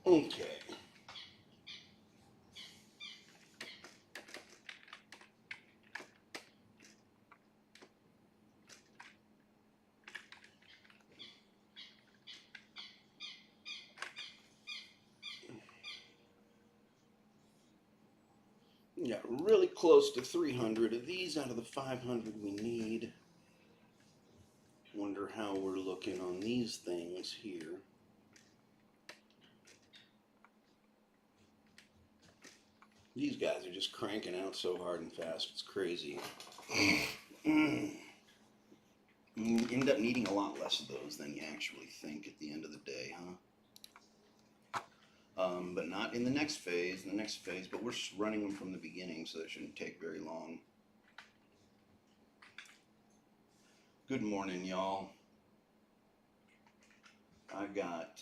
Okay. Yeah, really close to 300 of these out of the 500 we need. Wonder how we're looking on these things here. These guys are just cranking out so hard and fast, it's crazy. You end up needing a lot less of those than you actually think at the end of the day, huh? But not in the next phase. But we're running them from the beginning, so that shouldn't take very long. Good morning, y'all. I got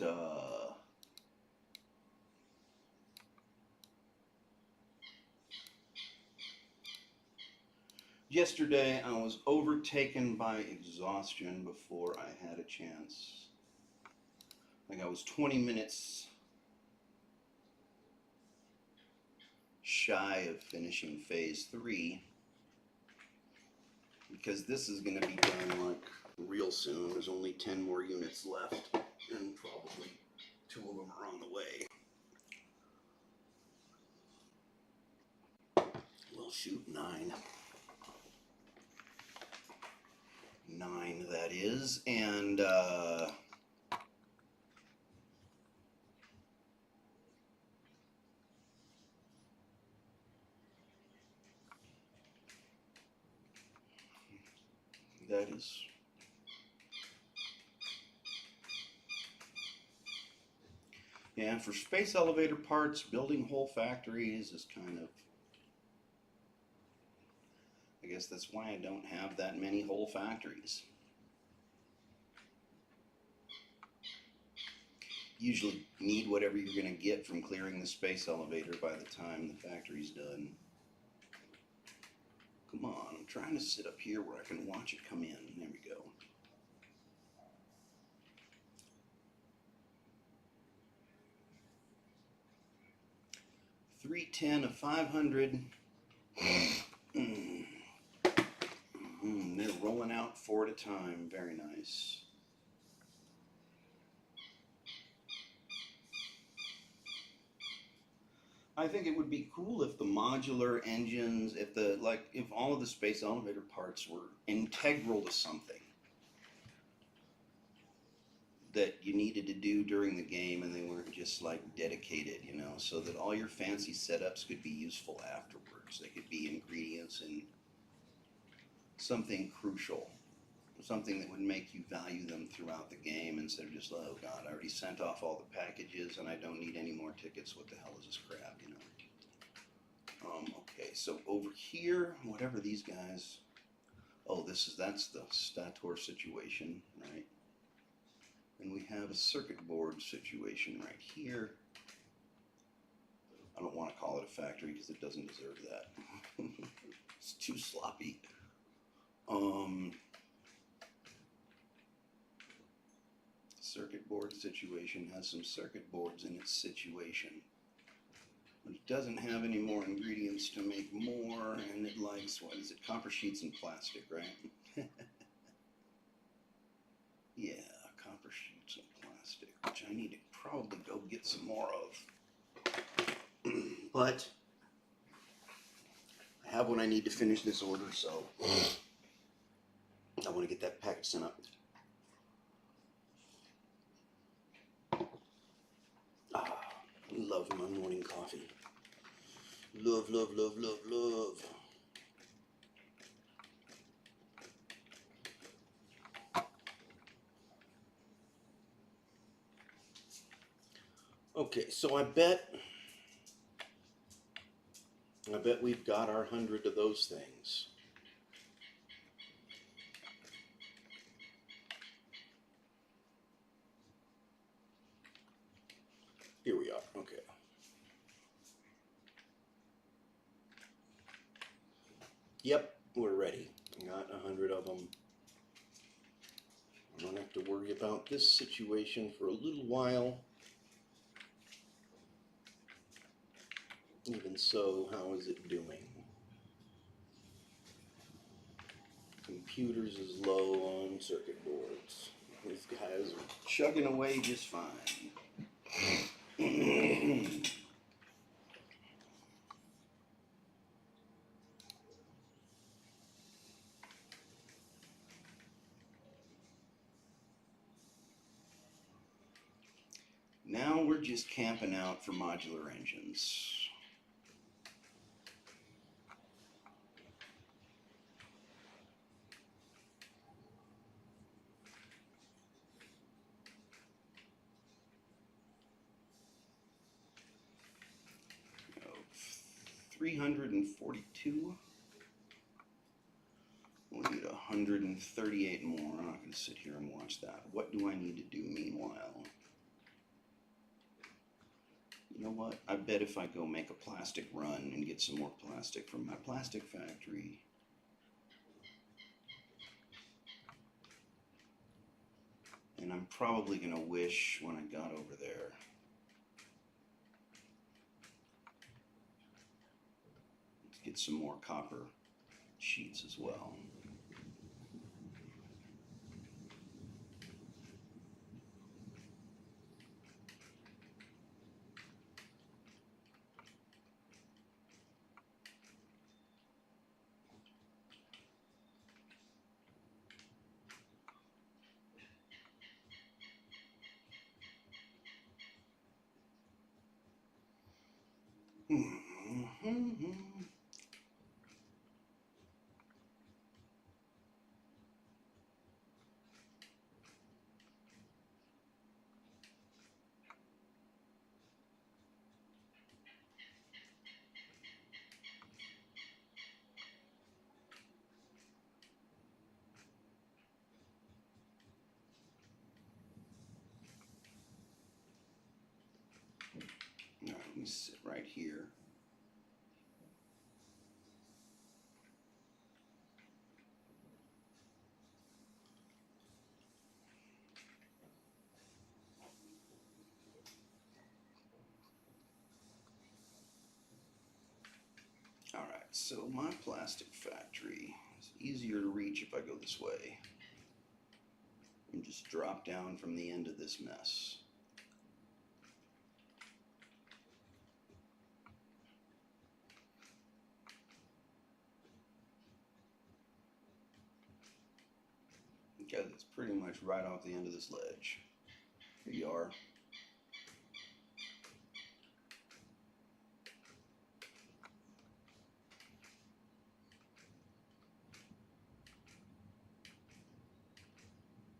yesterday I was overtaken by exhaustion before I had a chance. Like I was 20 minutes shy of finishing phase 3 because this is going to be done like real soon. There's only 10 more units left and probably 2 of them are on the way. Well, shoot, 9. 9 that is, and that is yeah, for space elevator parts, building whole factories is kind of, I guess that's why I don't have that many whole factories. Usually need whatever you're going to get from clearing the space elevator by the time the factory's done. Come on, I'm trying to sit up here where I can watch it come in. There we go. $310 of 500. They're rolling out 4 at a time. Very nice. I think it would be cool if the modular engines, if all of the space elevator parts were integral to something that you needed to do during the game and they weren't just like dedicated, so that all your fancy setups could be useful afterwards. They could be ingredients in something crucial, something that would make you value them throughout the game instead of just, oh God, I already sent off all the packages and I don't need any more tickets. What the hell is this crap, Okay, so over here, whatever these guys, that's the stator situation, right? And we have a circuit board situation right here. I don't want to call it a factory because it doesn't deserve that. It's too sloppy. Circuit board situation has some circuit boards in its situation. But it doesn't have any more ingredients to make more, and it likes, what is it, copper sheets and plastic, right? Yeah, copper sheets and plastic, which I need to probably go get some more of. But I have what I need to finish this order, so I want to get that package sent up. Love my morning coffee. Love, love, love, love, love. Okay, so I bet we've got our 100 of those things. Here we are, okay. Yep, we're ready. Got 100 of them. I don't have to worry about this situation for a little while. Even so, how is it doing? Computers is low on circuit boards. These guys are chugging away just fine. Now we're just camping out for modular engines. Oh, 342. We'll need 138 more. I'm not going to sit here and watch that. What do I need to do meanwhile? You know what? I bet if I go make a plastic run and get some more plastic from my plastic factory. And I'm probably going to wish when I got over there. Let's get some more copper sheets as well. All right, let me sit right here. All right, so my plastic factory is easier to reach if I go this way. And just drop down from the end of this mess. Okay, that's pretty much right off the end of this ledge. Here you are.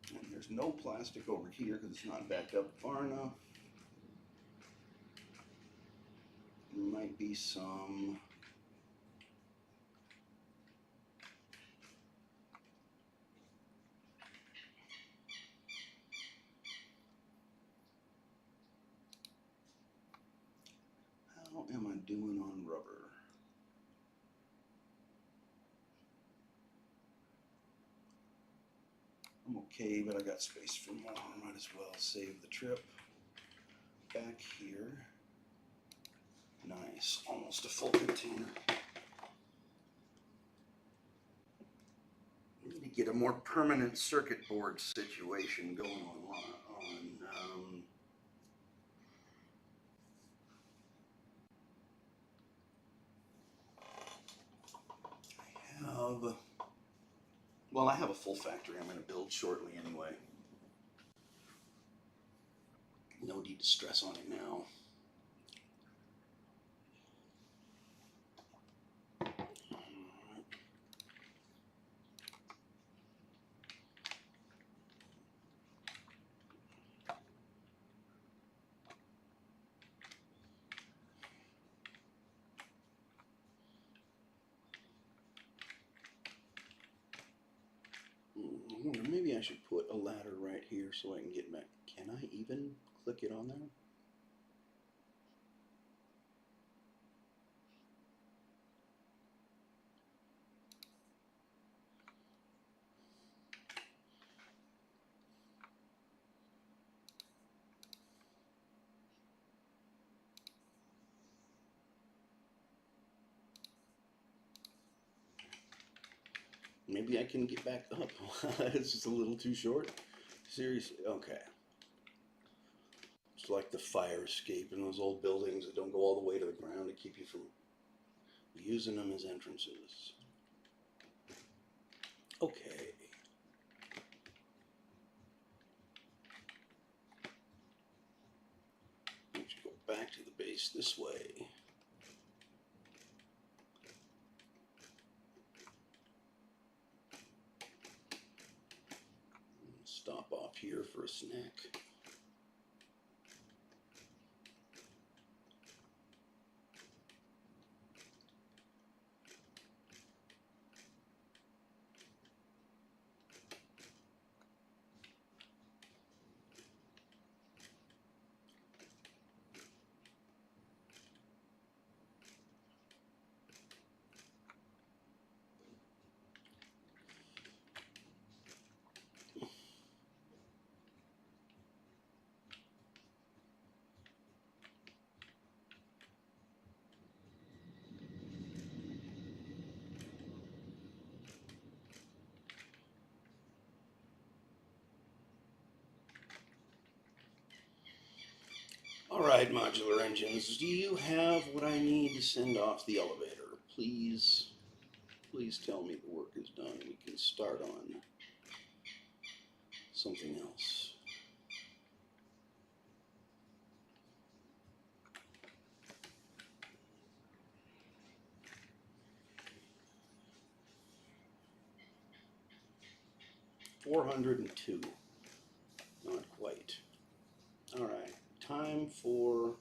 And there's no plastic over here because it's not backed up far enough. There might be some. How am I doing on rubber? I'm okay, but I got space for more. Might as well save the trip. Back here. Nice, almost a full container. Need to get a more permanent circuit board situation going on. I have a full factory I'm going to build shortly anyway. No need to stress on it now. I wonder, maybe I should put a ladder right here so I can get back. Can I even click it on there? Maybe I can get back up. It's just a little too short. Seriously, okay. It's like the fire escape in those old buildings that don't go all the way to the ground to keep you from using them as entrances. Okay. We should go back to the base this way. Stop off here for a snack. All right, modular engines, do you have what I need to send off the elevator? Please, please tell me the work is done. We can start on something else. $402. Not quite. All right, time for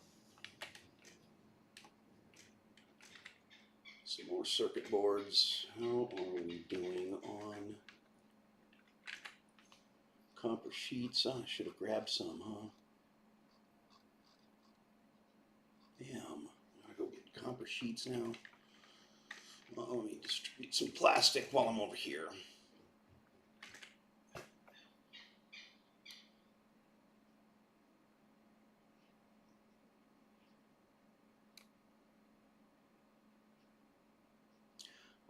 some more circuit boards. How are we doing on copper sheets? Oh, I should have grabbed some, huh? Damn, I gotta go get copper sheets now. Well, let me distribute some plastic while I'm over here.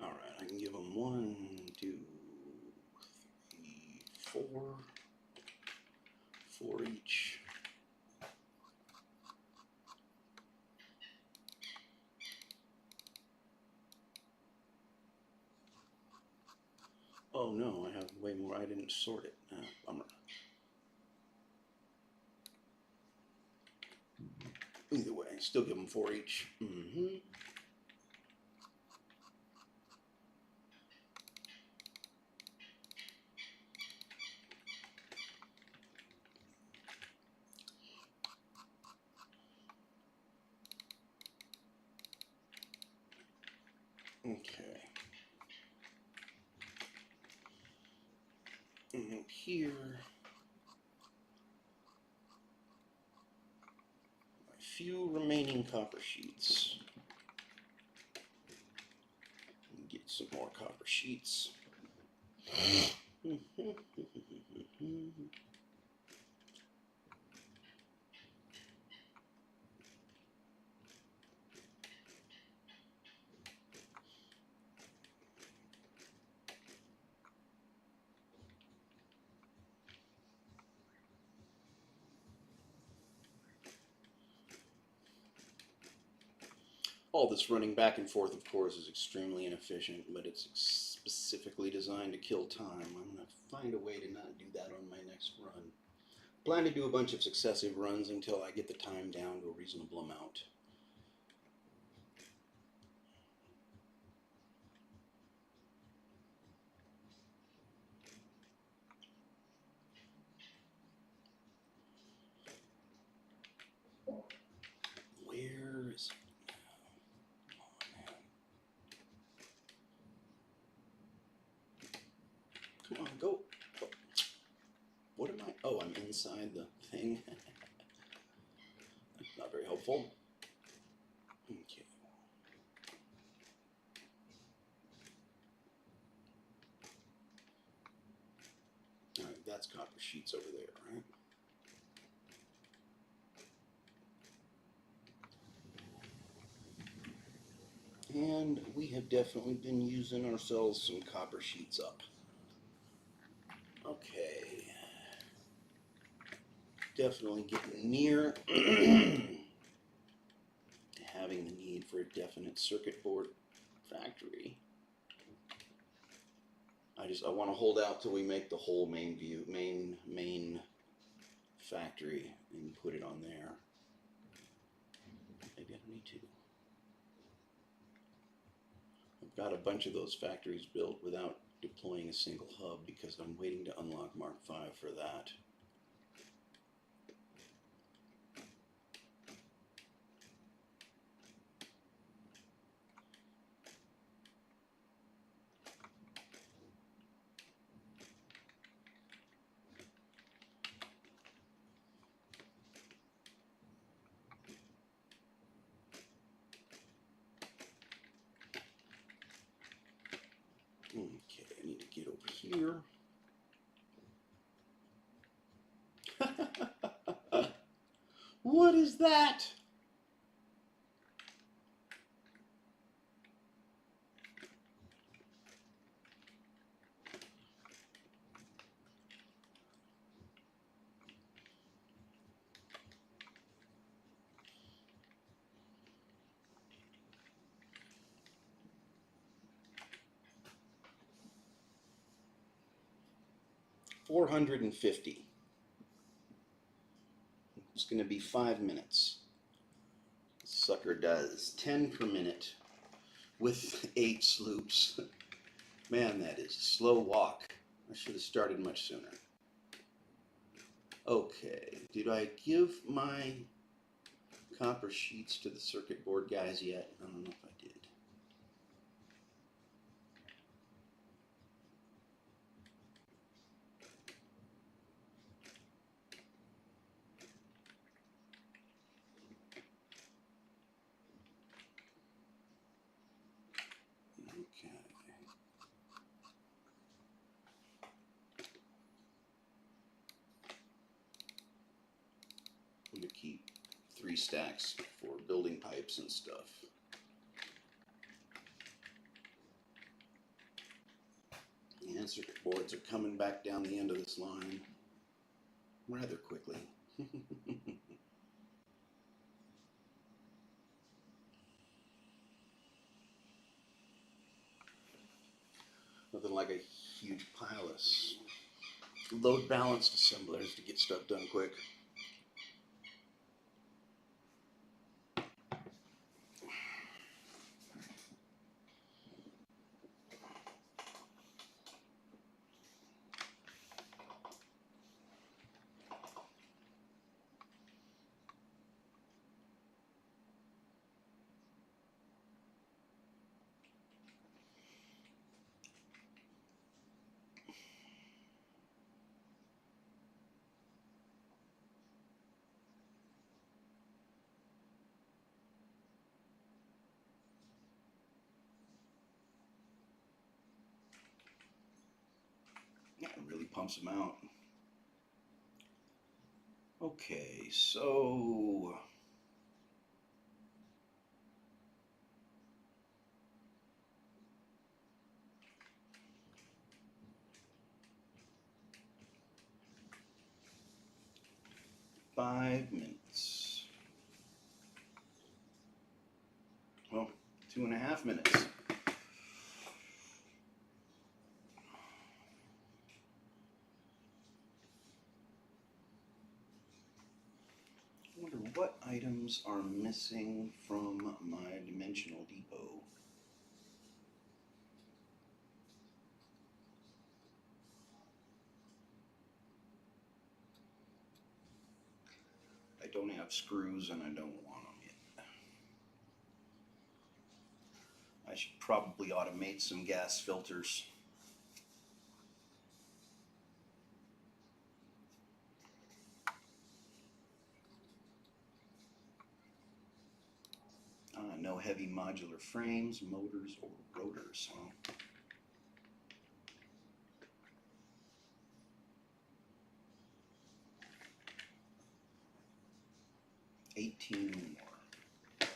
All right, I can give them 1, 2, 3, 4. 4 each. Oh no, I have way more. I didn't sort it. Bummer. Either way, still give them 4 each. Okay. And here, my few remaining copper sheets. Get some more copper sheets. All this running back and forth, of course, is extremely inefficient, but it's specifically designed to kill time. I'm going to find a way to not do that on my next run. Plan to do a bunch of successive runs until I get the time down to a reasonable amount. Where is it? Come on, go. Oh. What am I? Oh, I'm inside the thing. That's not very helpful. Okay. All right, that's copper sheets over there, right? And we have definitely been using ourselves some copper sheets up. Okay. Definitely getting near having the need for a definite circuit board factory. I want to hold out till we make the whole main factory and put it on there. Maybe I don't need to. I've got a bunch of those factories built without deploying a single hub because I'm waiting to unlock Mark V for that. Okay, I need to get over here. What is that? $450. It's going to be 5 minutes. Sucker does 10 per minute with 8 sloops. Man, that is a slow walk. I should have started much sooner. Okay, did I give my copper sheets to the circuit board guys yet? I don't know if I did. Okay. I'm going to keep 3 stacks for building pipes and stuff. And circuit boards are coming back down the end of this line rather quickly. Nothing like a huge pile of load balanced assemblers to get stuff done quick. Yeah, it really pumps them out. Okay, so five minutes. Well, 2.5 minutes. I wonder what items are missing from my dimensional depot. I don't have screws and I don't want them yet. I should probably automate some gas filters. No heavy modular frames, motors, or rotors. Huh? 18 more.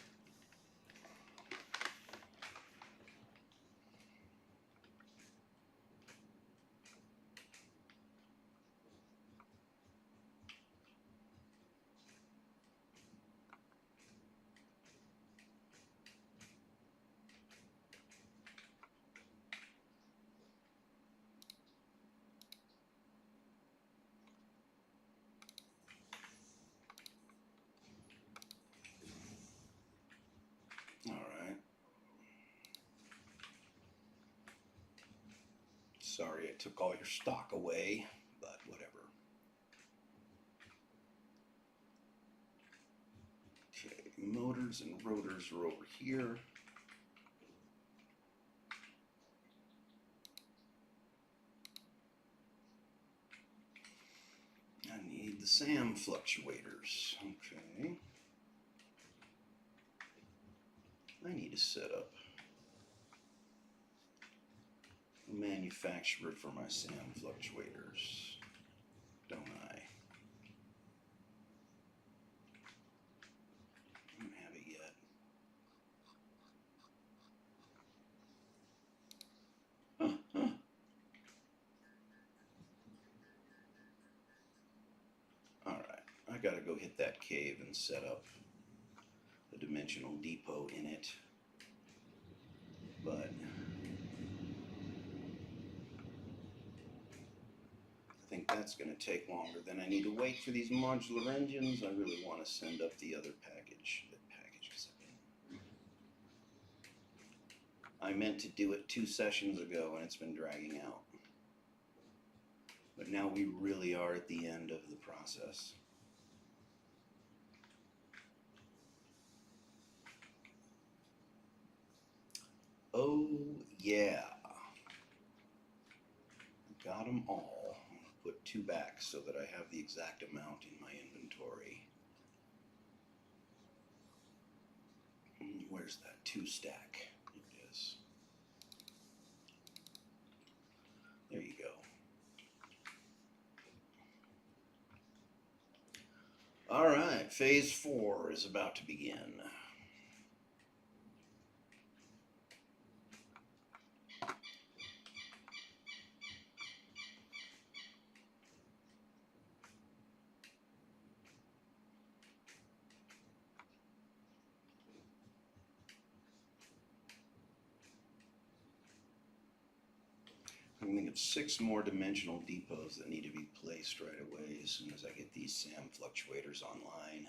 Sorry I took all your stock away, but whatever. Okay, motors and rotors are over here. I need the SAM fluctuators. Okay. I need to set up a manufacturer for my SAM fluctuators, don't I? I don't have it yet. Alright, I gotta go hit that cave and set up a dimensional depot in it. But I think that's going to take longer. Then I need to wait for these modular engines. I really want to send up the other package. I meant to do it 2 sessions ago and it's been dragging out. But now we really are at the end of the process. Oh yeah. Got them all. I'm going to put 2 back so that I have the exact amount in my inventory. Where's that 2 stack? Here it is. There you go. All right, phase 4 is about to begin. I can think of 6 more dimensional depots that need to be placed right away as soon as I get these SAM fluctuators online.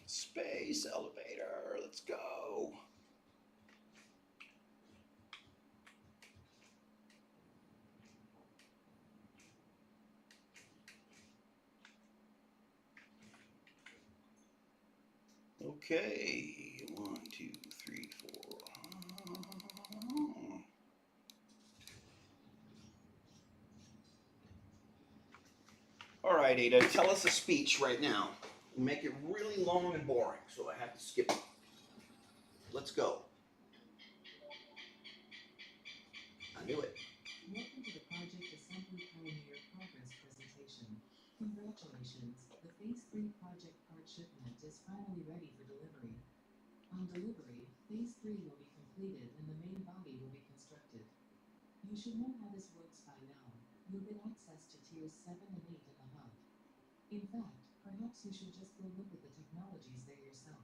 Space elevator, let's go. Okay, 1, 2, 3, 4. All right, Ada, tell us a speech right now. Make it really long and boring, so I have to skip it. Let's go. I knew it. Welcome to the Project Assembly Pioneer Progress presentation. Congratulations, the Phase 3 project part shipment is finally ready for delivery. On delivery, Phase 3 will be completed and the main body will be constructed. You should know how this works by now. You'll get access to Tiers 7 and 8 in the hub. In fact, perhaps you should just go look at the technologies there yourself.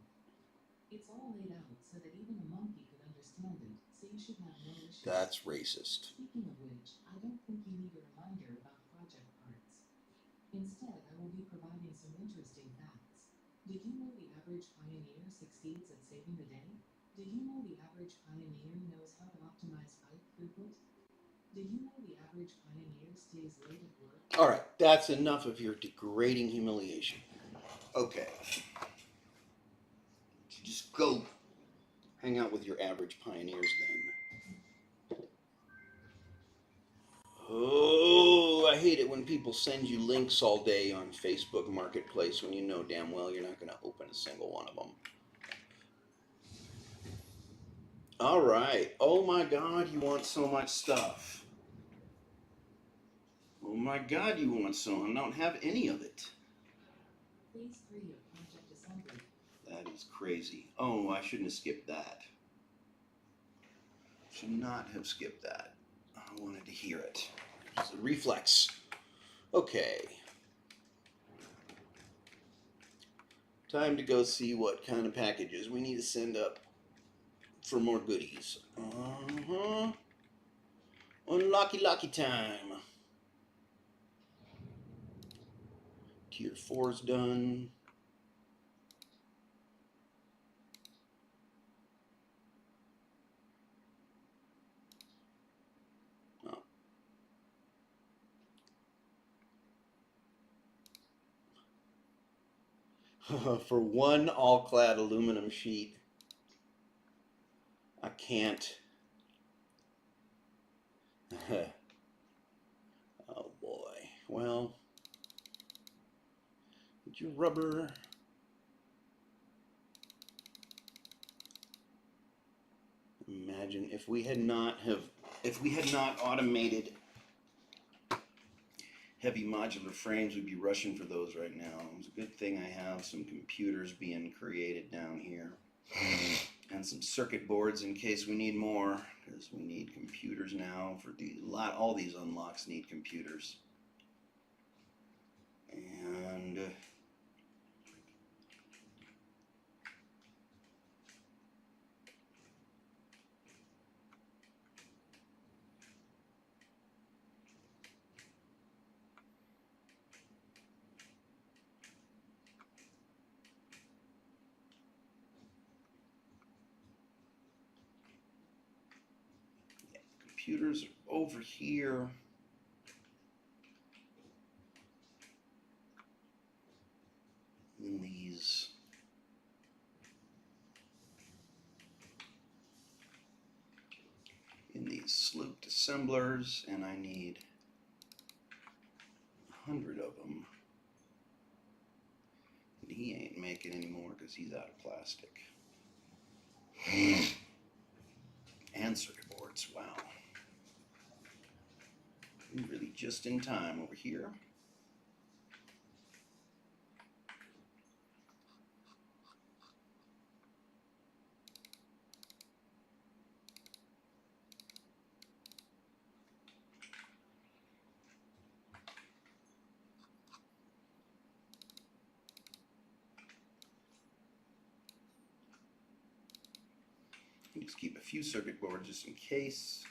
It's all laid out so that even a monkey could understand it, so you should have no issues. That's racist. Speaking of which, I don't think you need a reminder about project parts. Instead, I will be providing some interesting facts. Did you know the average pioneer succeeds at saving the day? Did you know the average pioneer knows how to optimize pipe throughput? Did you know the average pioneer stays late at work? All right, that's enough of your degrading humiliation. Okay. Just go hang out with your average pioneers then. Oh, I hate it when people send you links all day on Facebook Marketplace when you know damn well you're not going to open a single one of them. All right. Oh my God, you want so much stuff. Oh my God, you want so. I don't have any of it. Phase 3 of Project Assembly. That is crazy. Oh, I shouldn't have skipped that. Should not have skipped that. I wanted to hear it. It's a reflex. Okay. Time to go see what kind of packages we need to send up for more goodies. Uh-huh. Unlocky time. Tier 4's done. Oh. For one all-clad aluminum sheet, I can't. Oh boy. Well, get your rubber. Imagine if we had not automated heavy modular frames, we'd be rushing for those right now. It's a good thing I have some computers being created down here and some circuit boards in case we need more, because we need computers now for all these unlocks need computers. And computers are over here. In these slooped assemblers, and I need 100 of them. And he ain't making any more because he's out of plastic. And circuit boards, wow. Really just in time over here. Just keep a few circuit boards just in case.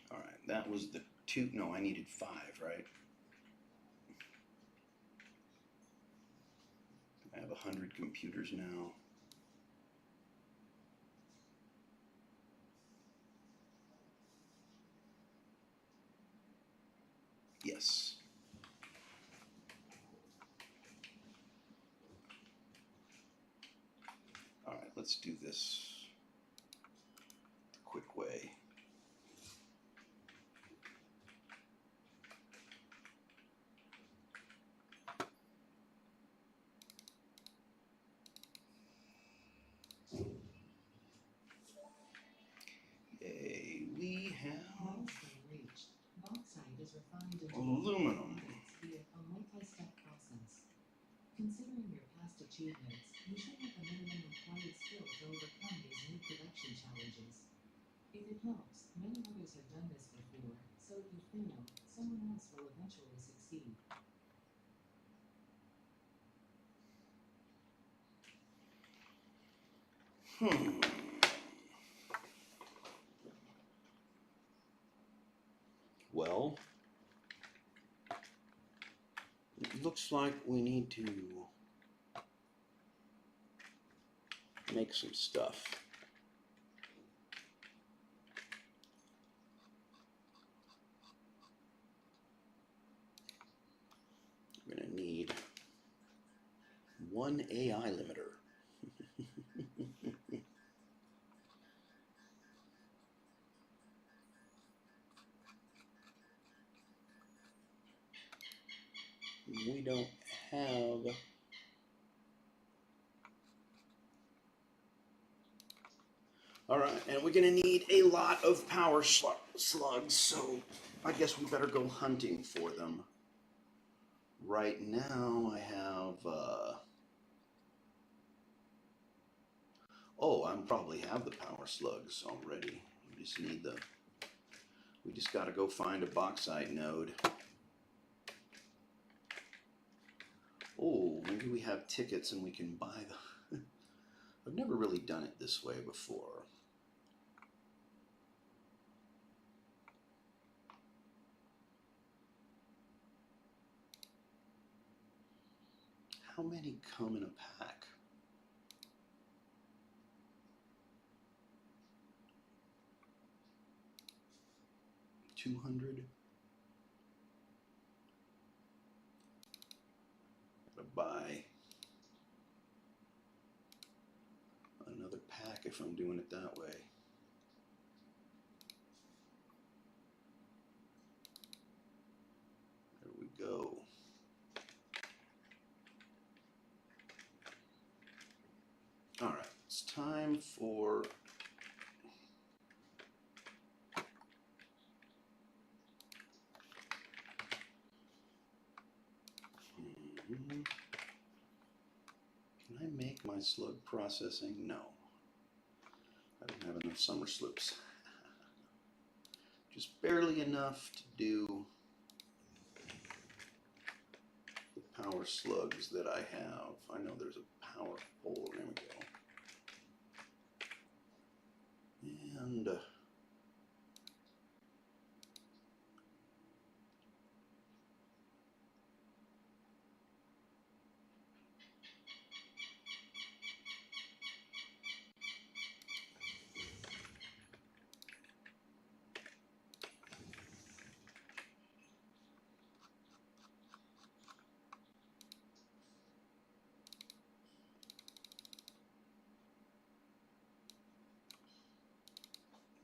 All right, that was the 2. No, I needed 5, right? I have 100 computers now. Yes. All right, let's do this the quick way. We have bauxite is refined into aluminum. via a multi-step process. Considering your past achievements, you should have the minimum required skill to overcome these new production challenges. If it helps, many others have done this before, so if you fail, someone else will eventually succeed. Well, it looks like we need to make some stuff. We're going to need one AI limiter. We don't have. All right, and we're going to need a lot of power slugs, so I guess we better go hunting for them. Right now I have, oh, I probably have the power slugs already. We just got to go find a bauxite node. Oh, maybe we have tickets and we can buy them. I've never really done it this way before. How many come in a pack? 200? Gotta buy another pack if I'm doing it that way. There we go. All right, it's time for can I make my slug processing? No. I don't have enough summer sloops. Just barely enough to do the power slugs that I have. I know there's a power pole. There we go.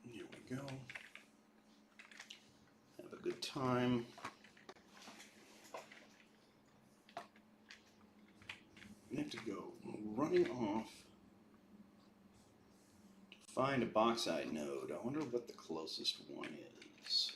And here we go. Have a good time. I have to go running off to find a bauxite node. I wonder what the closest one is.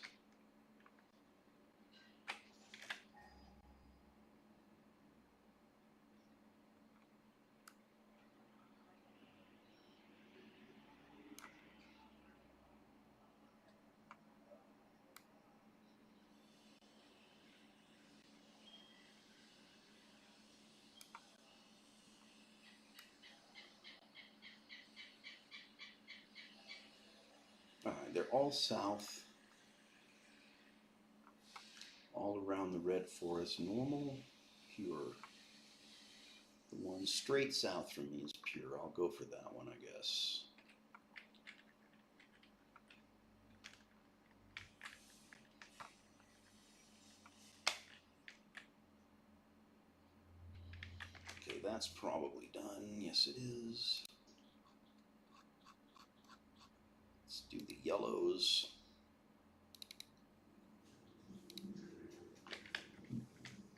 Alright, they're all south, all around the red forest. Normal, pure. The one straight south from me is pure. I'll go for that one, I guess. Okay, that's probably done. Yes, it is. Let's do the yellows.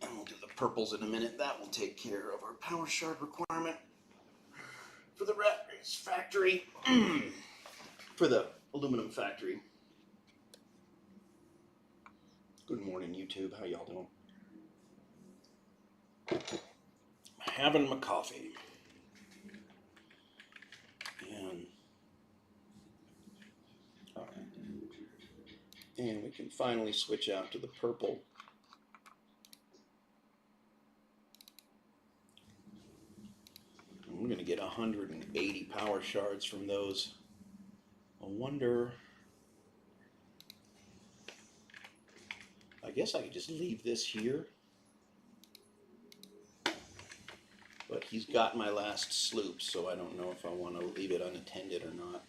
And we'll do the purples in a minute. That will take care of our power shard requirement for the factory. For the aluminum factory. Good morning, YouTube. How y'all doing? Having my coffee. And all right. And we can finally switch out to the purple. I'm going to get 180 power shards from those. I wonder... I guess I could just leave this here. But he's got my last sloop, so I don't know if I want to leave it unattended or not.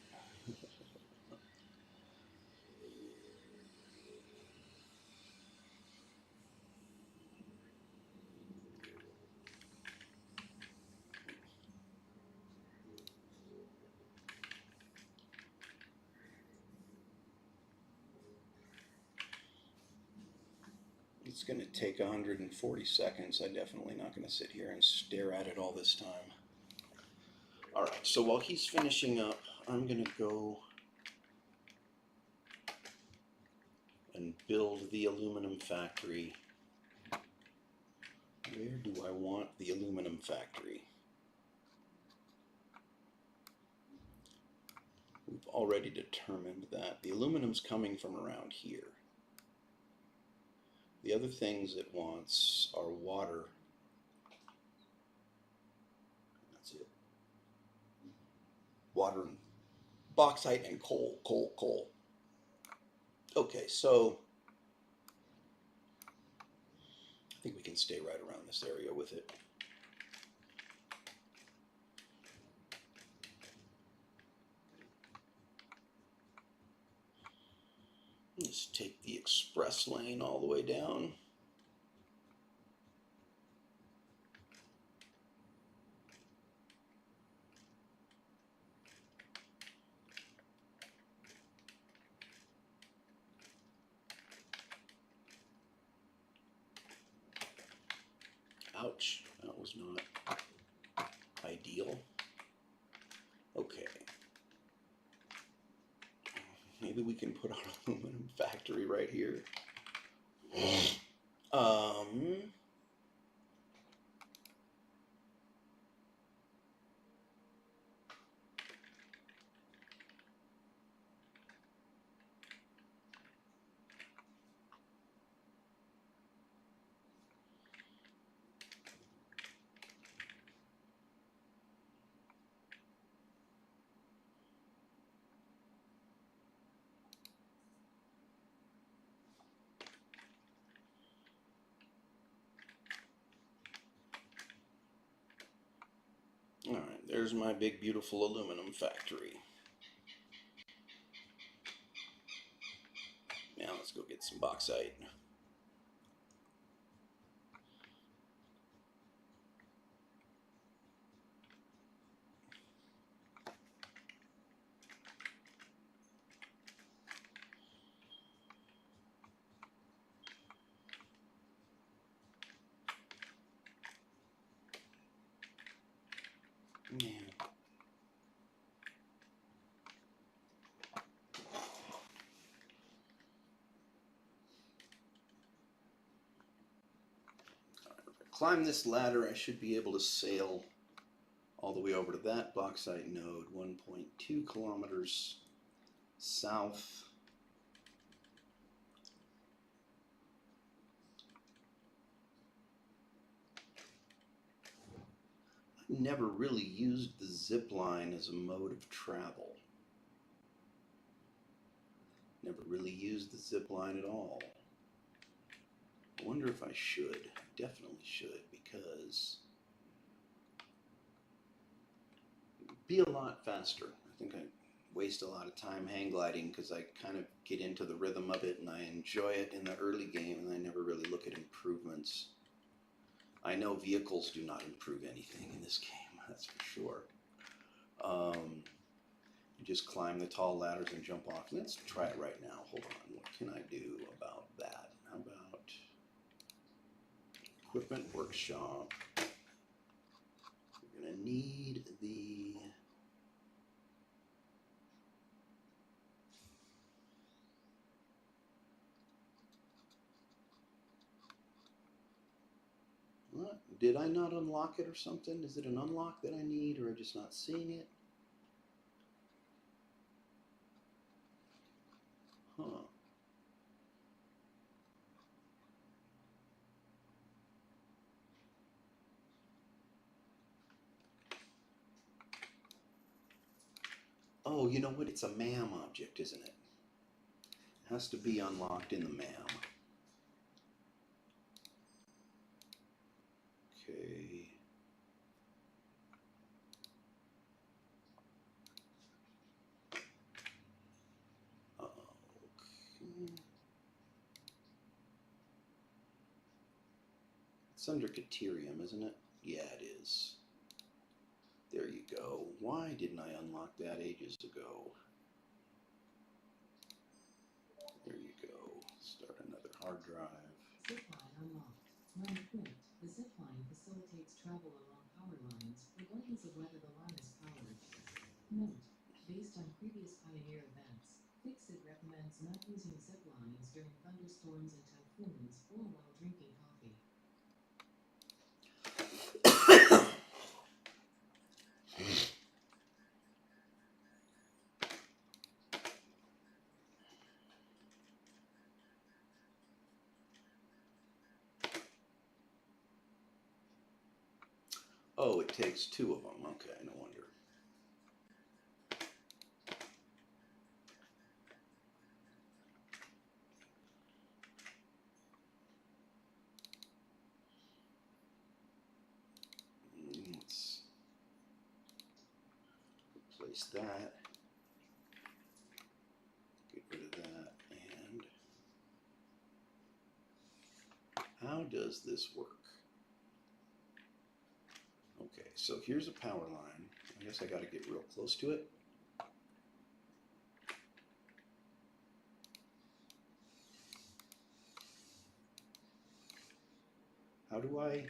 It's going to take 140 seconds. I'm definitely not going to sit here and stare at it all this time. Alright, so while he's finishing up, I'm going to go and build the aluminum factory. Where do I want the aluminum factory? We've already determined that the aluminum's coming from around here. The other things it wants are water water and bauxite and coal, coal. Okay, so I think we can stay right around this area with it. Let's take the express lane all the way down. Ouch, that was not ideal. Okay. Maybe we can put our aluminum factory right here. Um, all right, there's my big, beautiful aluminum factory. Now let's go get some bauxite. Man. Climb this ladder, I should be able to sail all the way over to that bauxite node, 1.2 kilometers south. I've never really used the zip line as a mode of travel. Never really used the zip line at all. I wonder if I should. Definitely should, because it'd be a lot faster. I think I waste a lot of time hang gliding because I kind of get into the rhythm of it and I enjoy it in the early game and I never really look at improvements. I know vehicles do not improve anything in this game, that's for sure. You just climb the tall ladders and jump off. Let's try it right now. Hold on. What can I do about that? How about equipment workshop? We're going to need the... What? Did I not unlock it or something? Is it an unlock that I need, or am I just not seeing it? Huh. Oh, you know what? It's a MAM object, isn't it? It has to be unlocked in the MAM. Okay. Okay. It's under Caterium, isn't it? Yeah, it is. There you go. Why didn't I unlock that ages ago? There you go. Start another hard drive. Zipline unlocked. When equipped, the zipline facilitates travel along power lines, regardless of whether the line is powered. Note: based on previous Pioneer events, Fixit recommends not using ziplines during thunderstorms and typhoons or while drinking coffee. Oh, it takes two of them. Okay, no wonder. erase that. Get rid of that. And how does this work? Okay, so here's a power line. I guess I got to get real close to it. How do I?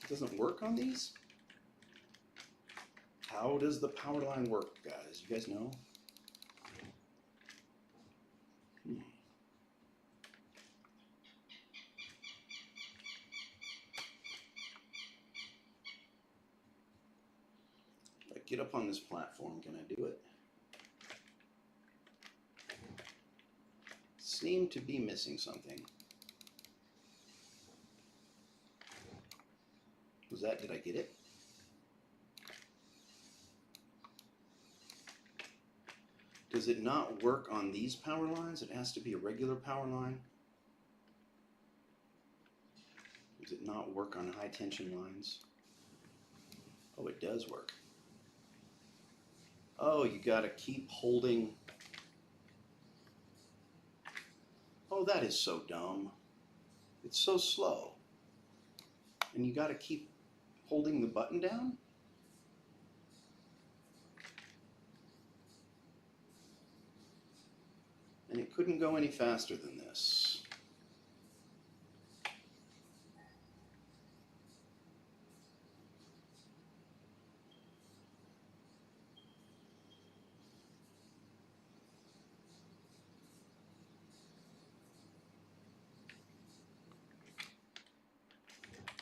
It doesn't work on these? How does the power line work, guys? You guys know? If I get up on this platform, can I do it? Seem to be missing something. Was that, did I get it? Does it not work on these power lines? It has to be a regular power line. Does it not work on high tension lines? Oh, it does work. Oh, you gotta keep holding. Oh, that is so dumb. It's so slow. And you gotta keep holding the button down? And it couldn't go any faster than this.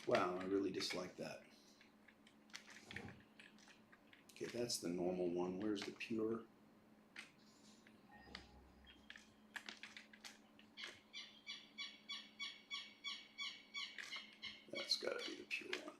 Wow, I really dislike that. Okay, that's the normal one. Where's the pure? That's gotta be the pure one.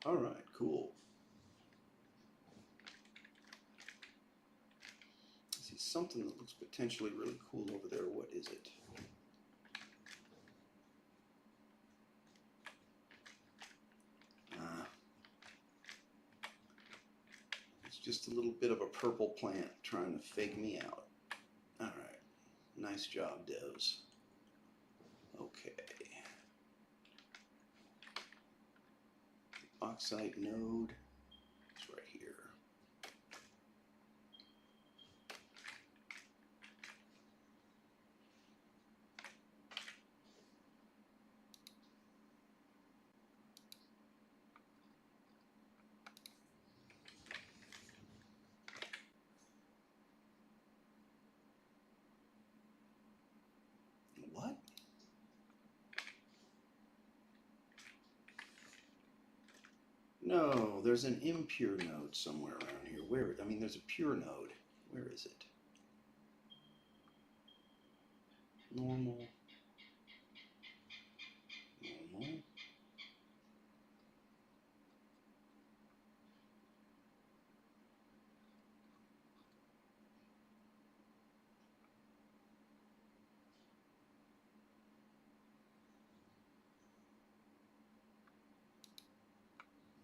All right, cool. I see something that looks potentially really cool over there. What is it? It's just a little bit of a purple plant trying to fake me out. All right, nice job, devs. Okay. The oxide node is right here. What? No, there's an impure node somewhere around here. Where? I mean, there's a pure node. Where is it? Normal. Normal.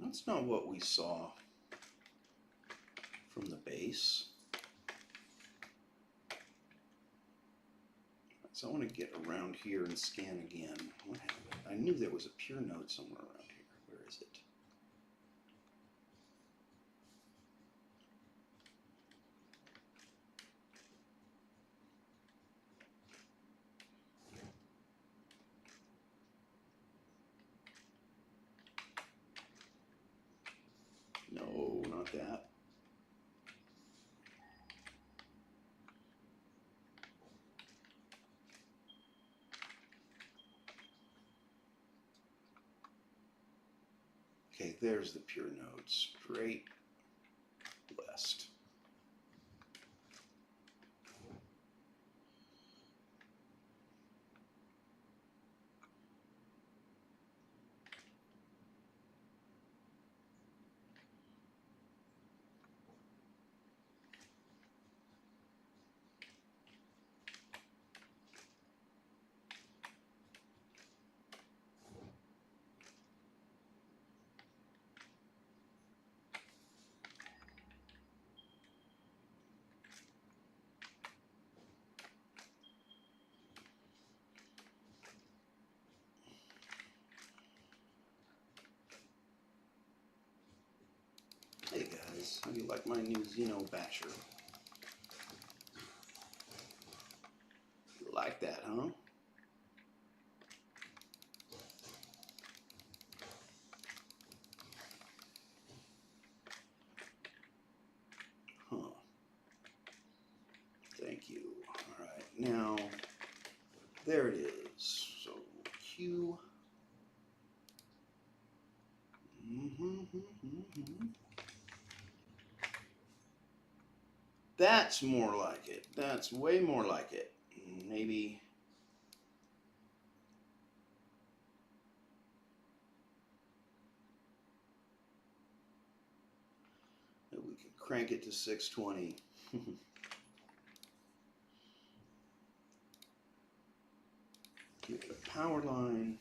That's not what we saw from the base. So I want to get around here and scan again. What happened? I knew there was a pure node somewhere around here. Where is it? No, not that. Okay, there's the pure node. Straight west. guys? How do you like my new Xeno basher? You like that, huh? Huh. Thank you. All right, now there it is. So Q. That's more like it. That's way more like it. Maybe. We can crank it to 620. Give it a power line.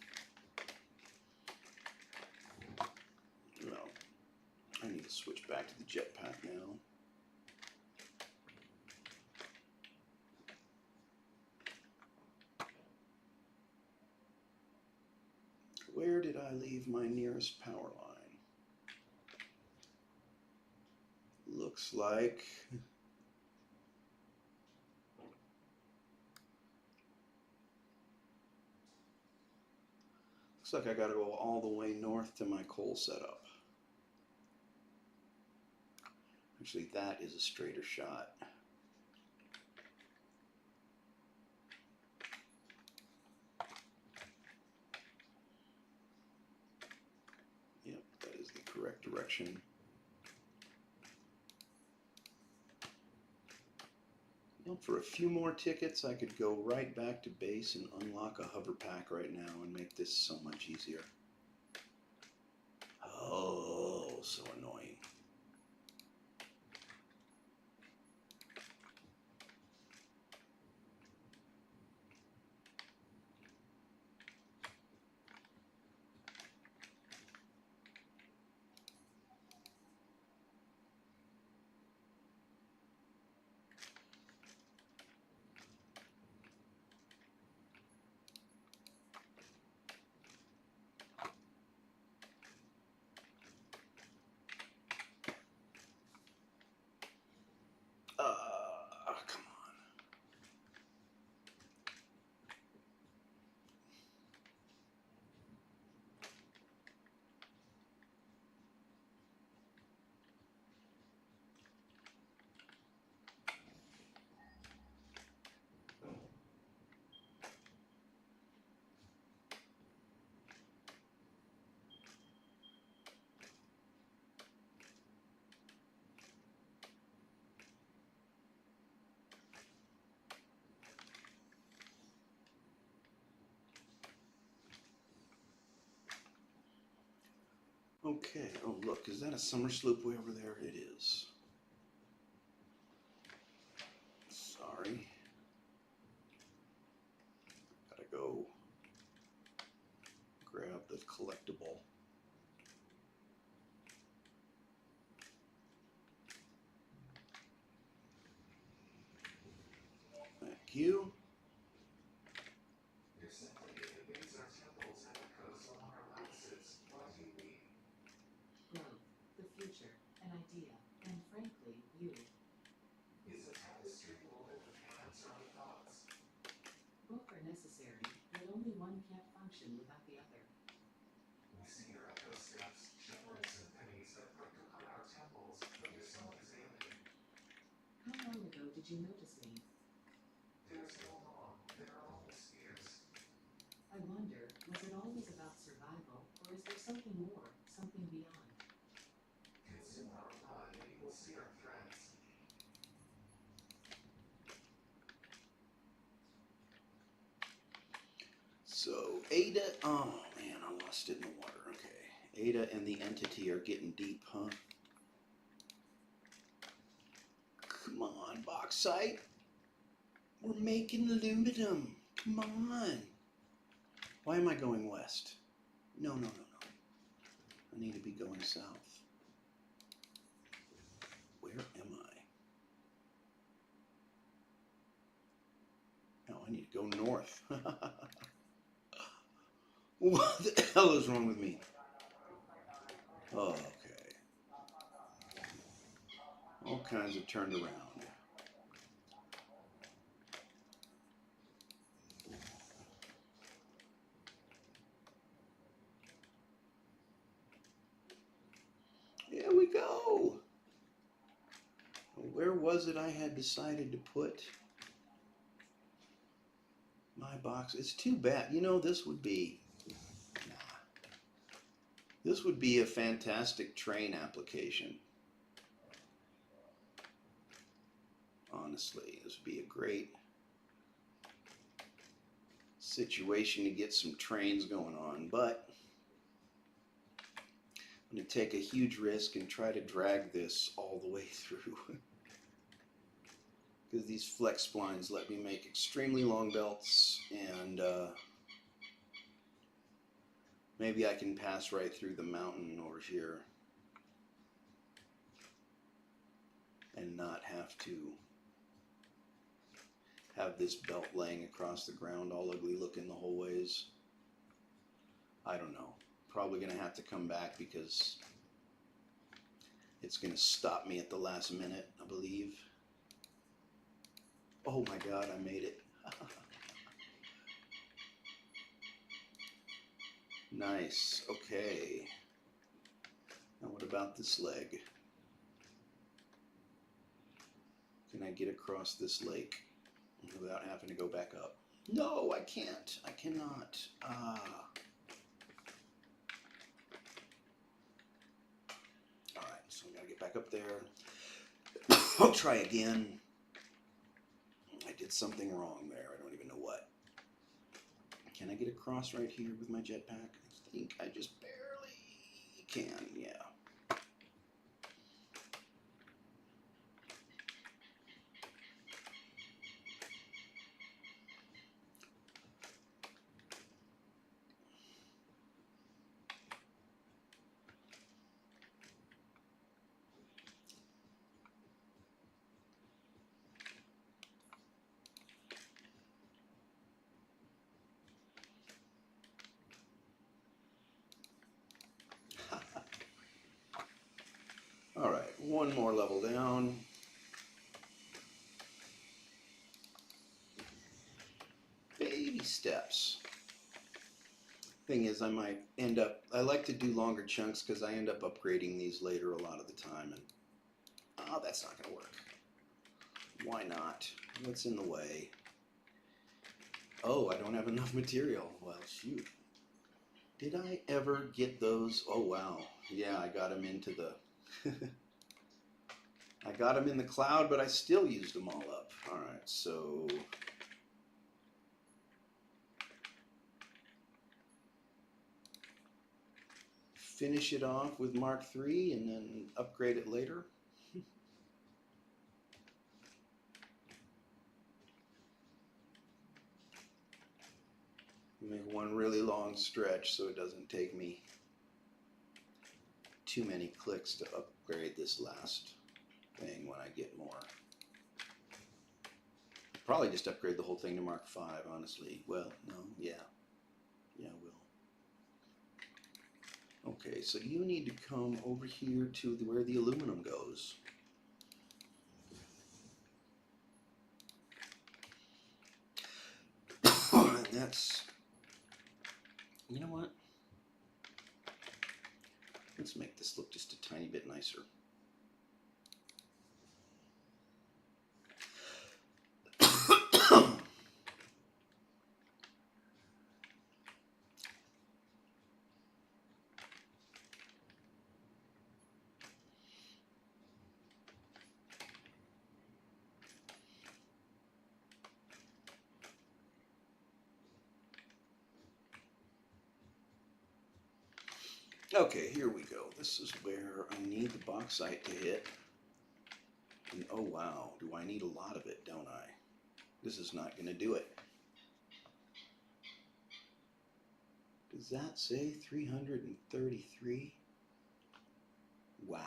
Well, I need to switch back to the jetpack now. Where did I leave my nearest power line? Looks like I gotta go all the way north to my coal setup. Actually, that is a straighter shot. Yep, that is the correct direction. Well, for a few more tickets, I could go right back to base and unlock a hover pack right now and make this so much easier. Oh, so annoying. Come on. Okay, oh look, is that a summer sloop way over there? It is. Sorry. Gotta go grab the collectible. Thank you. Growth, the future, an idea, and frankly, you. Both are necessary, but only one can't function without the other. How long ago did you notice me? I wonder, was it always about survival, or is there something more, something beyond? So Ada, oh man, I lost it in the water. Okay, Ada and the entity are getting deep, huh? Come on, bauxite. We're making aluminum. Come on. Why am I going west? No. I need to be going south. Where am I? No, I need to go north. What the hell is wrong with me? Oh, okay. All kinds of turned around. There we go. Where was it I had decided to put my box? It's too bad. You know, this would be a fantastic train application. Honestly, this would be a great situation to get some trains going on, but I'm going to take a huge risk and try to drag this all the way through. Because these flex splines let me make extremely long belts, and maybe I can pass right through the mountain over here and not have to have this belt laying across the ground all ugly looking the whole ways. I don't know. Probably going to have to come back because it's going to stop me at the last minute, I believe. Oh my God, I made it. Nice. Okay. Now what about this leg? Can I get across this lake without having to go back up? No, I can't. I cannot. Alright, so I gotta get back up there. I'll try again. I did something wrong there. I don't even know what. Can I get across right here with my jetpack? I think I just barely can, yeah. Alright, one more level down. Baby steps. Thing is, I might end up, I like to do longer chunks because I end up upgrading these later a lot of the time. And that's not going to work. Why not? What's in the way? Oh, I don't have enough material. Well, shoot. Did I ever get those? Oh, wow. Yeah, I got them into the... I got them in the cloud, but I still used them all up. Alright, so... finish it off with Mark III and then upgrade it later. Make one really long stretch so it doesn't take me too many clicks to upgrade this last thing when I get more. Probably just upgrade the whole thing to Mark V, honestly. Well, no, yeah. Yeah, I will. Okay, so you need to come over here to where the aluminum goes. And that's... You know what? Let's make this look just a tiny bit nicer. Okay, here we go. This is where I need the bauxite to hit. And oh wow, do I need a lot of it, don't I? This is not going to do it. Does that say 333? Wow.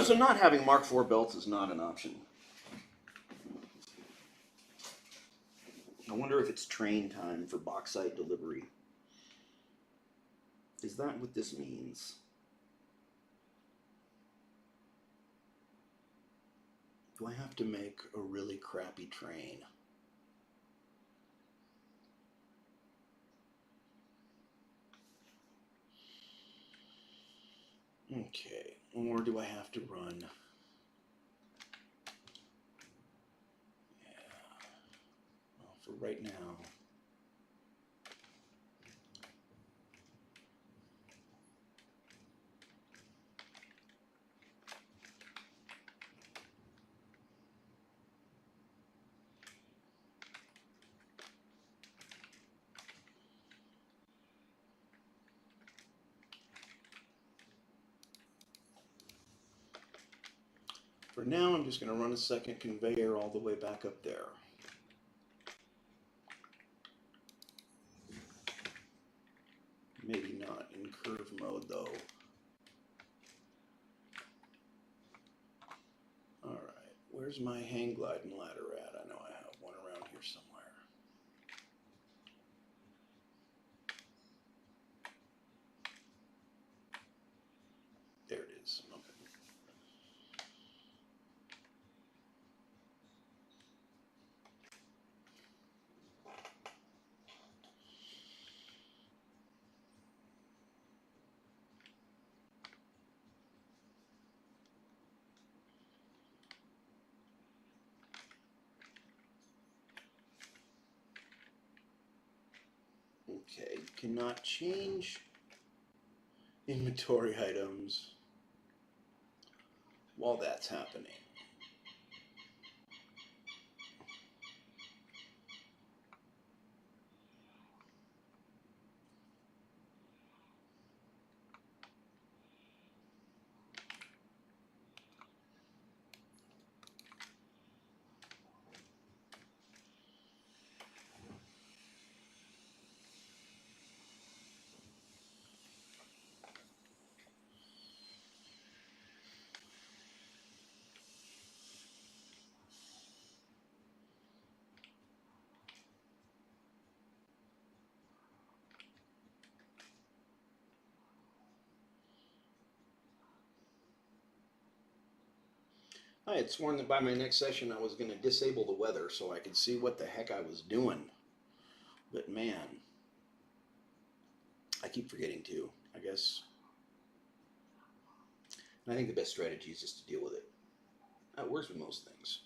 So not having Mark IV belts is not an option. I wonder if it's train time for bauxite delivery. Is that what this means? Do I have to make a really crappy train? Okay, or do I have to run? Yeah, well, for right now. For now, I'm just going to run a second conveyor all the way back up there. Maybe not in curve mode, though. Alright, where's my hang gliding ladder at? I know I have one around here somewhere. There it is. Okay. Okay, cannot change inventory items while that's happening. I had sworn that by my next session I was going to disable the weather so I could see what the heck I was doing. But man, I keep forgetting to, I guess. And I think the best strategy is just to deal with it. That works with most things.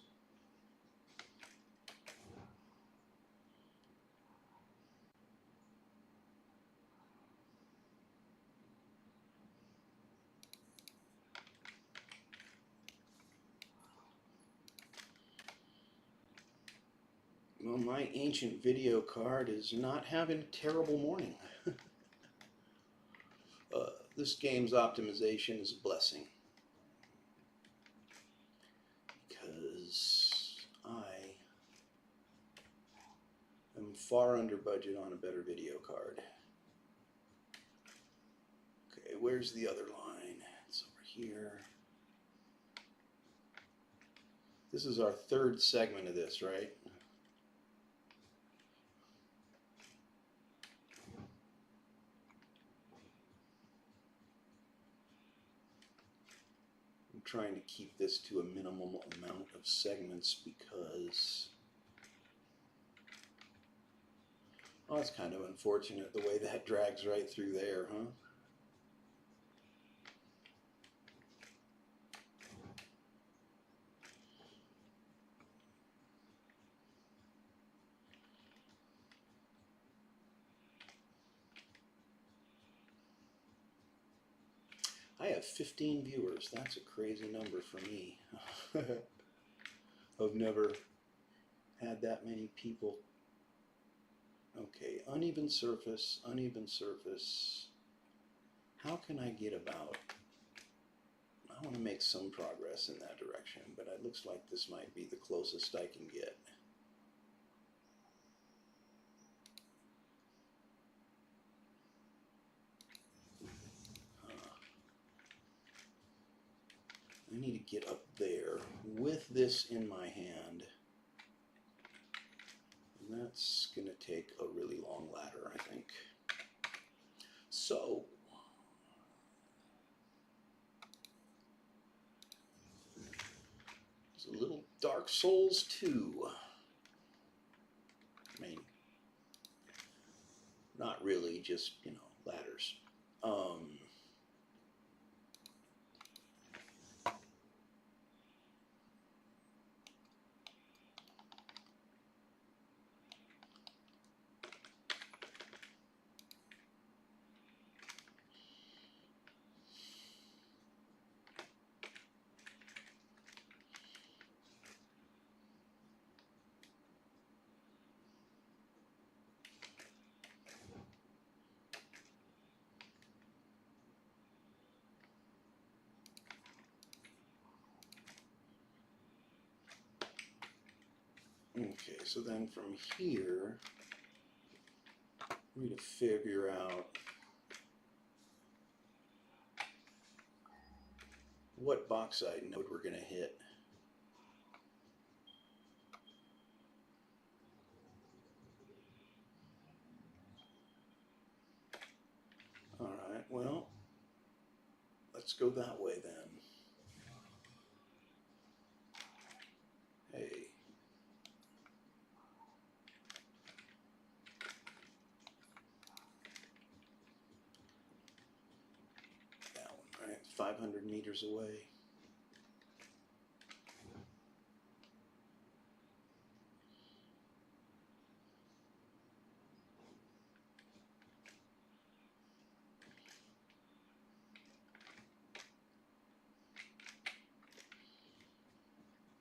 Well, my ancient video card is not having a terrible morning. This game's optimization is a blessing. Because I am far under budget on a better video card. Okay, where's the other line? It's over here. This is our third segment of this, right? I'm trying to keep this to a minimum amount of segments because, well, it's kind of unfortunate the way that drags right through there, huh? I have 15 viewers. That's a crazy number for me. I've never had that many people. Okay, uneven surface, uneven surface. How can I get about? I want to make some progress in that direction, but it looks like this might be the closest I can get. I need to get up there with this in my hand. And that's going to take a really long ladder, I think. So, there's a little Dark Souls 2. I mean, not really, just, you know, ladders. Okay, so then from here, we need to figure out what bauxite node we're going to hit. Alright, well, let's go that way then. Hey. That one, right? 500 meters away.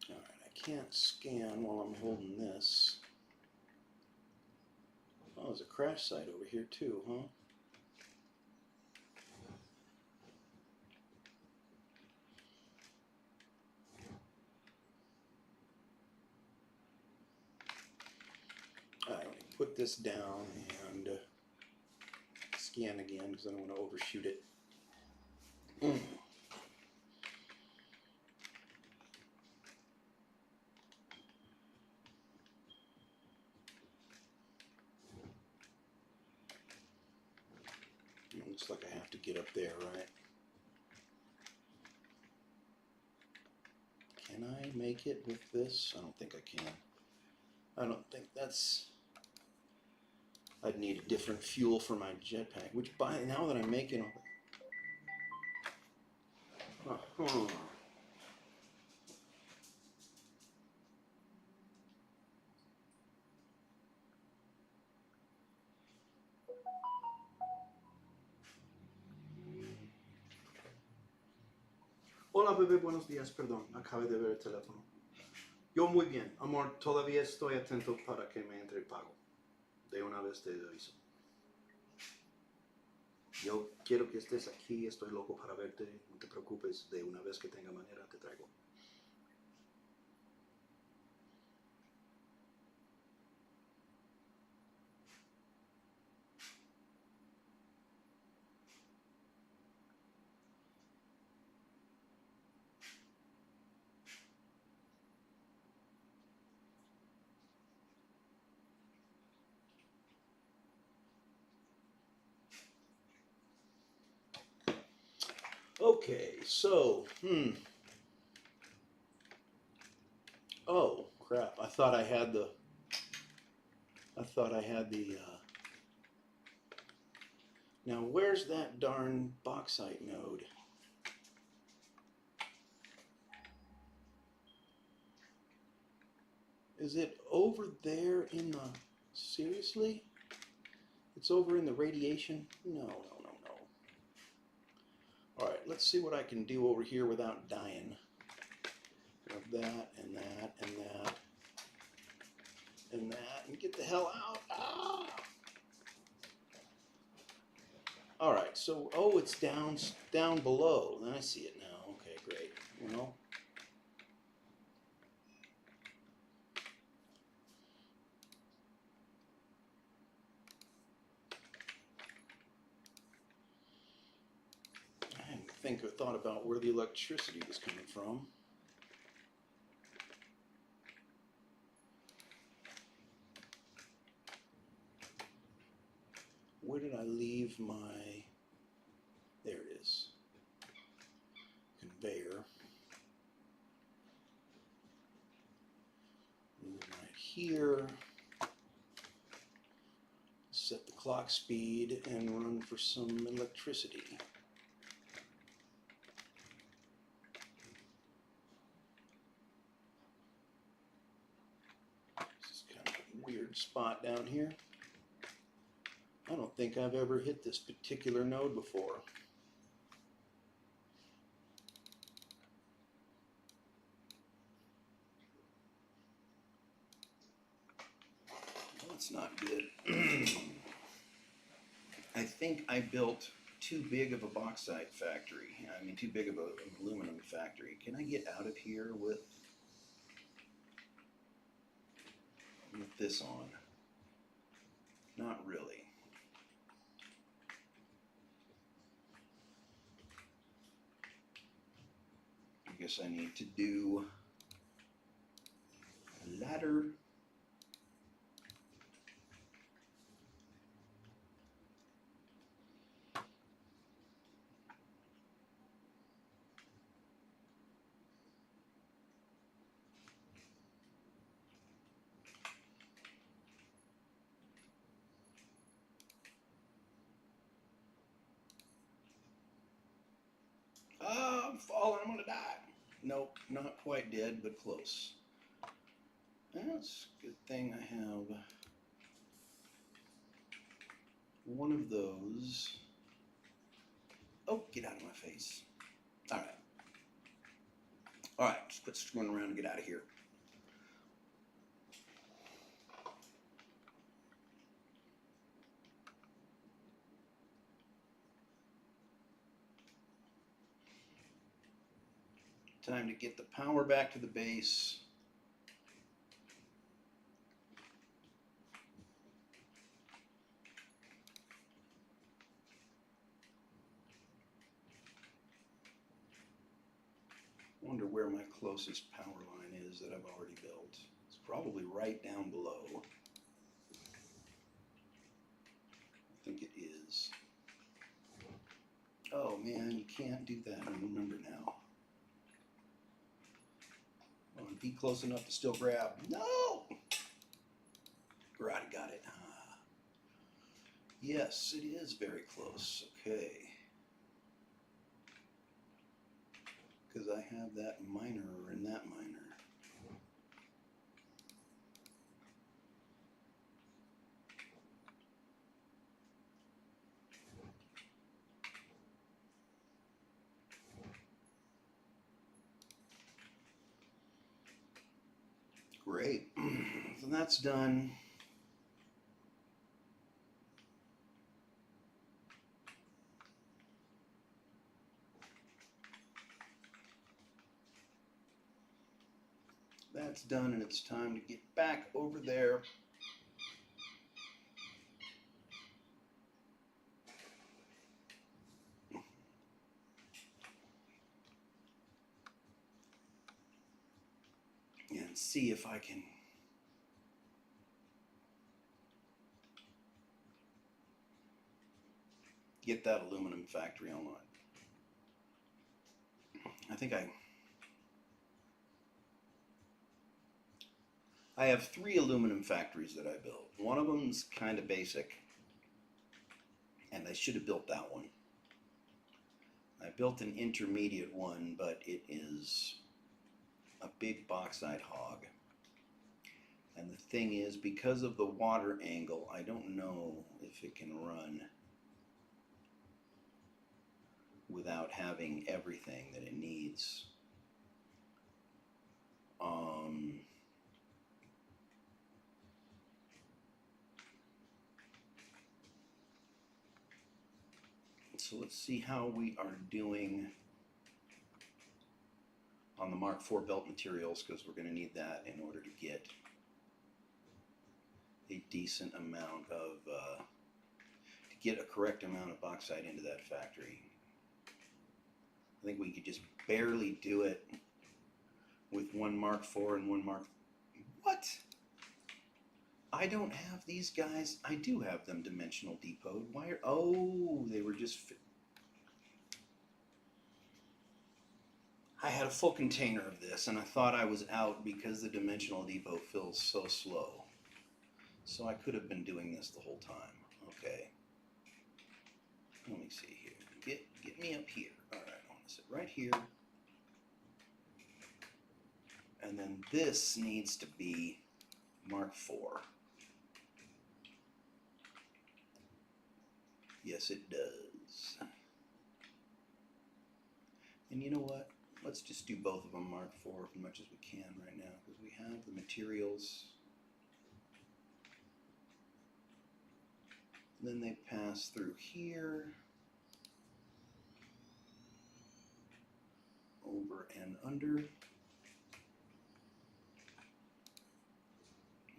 Alright, I can't scan while I'm holding this. Oh, there's a crash site over here too, huh? Alright, let me put this down and scan again because I don't want to overshoot it. Looks like I have to get up there, right? Can I make it with this? I don't think I can. I don't think that's... I'd need a different fuel for my jetpack, which now that I'm making all... Hola bebé, buenos días, perdón, acabé de ver el teléfono. Yo muy bien, amor, todavía estoy atento para que me entre el pago. De una vez te aviso. Yo quiero que estés aquí, estoy loco para verte, no te preocupes, de una vez que tenga manera te traigo. Okay, so, oh, crap, I thought I had the, now where's that darn bauxite node? Is it over there in the, seriously? It's over in the radiation? No. Alright, let's see what I can do over here without dying. Grab that, and that, and that, and that, and get the hell out. Ah! Alright, so, oh, it's down below. I see it now. Okay, great. You know? think or thought about where the electricity was coming from. Where did I leave my, there it is, conveyor. Move right here. Set the clock speed and run for some electricity. This is kind of a weird spot down here. I don't think I've ever hit this particular node before. Well, that's not good. I think I built too big of a bauxite factory. I mean, too big of an aluminum factory. Can I get out of here with this on? Not really. I guess I need to do a ladder. I'm falling, I'm gonna die. Nope, not quite dead, but close. That's a good thing I have one of those. Oh, get out of my face. Alright. Alright, just quit screwing around and get out of here. Time to get the power back to the base. Wonder where my closest power line is that I've already built. It's probably right down below. I think it is. Oh man, you can't do that. I remember now. Be close enough to still grab. No! Right, I got it. Yes, it is very close. Okay. Because I have that miner and that miner. Great. So that's done. That's done, and it's time to get back over there. And see if I can get that aluminum factory online. I think I have 3 aluminum factories that I built. One of them's kind of basic, and I should have built that one. I built an intermediate one, but it is a big bauxite hog. And the thing is, because of the water angle, I don't know if it can run without having everything that it needs. So let's see how we are doing on the Mark IV belt materials, because we're going to need that in order to get a decent amount of, to get a correct amount of bauxite into that factory. think we could just barely do it with one Mark IV and one Mark. What? I don't have these guys. I do have them dimensional depot. Why are, oh, they were just, I had a full container of this and I thought I was out because the dimensional depot fills so slow. So I could have been doing this the whole time. Okay. Let me see here. Get me up here. All right, I want to sit right here. And then this needs to be Mark IV. Yes, it does. And you know what? Let's just do both of them Mark IV as much as we can right now because we have the materials. Then they pass through here, over and under.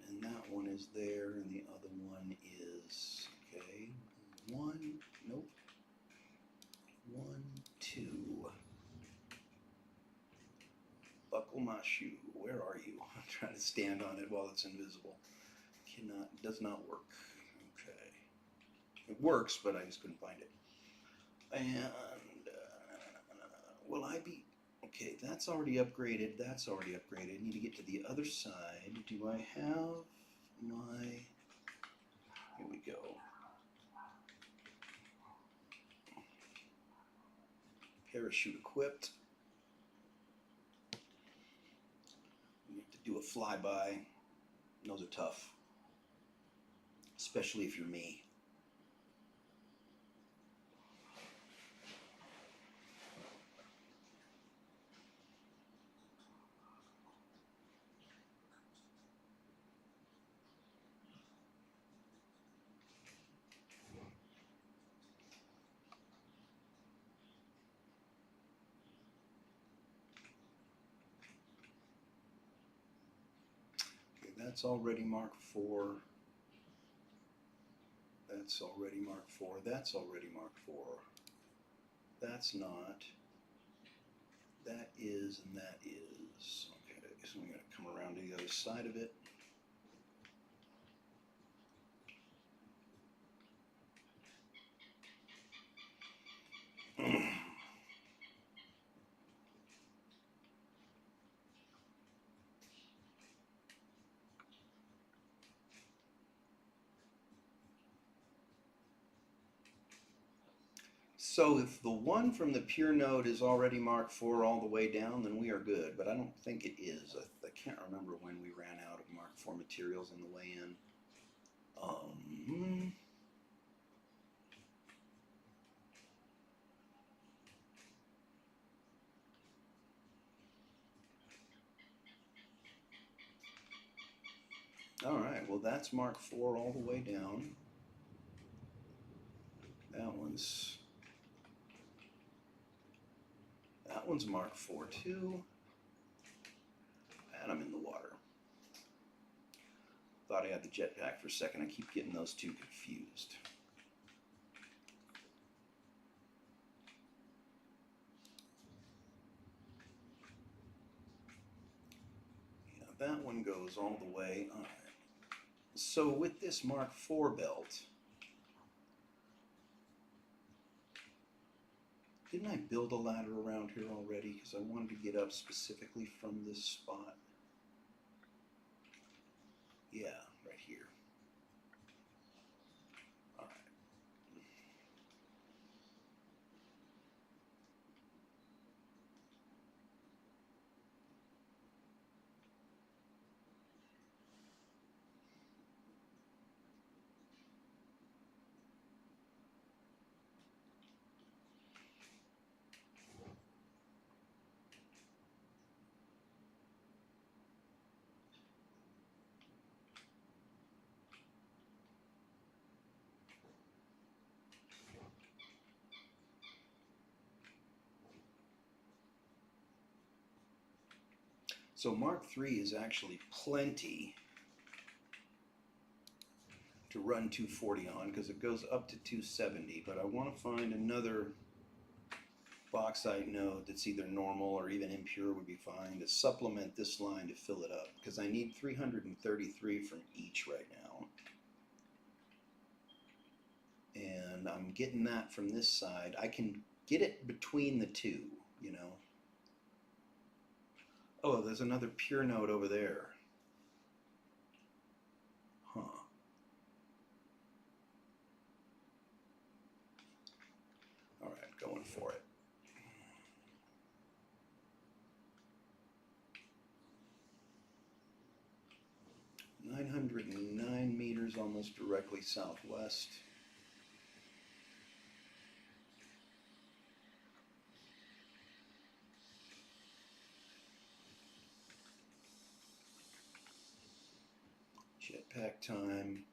And that one is there, and the other one is, okay, one, nope, 1, 2. Buckle my shoe, where are you? I'm trying to stand on it while it's invisible. Does not work. Okay. It works, but I just couldn't find it. And, will I be, okay, that's already upgraded, that's already upgraded. I need to get to the other side. Do I have my, here we go. Parachute equipped. You have to do a flyby. Those are tough, especially if you're me. That's already Mark IV. That's already Mark IV. That's already Mark IV. That's not. That is, and that is. Okay, so we're going to come around to the other side of it. So if the one from the pure node is already Mark IV all the way down, then we are good. But I don't think it is. I can't remember when we ran out of Mark IV materials on the way in. All right, well that's Mark IV all the way down. That one's Mark IV too. And I'm in the water. Thought I had the jetpack for a second. I keep getting those two confused. Yeah, that one goes all the way. All right. So with this Mark IV belt, didn't I build a ladder around here already? Because I wanted to get up specifically from this spot. Yeah, right here. All right. So Mark III is actually plenty to run 240 on because it goes up to 270, but I want to find another bauxite node that's either normal or even impure would be fine to supplement this line to fill it up, because I need 333 from each right now. And I'm getting that from this side. I can get it between the two, you know. Oh, there's another pure node over there. Huh. All right, going for it. $909 meters, almost directly southwest. Jetpack time.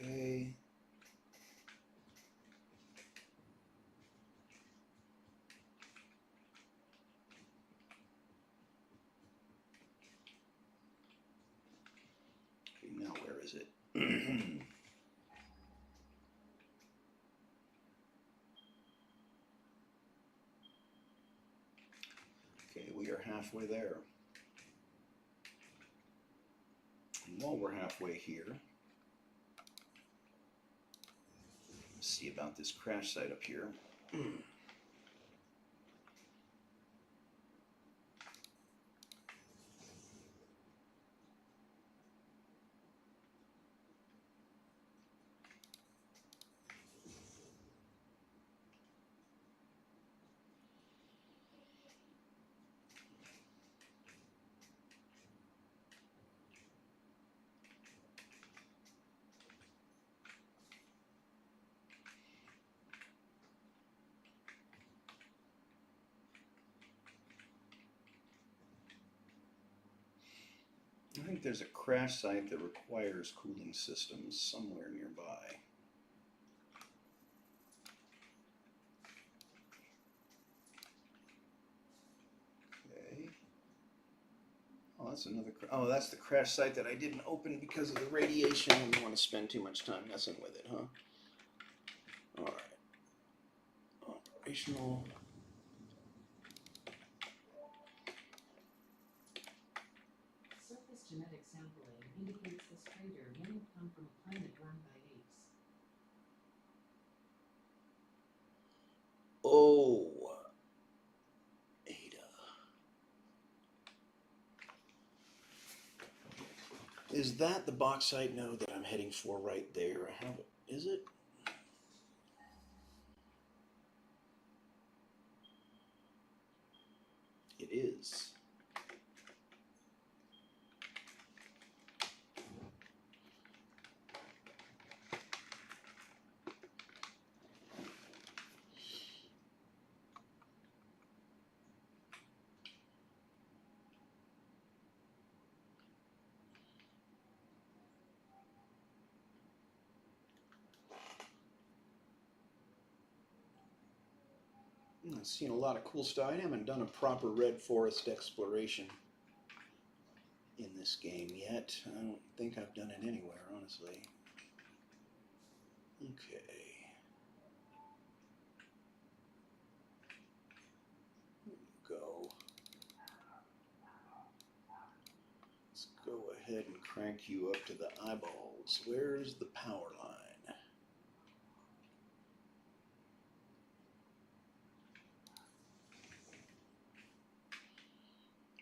Okay. Okay, now where is it? Okay, we are halfway there. And while we're halfway here, let's see about this crash site up here. I think there's a crash site that requires cooling systems somewhere nearby. Okay. Oh, that's another. Oh, that's the crash site that I didn't open because of the radiation. I didn't want to spend too much time messing with it, huh? All right. Operational. Surface genetic sampling indicates this crater may have come from a planet run by apes. Oh, Ada. Is that the bauxite node that I'm heading for right there? Is it? It is. I've seen a lot of cool stuff. I haven't done a proper red forest exploration in this game yet. I don't think I've done it anywhere, honestly. Okay. Go. Let's go ahead and crank you up to the eyeballs. Where's the power line?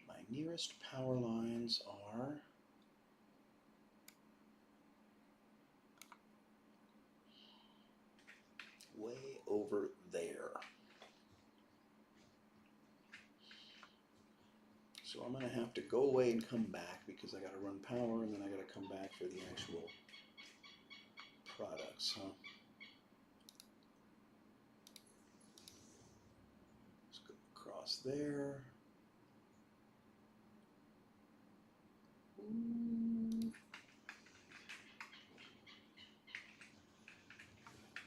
My nearest power lines are way over there. So I'm going to have to go away and come back because I got to run power and then I got to come back for the actual products, huh? Let's go across there.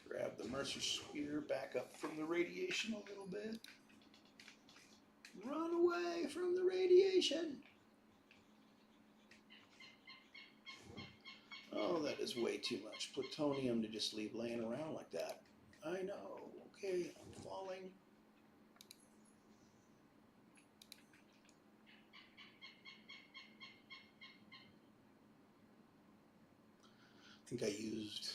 Grab the Mercer Spear back up from the radiation a little bit. Run away from the radiation. Oh, Oh, that is way too much plutonium to just leave laying around like that. I know. Okay, I'm falling. I think I used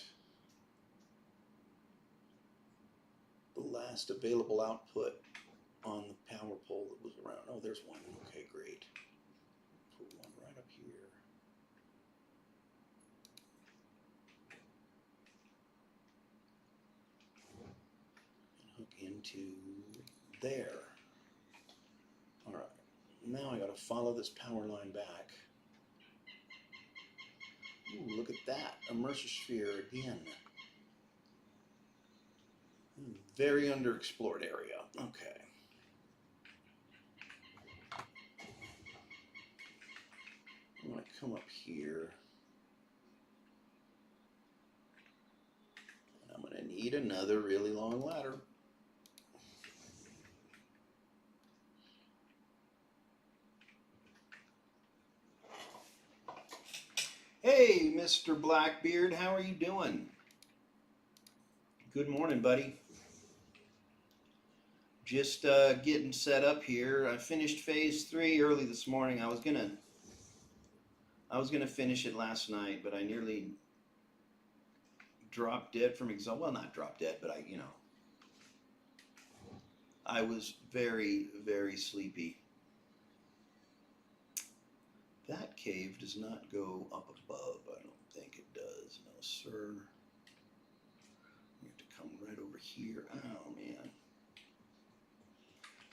the last available output on the power pole that was around. Oh, there's one. Okay, great. Put one right up here. And hook into there. All right. Now I got to follow this power line back. Ooh, look at that. Immerser sphere again. Very underexplored area. Okay. I'm going to come up here. And I'm going to need another really long ladder. Hey, Mr. Blackbeard, how are you doing? Good morning, buddy. Just getting set up here. I finished phase 3 early this morning. I was gonna finish it last night, but I nearly dropped dead from exhaustion. Well, not dropped dead, but I was very, very sleepy. That cave does not go up above. I don't think it does. No, sir. You have to come right over here. Oh, man.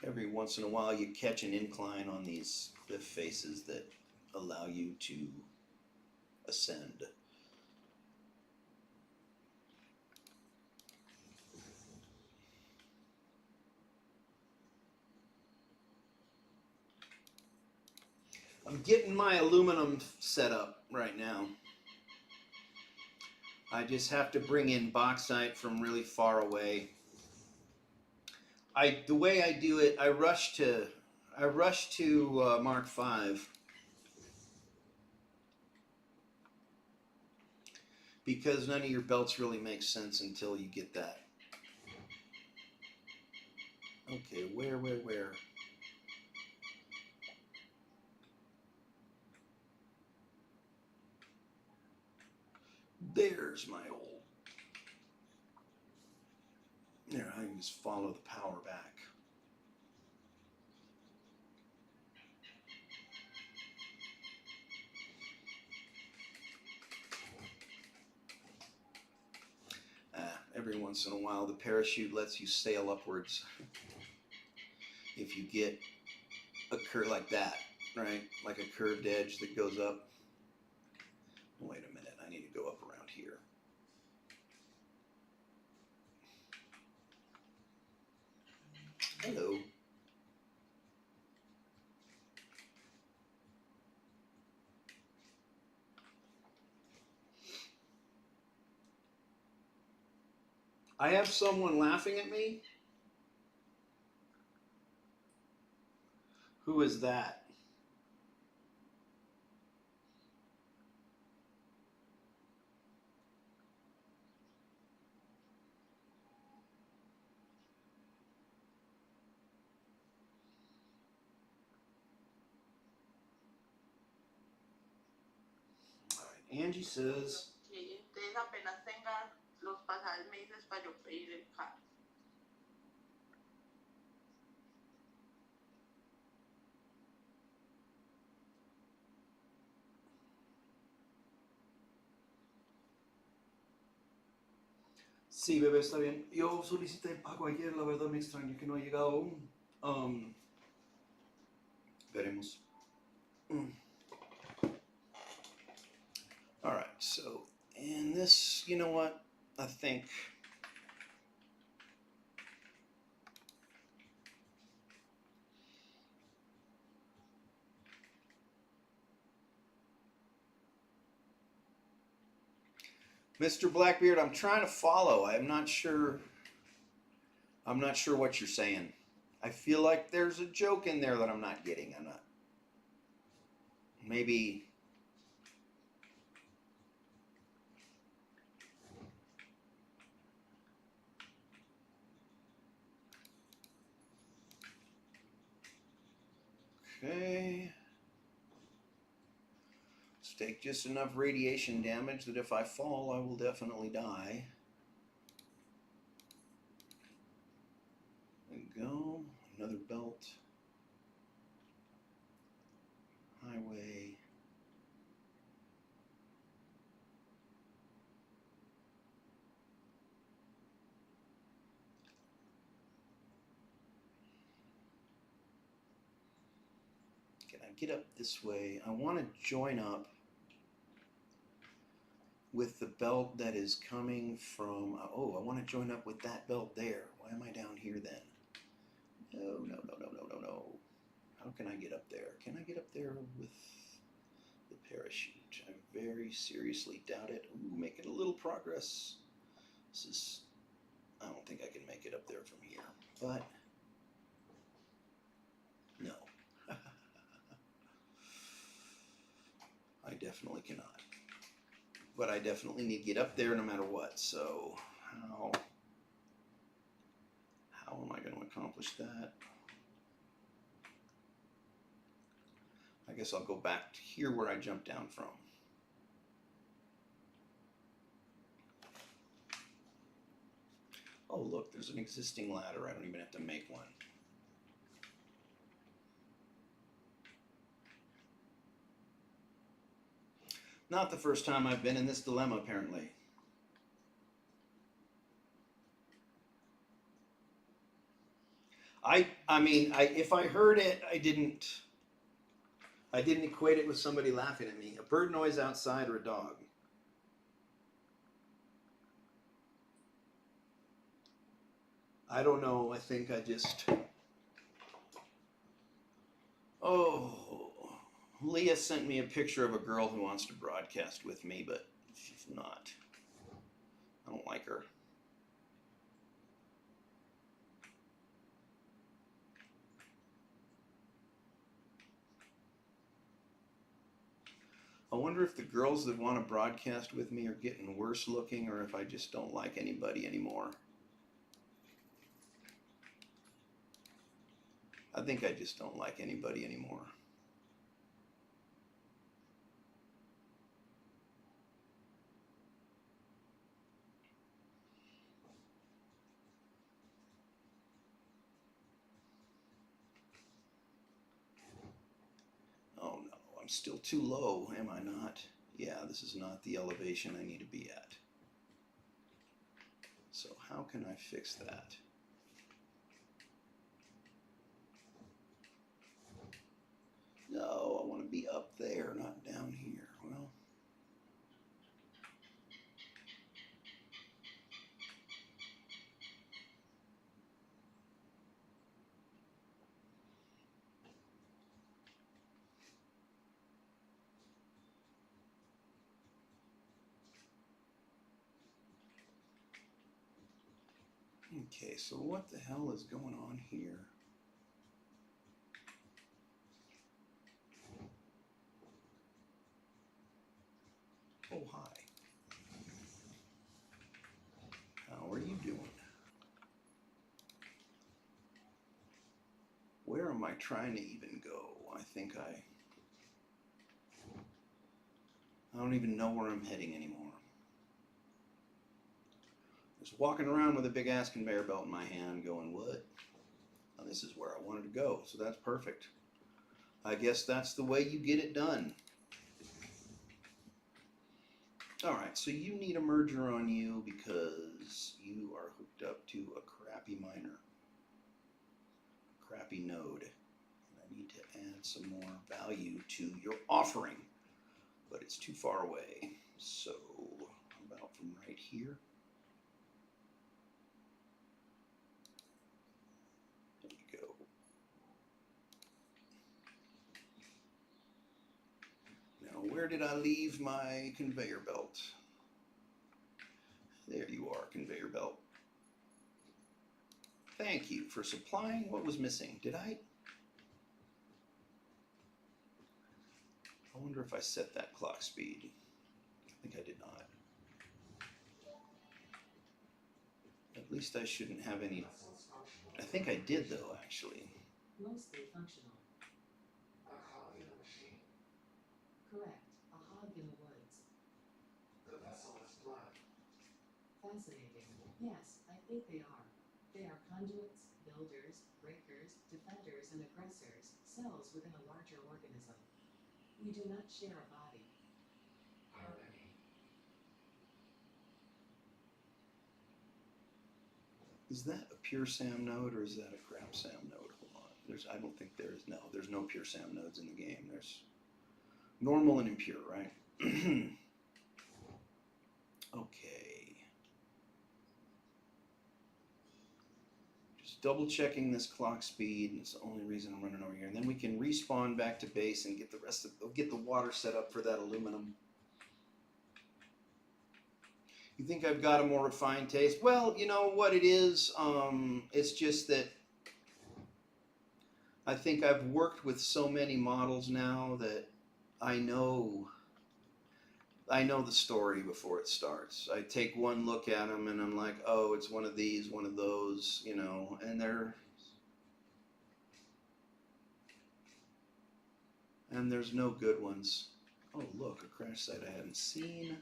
Every once in a while you catch an incline on these cliff faces that allow you to ascend. I'm getting my aluminum set up right now. I just have to bring in bauxite from really far away. The way I do it, I rush to Mark V because none of your belts really make sense until you get that. Okay, where? There's my old. There, I can just follow the power back. Every once in a while, the parachute lets you sail upwards. If you get a curve like that, right? Like a curved edge that goes up. Wait a minute, I need to go up around here. Hello. I have someone laughing at me. Who is that? All right, Angie says. Que ustedes apenas tengan los pasajes me dices para yo pedir el carro. Sí, bebé, está bien. Yo solicité el pago ayer, la verdad me extraña que no ha llegado aún. Veremos. All right, so in this, you know what? I think Mr. Blackbeard, I'm trying to follow. I'm not sure what you're saying. I feel like there's a joke in there that I'm not getting. I'm not. Maybe Okay. Let's take just enough radiation damage that if I fall, I will definitely die. There we go. Another belt. Highway. Can I get up this way? I want to join up with the belt that is coming from, oh, I want to join up with that belt there. Why am I down here then? No, no, no, no, no, no, no. How can I get up there? Can I get up there with the parachute? I very seriously doubt it. Ooh, making a little progress. This is, I don't think I can make it up there from here, but no. I definitely cannot. But I definitely need to get up there no matter what, so how am I going to accomplish that? I guess I'll go back to here where I jumped down from. Oh, look, there's an existing ladder. I don't even have to make one. Not the first time I've been in this dilemma, apparently. I mean, if I heard it, I didn't equate it with somebody laughing at me. A bird noise outside or a dog? I don't know. I think I just... Oh, Leah sent me a picture of a girl who wants to broadcast with me, but she's not. I don't like her. I wonder if the girls that want to broadcast with me are getting worse looking or if I just don't like anybody anymore. I think I just don't like anybody anymore. Oh no, I'm still too low, am I not? Yeah, this is not the elevation I need to be at. So how can I fix that? No, I want to be up there, not down here. Well, okay, so what the hell is going on here? Oh, hi. How are you doing? Where am I trying to even go? I don't even know where I'm heading anymore. Just walking around with a big ass conveyor belt in my hand going, what? Oh, this is where I wanted to go, so that's perfect. I guess that's the way you get it done. Alright, so you need a merger on you because you are hooked up to a crappy miner. Crappy node. And I need to add some more value to your offering. But it's too far away. So, how about from right here? There you go. Now, where did I leave my conveyor belt? There you are, conveyor belt. Thank you for supplying what was missing. Did I? I wonder if I set that clock speed. I think I did not. At least I shouldn't have any. I think I did though, actually. Mostly functional. Correct. A hog in the woods. The vessel is blood. Fascinating. Yes, I think they are. They are conduits, builders, breakers, defenders, and aggressors, cells within a larger organism. We do not share a body. Harmony. Is that a pure SAM node or is that a crap SAM node? Hold on. I don't think there's no pure SAM nodes in the game. There's normal and impure, right? Okay. Just double checking this clock speed, and it's the only reason I'm running over here. And then we can respawn back to base and get the water set up for that aluminum. You think I've got a more refined taste? Well, you know what it is? It's just that I think I've worked with so many models now that I know the story before it starts. I take one look at them and I'm like, oh, it's one of these, one of those, you know, and there's no good ones. Oh, look, a crash site I hadn't seen.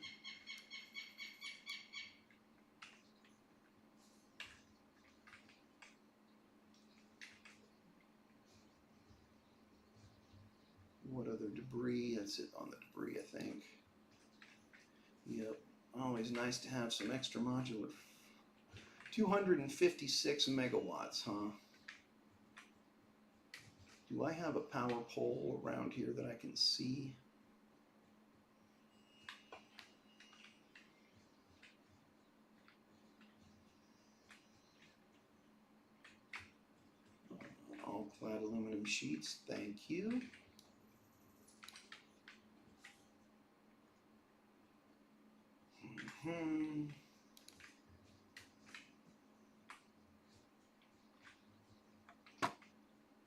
What other debris? That's it on the debris, I think. Yep. Always nice to have some extra modular. 256 megawatts, huh? Do I have a power pole around here that I can see? All clad aluminum sheets, thank you.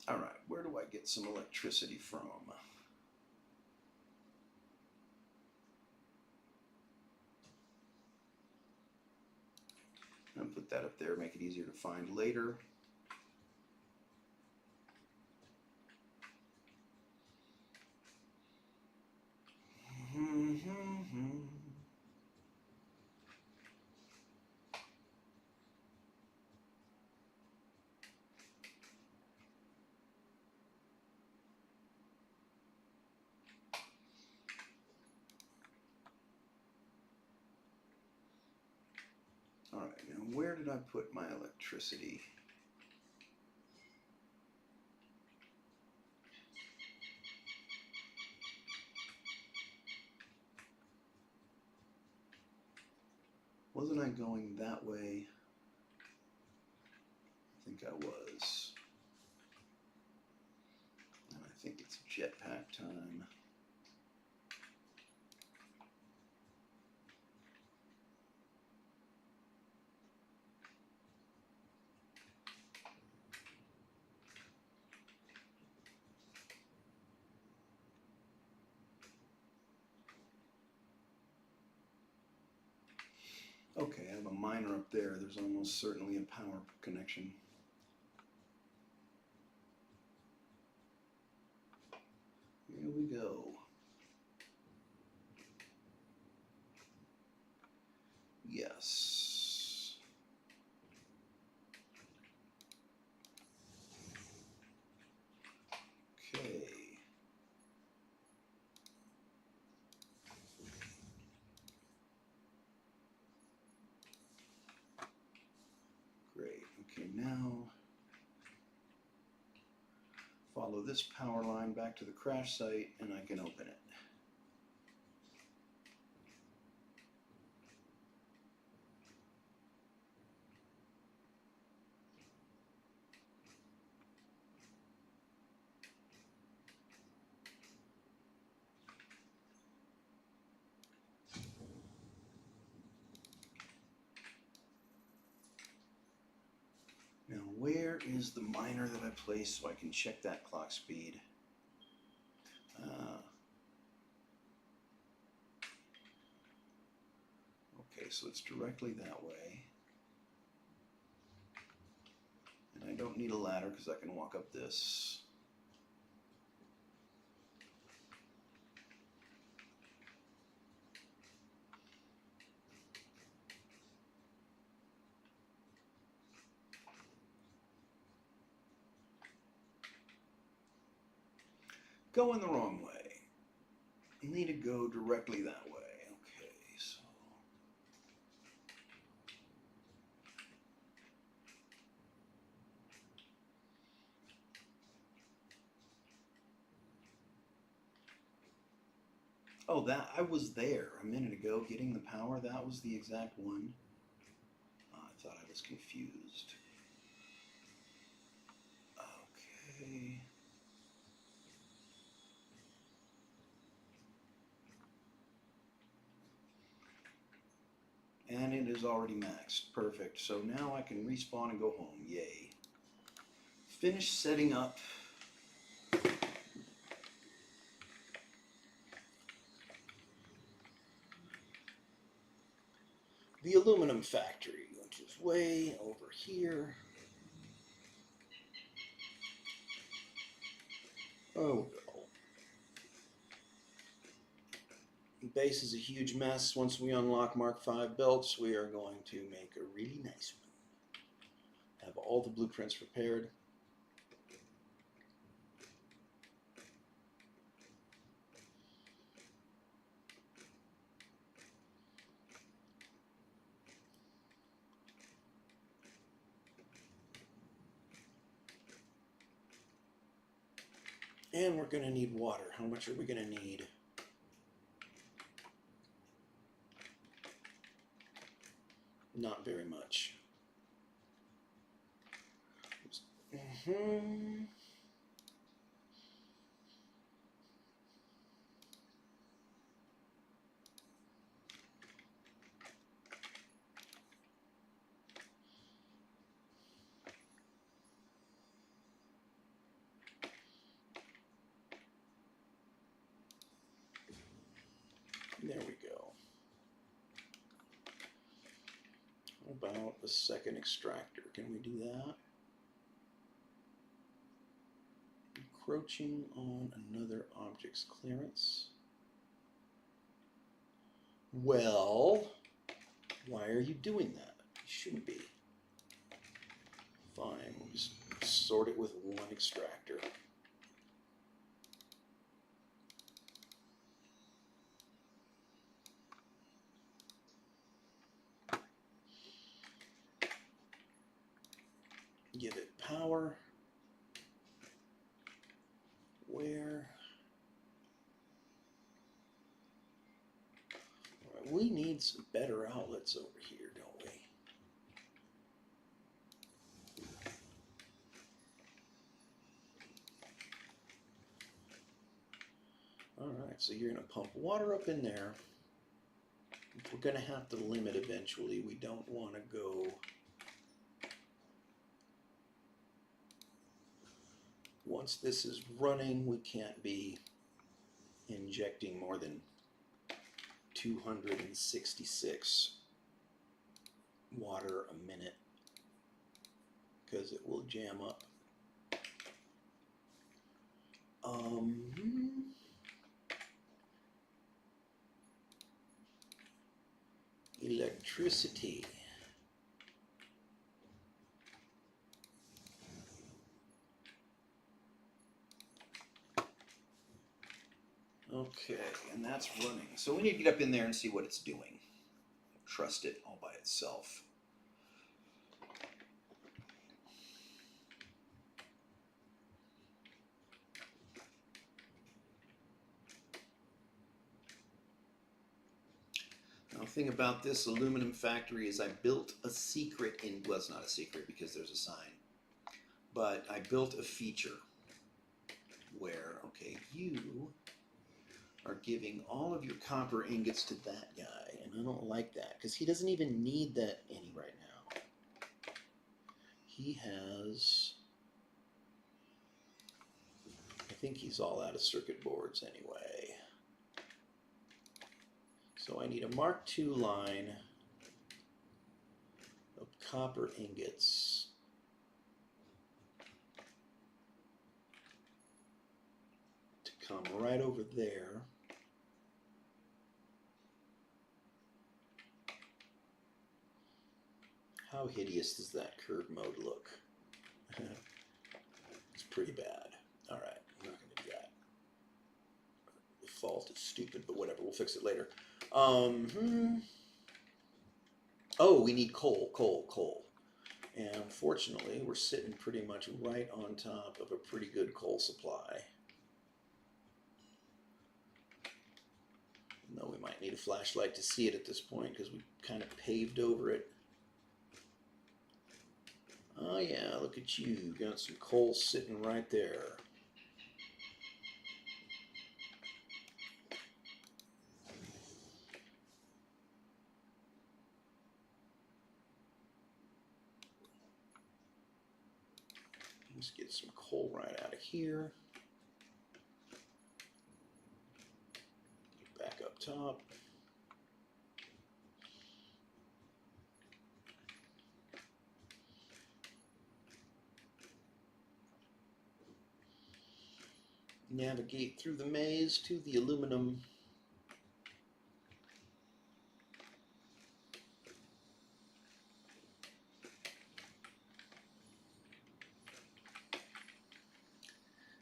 All right, where do I get some electricity from? I'll put that up there, make it easier to find later. All right, now where did I put my electricity? Wasn't I going that way? I think I was. And I think it's jetpack time. Okay, I have a miner up there. There's almost certainly a power connection. Here we go. Yes. Okay. Great. Okay, now follow this power line back to the crash site and I can open it. Now, where is the miner that I placed so I can check that clock speed? Okay, so it's directly that way. And I don't need a ladder because I can walk up this. Going the wrong way. Need to go directly that way. Okay, so. Oh, that I was there a minute ago getting the power. That was the exact one. I thought I was confused. Okay. And it is already maxed. Perfect. So now I can respawn and go home. Yay. Finish setting up. The aluminum factory, which is way over here. Oh, well. The base is a huge mess. Once we unlock Mark V belts, we are going to make a really nice one. Have all the blueprints prepared. And we're going to need water. How much are we going to need? Not very much. There we go. How about a second extractor? Can we do that? Encroaching on another object's clearance. Well, why are you doing that? You shouldn't be. Fine, we'll just sort it with one extractor. Give it power. Where? All right, we need some better outlets over here, don't we? All right, so you're going to pump water up in there. If we're going to have to limit eventually, we don't want to go. Once this is running, we can't be injecting more than 266 water a minute because it will jam up. Electricity. Okay, and that's running. So we need to get up in there and see what it's doing. Trust it all by itself. Now, the thing about this aluminum factory is I built a secret in, well, it's not a secret because there's a sign, but I built a feature where, okay, you are giving all of your copper ingots to that guy, and I don't like that because he doesn't even need that any right now. He has, I think he's all out of circuit boards anyway. So I need a Mark II line of copper ingots. To come right over there. How hideous does that curve mode look? It's pretty bad. All right, I'm not going to do that. default is stupid, but whatever, we'll fix it later. Oh, we need coal. And unfortunately, we're sitting pretty much right on top of a pretty good coal supply. Though we might need a flashlight to see it at this point because we kind of paved over it. Oh yeah, look at you. Got some coal sitting right there. Let's get some coal right out of here. Get back up top. Navigate through the maze to the aluminum.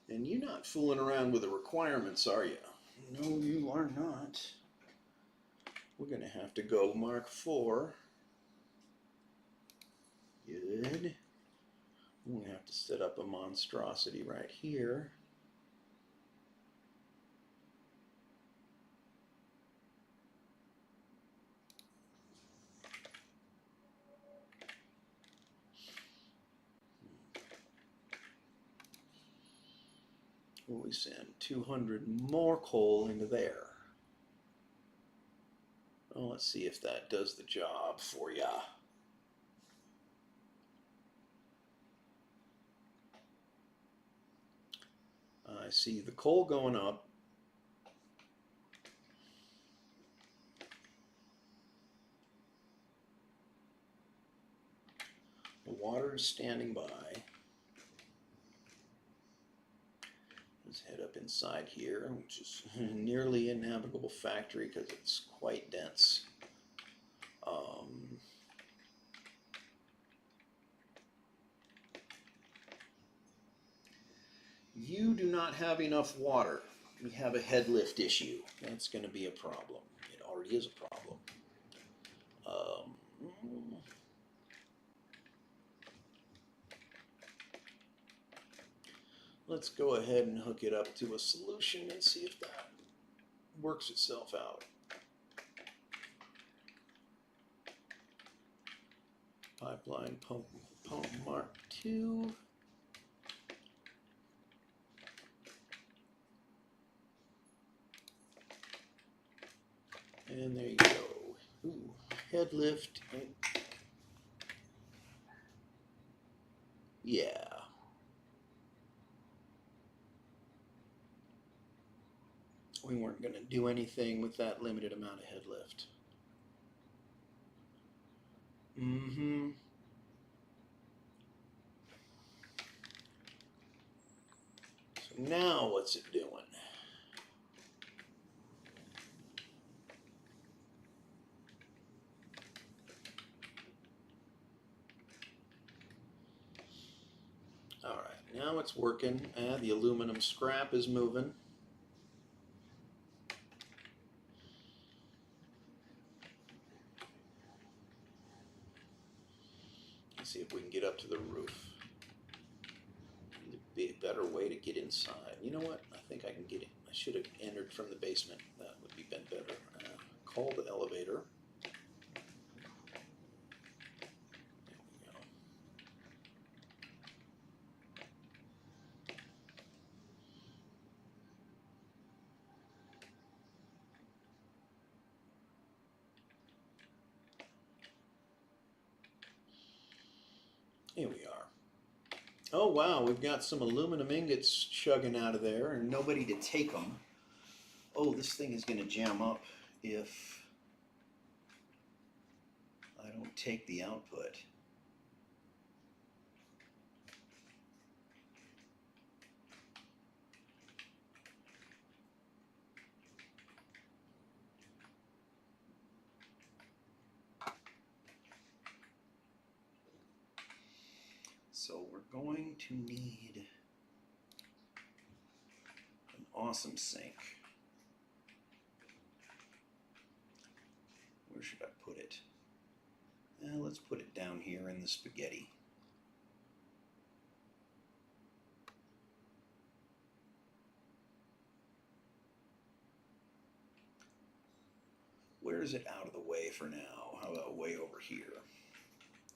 And you're not fooling around with the requirements, are you? No, you are not. We're going to have to go Mark 4. Good. We're going to have to set up a monstrosity right here. We send 200 more coal into there. Well, let's see if that does the job for ya. I see the coal going up. The water is standing by. Let's head up inside here, which is nearly a navigable factory because it's quite dense. You do not have enough water. We have a head lift issue. That's going to be a problem. It already is a problem. Let's go ahead and hook it up to a solution and see if that works itself out. Pipeline pump Mark 2. And there you go. Ooh, head lift. Yeah. We weren't going to do anything with that limited amount of head lift. So now what's it doing? All right, now it's working. The aluminum scrap is moving. Let's see if we can get up to the roof. There'd be a better way to get inside. You know what? I think I can get in. I should have entered from the basement. That would be been better. Call the elevator. Here we are. Oh wow, we've got some aluminum ingots chugging out of there and nobody to take them. Oh, this thing is going to jam up if I don't take the output. So we're going to need an awesome sink. should I put it? Let's put it down here in the spaghetti. Where is it out of the way for now? How about way over here?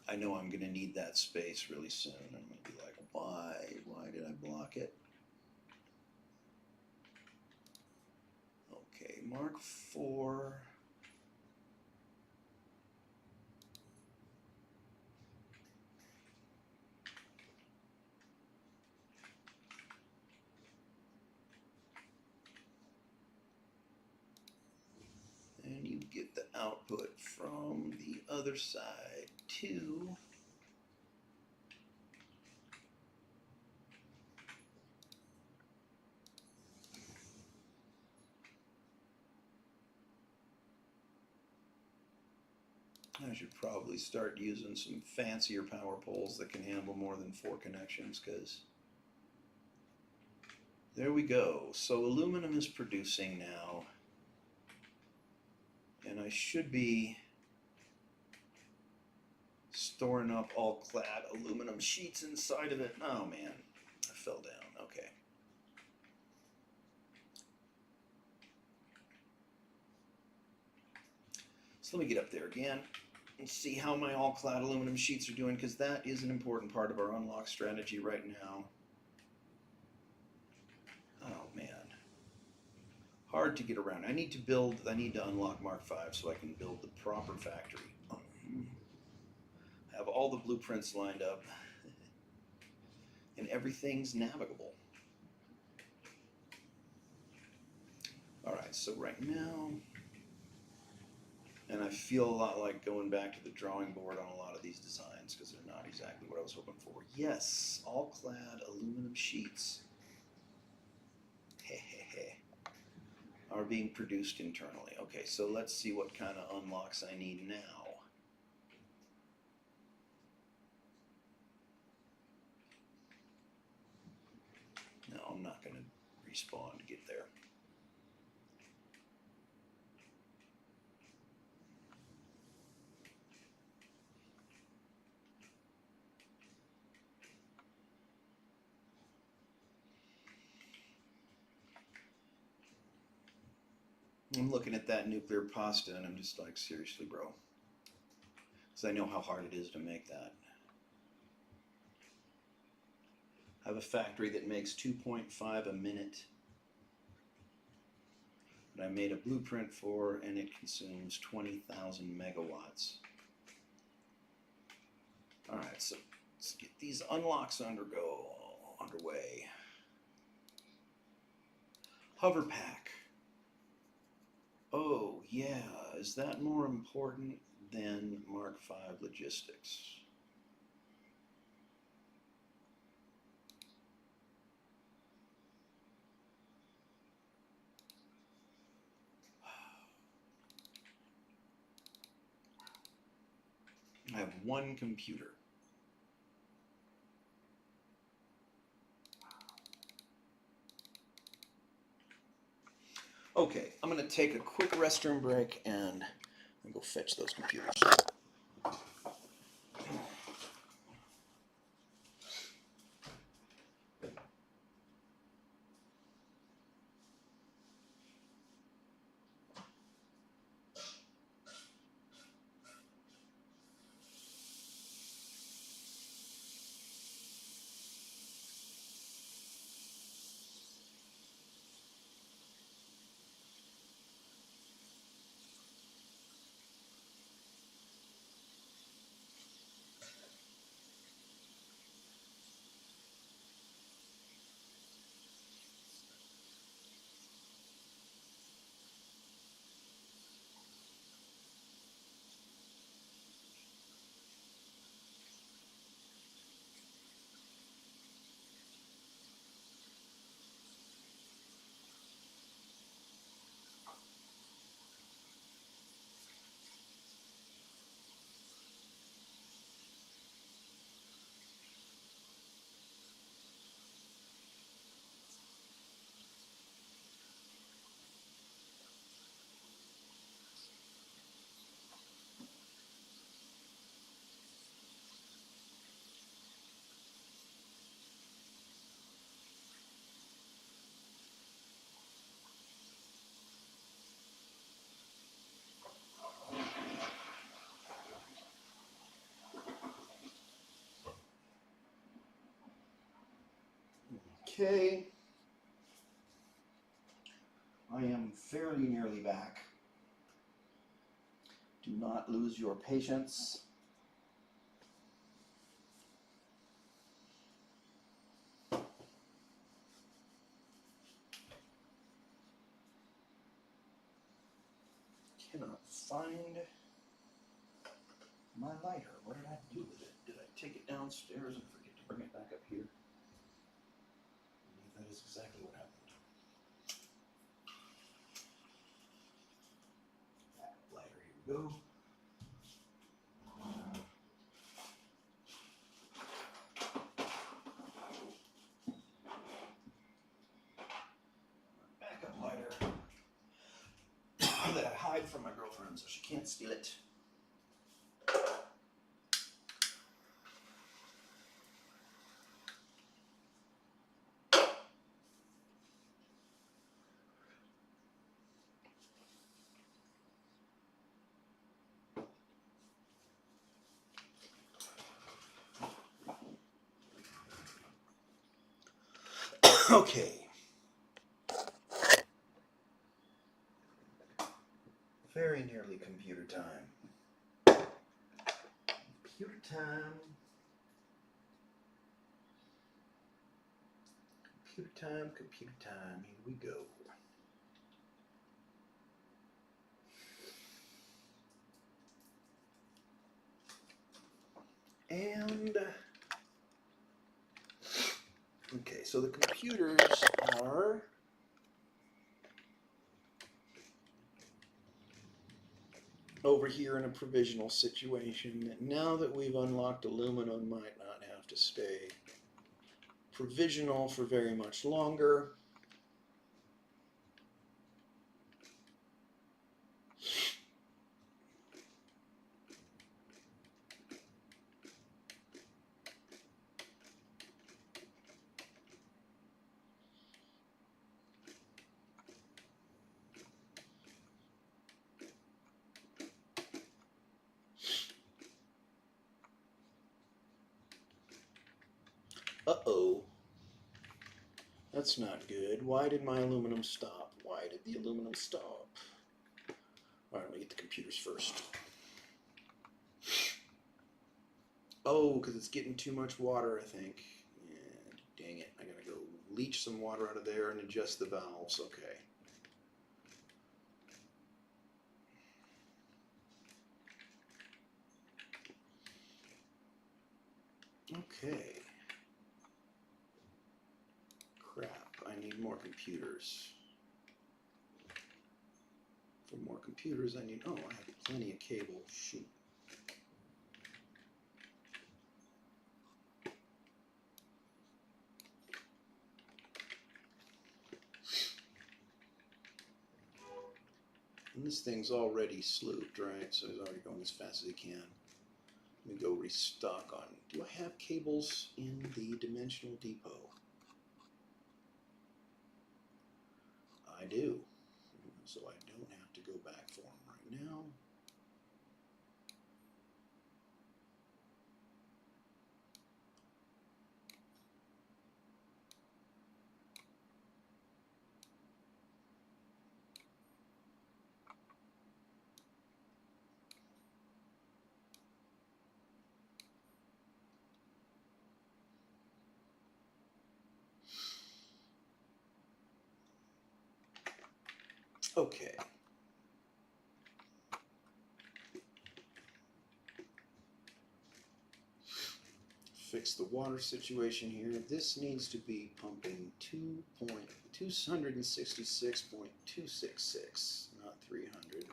I know I'm going to need that space really soon. I'm going to be like, why? Why did I block it? Okay, Mark 4. And you get the output from the other side too. I should probably start using some fancier power poles that can handle more than 4 connections, because there we go. So aluminum is producing now, and I should be storing up all clad aluminum sheets inside of it. Oh man, I fell down. Okay. So let me get up there again and see how my all-clad aluminum sheets are doing, because that is an important part of our unlock strategy right now. Oh man, hard to get around. I need to unlock Mark 5 so I can build the proper factory. Have all the blueprints lined up and everything's navigable. Alright, so right now, and I feel a lot like going back to the drawing board on a lot of these designs, because they're not exactly what I was hoping for. Yes, all-clad aluminum sheets are being produced internally. Okay, so let's see what kind of unlocks I need now. No, I'm not going to respawn to get there. I'm looking at that nuclear pasta and I'm just like, seriously, bro. Because I know how hard it is to make that. I have a factory that makes 2.5 a minute that I made a blueprint for, and it consumes 20,000 megawatts. Alright, so let's get these unlocks underway. Hover pack. Oh, yeah. Is that more important than Mark 5 logistics? I have one computer. Okay, I'm going to take a quick restroom break and go fetch those computers. Okay. I am fairly nearly back. Do not lose your patience. Cannot find my lighter. What did I do with it? Did I take it downstairs and forget to bring it back up here? I believe that is exactly what happened. Backup lighter, here we go. Backup lighter that I hide from my girlfriend so she can't steal it. Okay. Very nearly computer time. Computer time. Computer time, computer time. Here we go. And okay, so the computers are over here in a provisional situation. Now that we've unlocked aluminum, might not have to stay provisional for very much longer. Uh-oh. That's not good. Why did my aluminum stop? Why did the aluminum stop? All right, let me get the computers first. Oh, because it's getting too much water, I think. And dang it, I gotta go leach some water out of there and adjust the valves. Okay. Okay. Crap, I need more computers. For more computers, I need, oh, I have plenty of cable. Shoot. And this thing's already slooped, right? So it's already going as fast as it can. Let me go restock on. Do I have cables in the dimensional depot? I do. So I don't have to go back for them right now. Okay. Fix the water situation here. This needs to be pumping 266.266, not 300.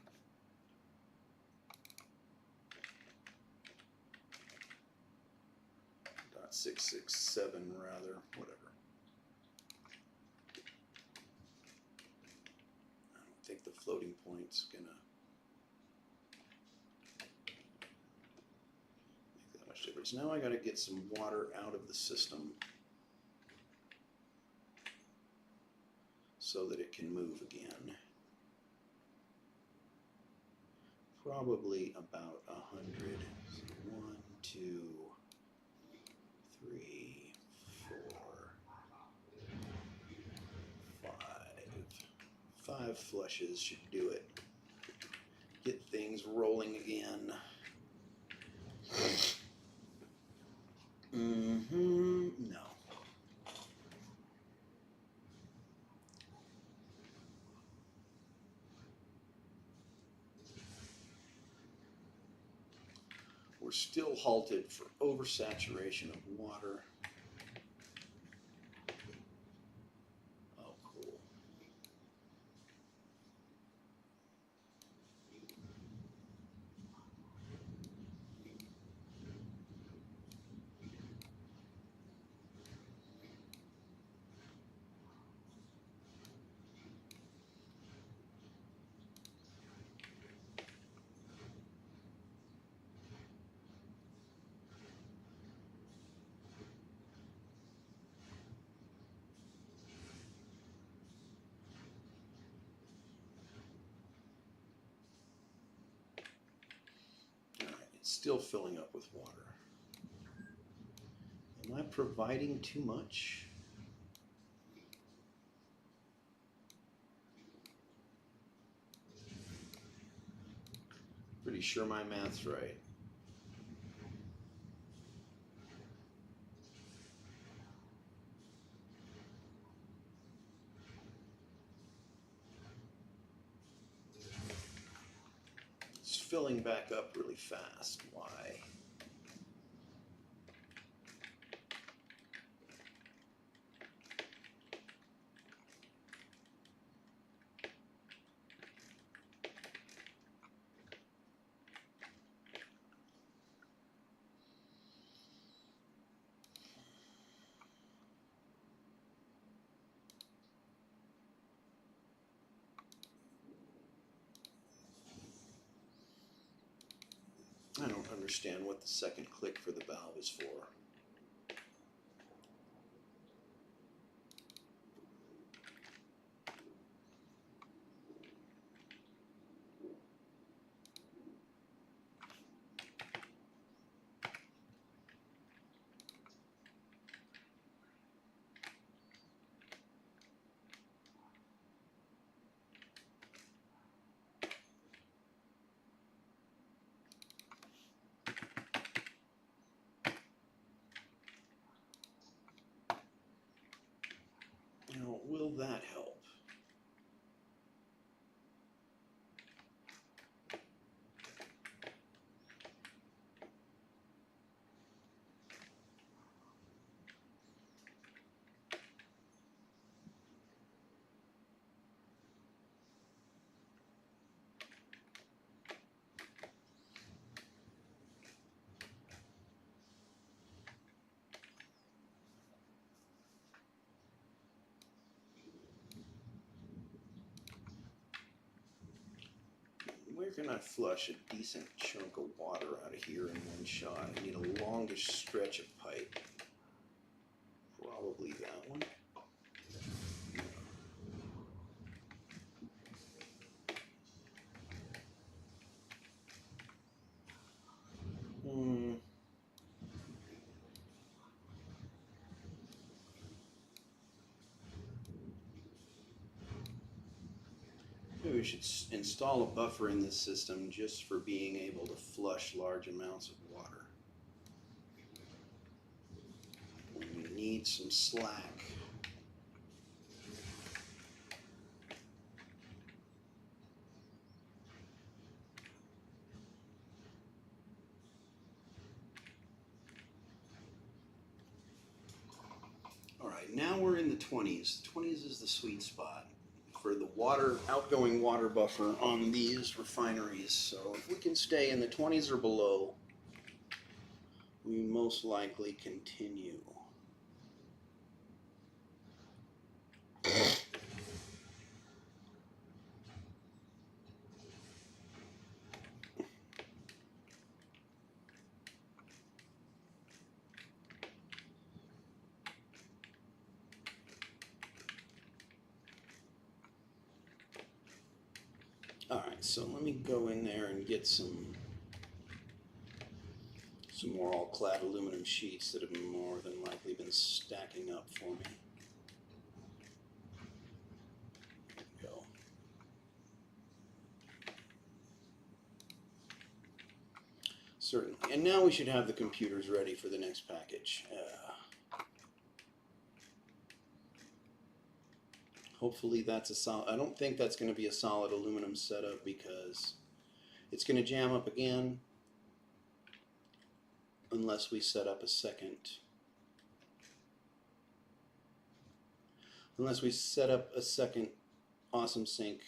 .667 rather, whatever. I don't think the floating point's gonna make that much difference. Now I gotta get some water out of the system so that it can move again. Probably about 100. 1, 2, 3, 4, 5 flushes should do it. Get things rolling again. No. We're still halted for oversaturation of water. Oh, cool. All right, it's still filling up with water. Am I providing too much? Pretty sure my math's right. It's filling back up really fast. Why? I don't understand what the second click for the valve is for. Now, will that help? Where can I flush a decent chunk of water out of here in one shot? I need a longish stretch of pipe. Probably that one. Maybe we should install a buffer in this system just for being able to flush large amounts of water. We need some slack. All right, now we're in the 20s. 20s is the sweet spot for the outgoing water buffer on these refineries. So if we can stay in the 20s or below, we most likely continue. All right, so let me go in there and get some more all-clad aluminum sheets that have more than likely been stacking up for me. There we go. Certainly. And now we should have the computers ready for the next package. Hopefully that's a solid. I don't think that's going to be a solid aluminum setup because it's going to jam up again unless we set up a second. Unless we set up a second awesome sink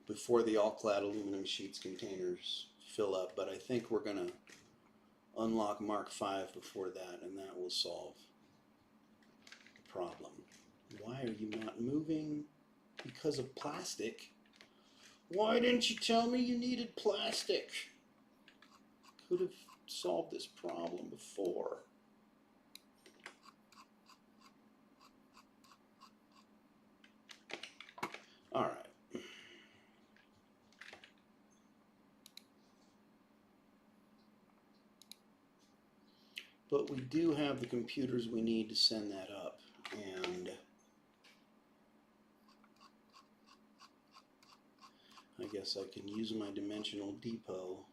before the all-clad aluminum sheets containers fill up. But I think we're going to unlock Mark V before that, and that will solve the problem. Why are you not moving? Because of plastic. Why didn't you tell me you needed plastic? Could have solved this problem before. All right. But we do have the computers we need to send that up, and I guess I can use my dimensional depot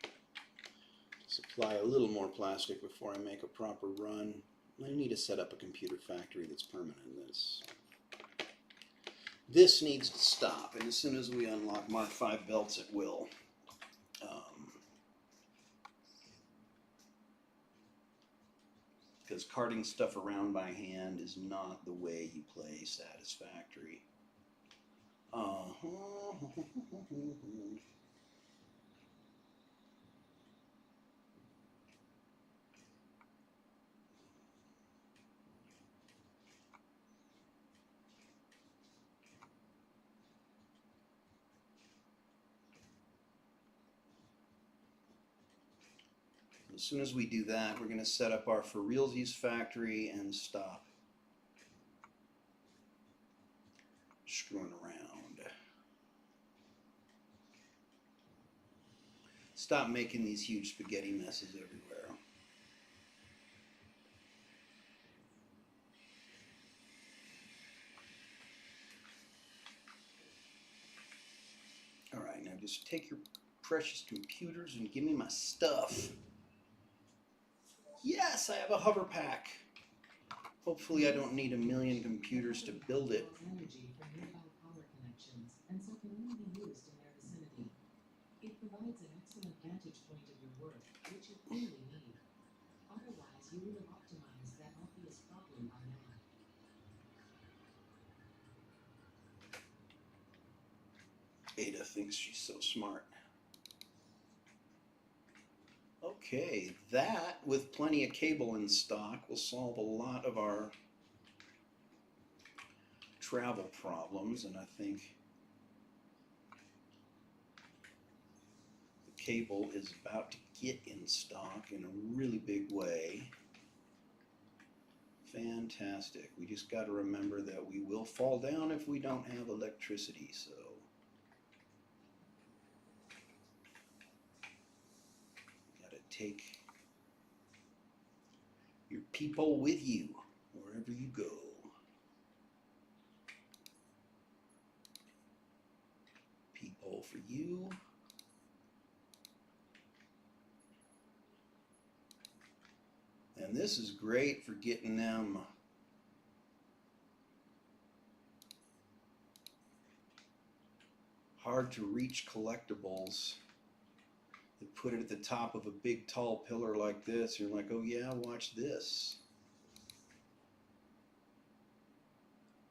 to supply a little more plastic before I make a proper run. I need to set up a computer factory that's permanent. This needs to stop, and as soon as we unlock Mark V belts, it will. Because carting stuff around by hand is not the way you play Satisfactory. As soon as we do that, we're going to set up our for realsies factory and stop screwing around. Stop making these huge spaghetti messes everywhere. All right, now just take your precious computers and give me my stuff. Yes, I have a hover pack. Hopefully I don't need a million computers to build it. Energy from nearby power connections, and so can only be used in their vicinity. It provides an excellent vantage point of your work, which you clearly need. Otherwise, you would have optimized that obvious problem by now. Ada thinks she's so smart. Okay, that, with plenty of cable in stock, will solve a lot of our travel problems, and I think the cable is about to get in stock in a really big way. Fantastic. We just got to remember that we will fall down if we don't have electricity, so got to take your people with you wherever you go. People for you. And this is great for getting them hard to reach collectibles. They put it at the top of a big tall pillar like this. You're like, oh yeah, watch this.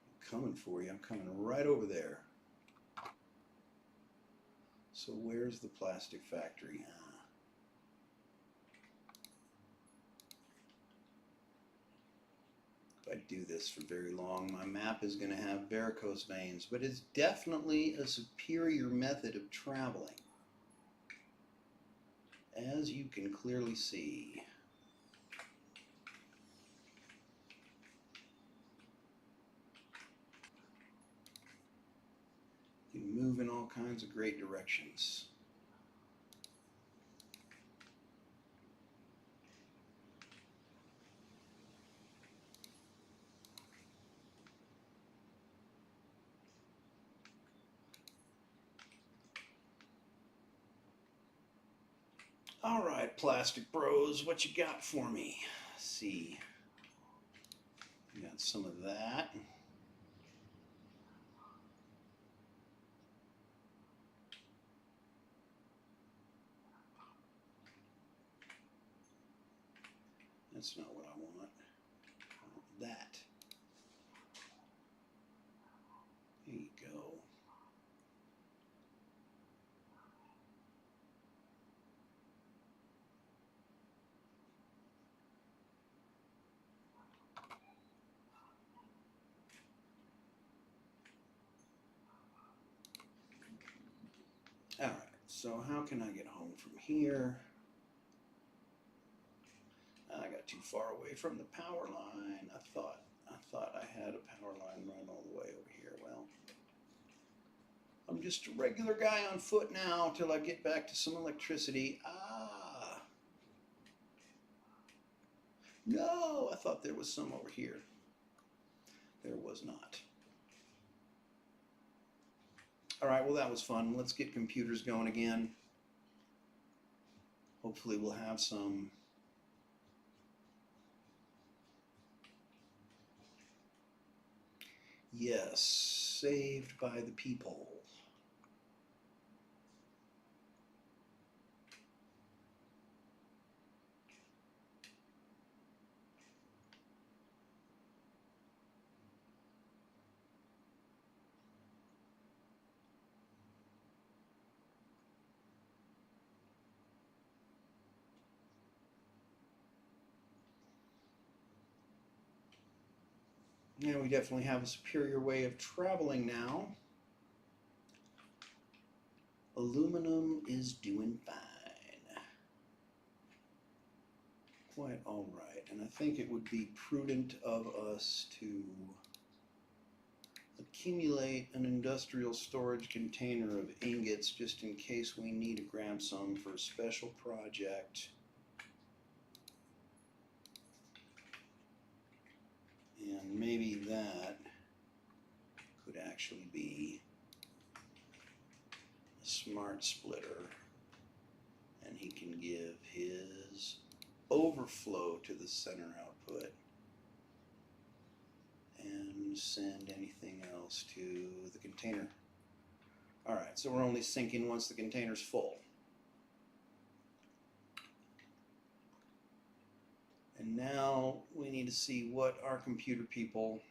I'm coming for you. I'm coming right over there. So where's the plastic factory? If I do this for very long, my map is going to have varicose veins, but it's definitely a superior method of traveling, as you can clearly see. You can move in all kinds of great directions. All right, Plastic Bros, what you got for me? Let's see. We got some of that. That's not what I want. I want that. There you go. All right, so how can I get home from here? I got too far away from the power line. I thought I had a power line run all the way over here. Well, I'm just a regular guy on foot now till I get back to some electricity. Ah, no, I thought there was some over here. There was not. All right, well, that was fun. Let's get computers going again. Hopefully we'll have some. Yes, saved by the people. Yeah, we definitely have a superior way of traveling now. Aluminum is doing fine. Quite all right. And I think it would be prudent of us to accumulate an industrial storage container of ingots just in case we need to grab some for a special project. And maybe that could actually be a smart splitter, and he can give his overflow to the center output and send anything else to the container. Alright, so we're only syncing once the container's full. And now we need to see what our computer people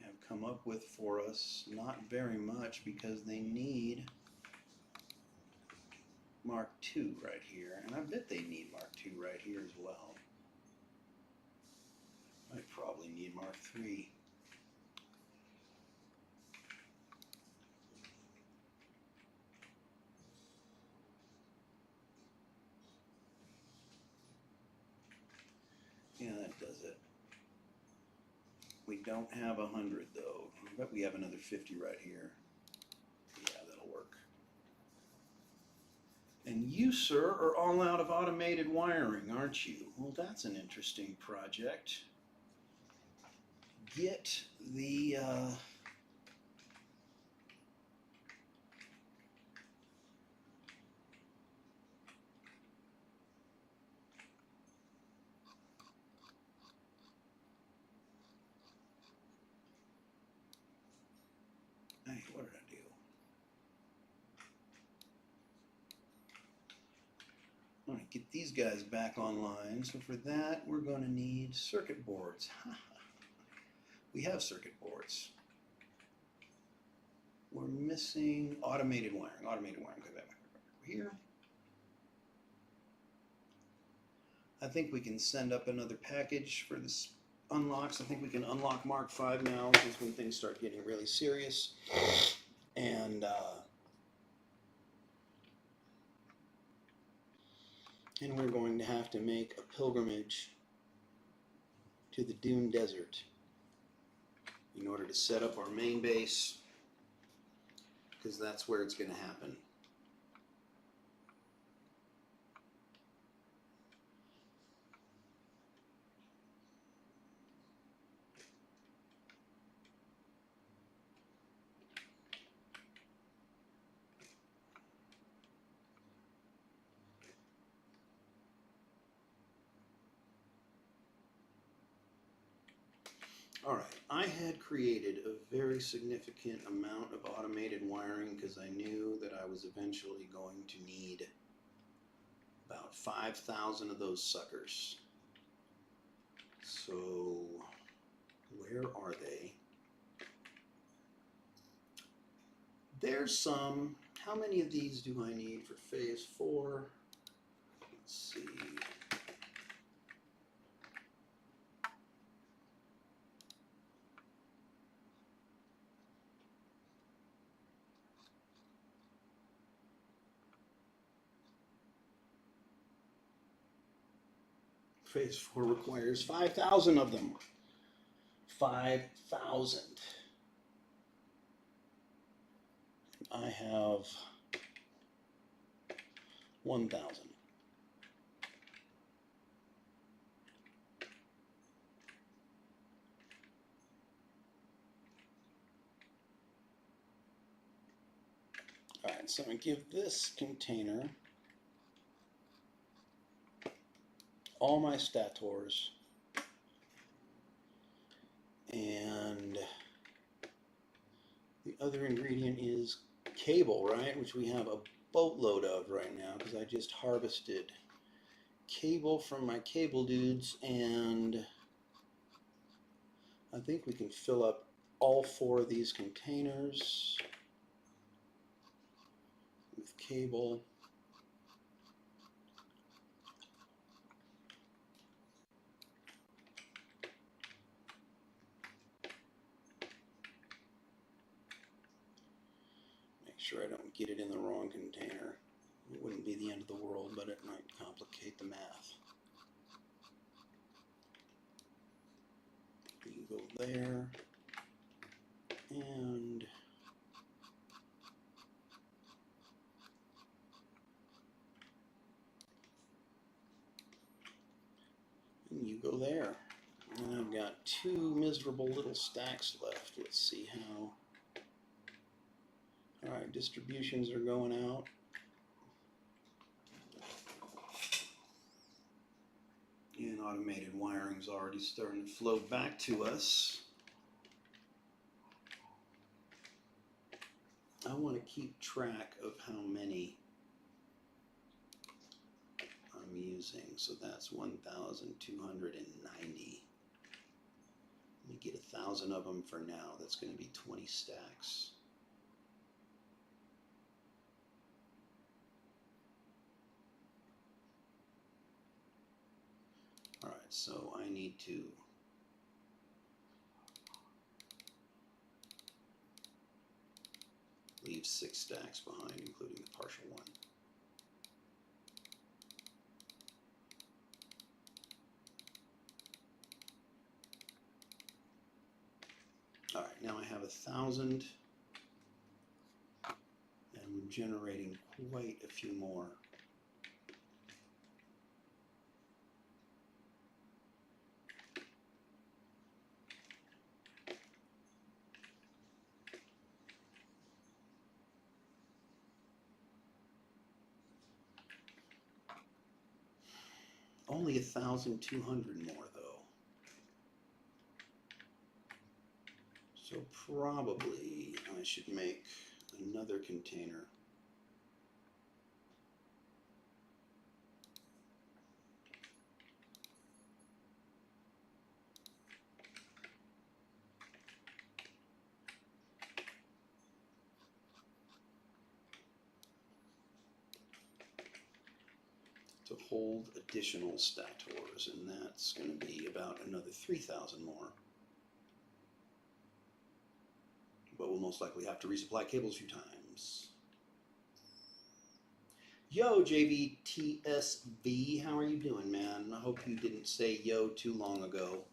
have come up with for us. Not very much, because they need Mark II right here, and I bet they need Mark II right here as well. I probably need Mark III. Yeah, that does it. We don't have 100 though. I bet we have another 50 right here. Yeah, that'll work. And you, sir, are all out of automated wiring, aren't you? Well, that's an interesting project. Get the hey, what did I do? All right, get these guys back online. So for that, we're going to need circuit boards. We have circuit boards. We're missing automated wiring. Automated wiring. Go back here. I think we can send up another package for this unlocks. I think we can unlock Mark V now. This is when things start getting really serious. And we're going to have to make a pilgrimage to the Dune Desert in order to set up our main base, because that's where it's going to happen. Alright, I had created a very significant amount of automated wiring because I knew that I was eventually going to need about 5,000 of those suckers. So, where are they? There's some. How many of these do I need for phase 4? Let's see. Phase 4 requires 5,000 of them. 5,000. I have 1,000. Alright, so I give this container all my stators, and the other ingredient is cable, right? Which we have a boatload of right now because I just harvested cable from my cable dudes, and I think we can fill up all 4 of these containers with cable. Make sure I don't get it in the wrong container. It wouldn't be the end of the world, but it might complicate the math. You go there, and you go there. And I've got 2 miserable little stacks left. Let's see how. Alright, distributions are going out. And automated wiring's already starting to flow back to us. I want to keep track of how many I'm using. So that's 1,290. Let me get 1,000 of them for now. That's going to be 20 stacks. Alright, so I need to leave 6 stacks behind, including the partial one. Alright, now I have 1,000, and I'm generating quite a few more. Only 1,200 more though. So probably I should make another container. To hold additional stators, and that's going to be about another 3,000 more. But we'll most likely have to resupply cables a few times. Yo, JVTSB, how are you doing, man? I hope you didn't say yo too long ago,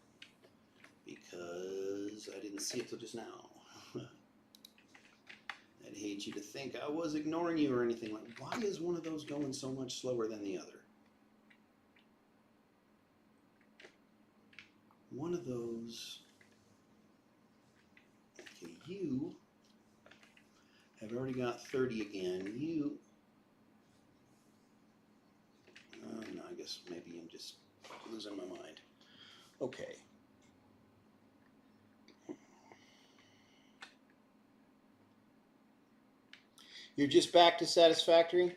because I didn't see it till just now. I'd hate you to think I was ignoring you or anything. Like, why is one of those going so much slower than the other? One of those. Okay, you have already got 30 again. You. No, I guess maybe I'm just losing my mind. Okay. You're just back to Satisfactory?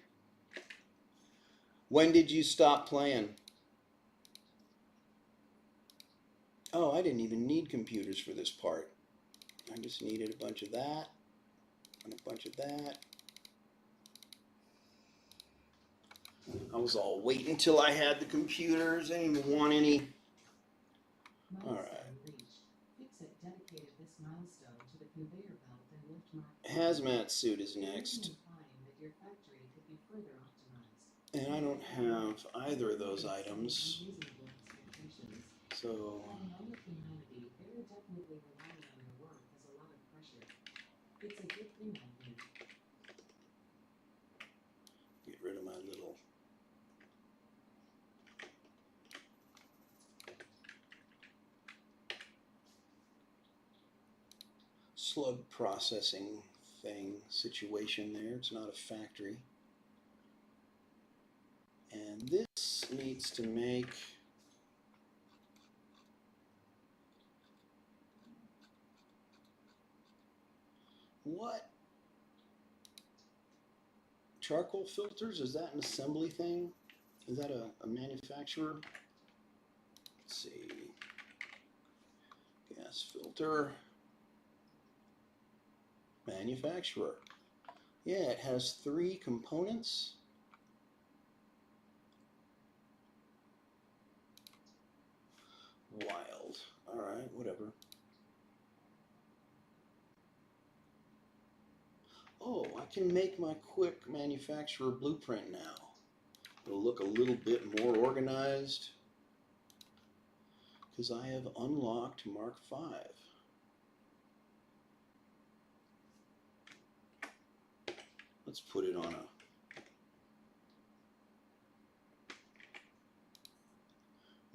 When did you stop playing? Oh, I didn't even need computers for this part. I just needed a bunch of that and a bunch of that. I was all waiting until I had the computers. I didn't even want any. All right. Fixit dedicated this milestone to the conveyor belt and lift mark. Hazmat suit is next. Implying that your factory could be further optimized. And I don't have either of those items. Unreasonable expectations. So, Having all of humanity very definitely relying on your work has a lot of pressure. It's a good thing, I think. get rid of my little. Slug processing situation there. It's not a factory. And this needs to make what? Charcoal filters? Is that an assembly thing? Is that a manufacturer? Let's see. Gas filter. Manufacturer. Yeah, it has 3 components. Wild. Alright, whatever. Oh, I can make my quick manufacturer blueprint now. It'll look a little bit more organized because I have unlocked Mark V. Let's put it on a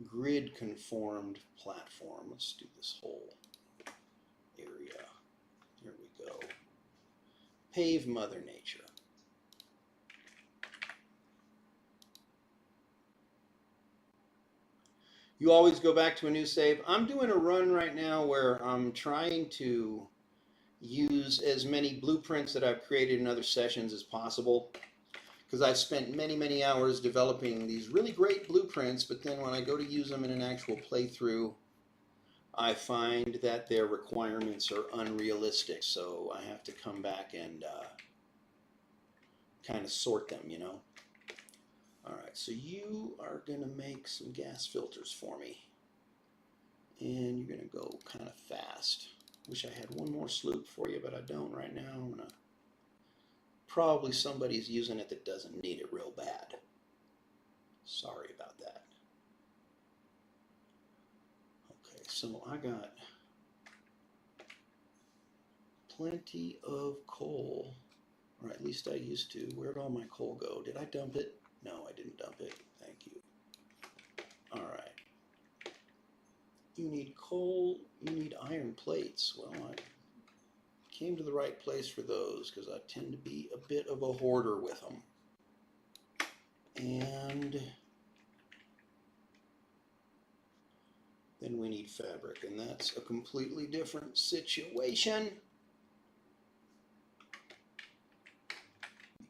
grid conformed platform. Let's do this whole area. There we go. Pave Mother Nature. You always go back to a new save. I'm doing a run right now where I'm trying to use as many blueprints that I've created in other sessions as possible, because I've spent many hours developing these really great blueprints, but then when I go to use them in an actual playthrough, I find that their requirements are unrealistic, so I have to come back and kind of sort them, you know. Alright, so you are going to make some gas filters for me, and you're going to go kind of fast. Wish I had one more sloop for you, but I don't right now. I'm gonna probably somebody's using it that doesn't need it real bad. Sorry about that. Okay, so I got plenty of coal, or at least I used to. Where'd all my coal go? Did I dump it? No, I didn't dump it. Thank you. All right. You need coal, you need iron plates. Well, I came to the right place for those because I tend to be a bit of a hoarder with them. And then we need fabric, and that's a completely different situation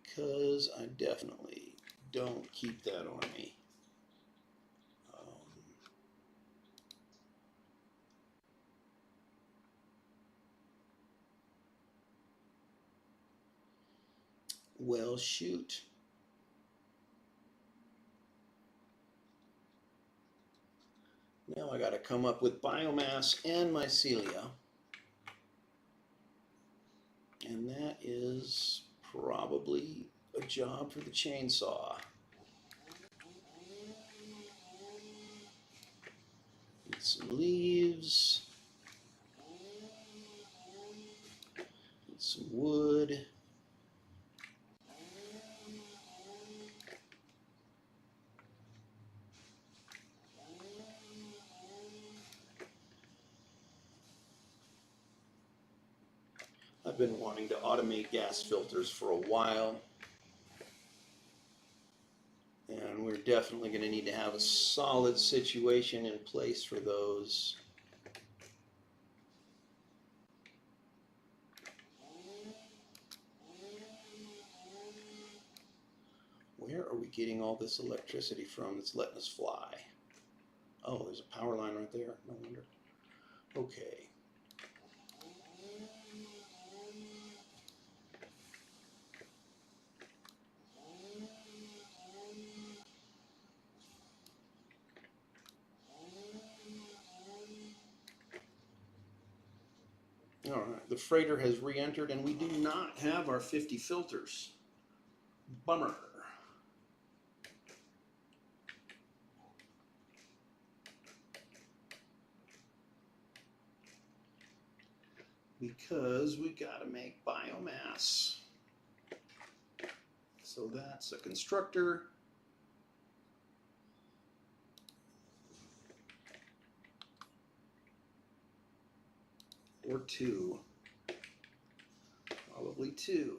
because I definitely don't keep that on me. Well, shoot. Now I got to come up with biomass and mycelia. And that is probably a job for the chainsaw. Need some leaves. Need some wood. I've been wanting to automate gas filters for a while, and we're definitely going to need to have a solid situation in place for those. getting all this electricity from that's letting us fly? Oh, there's a power line right there. No wonder. Okay. All right, the freighter has re-entered and we do not have our 50 filters. Bummer. Because we gotta make biomass. So that's a constructor. Or two. Probably two.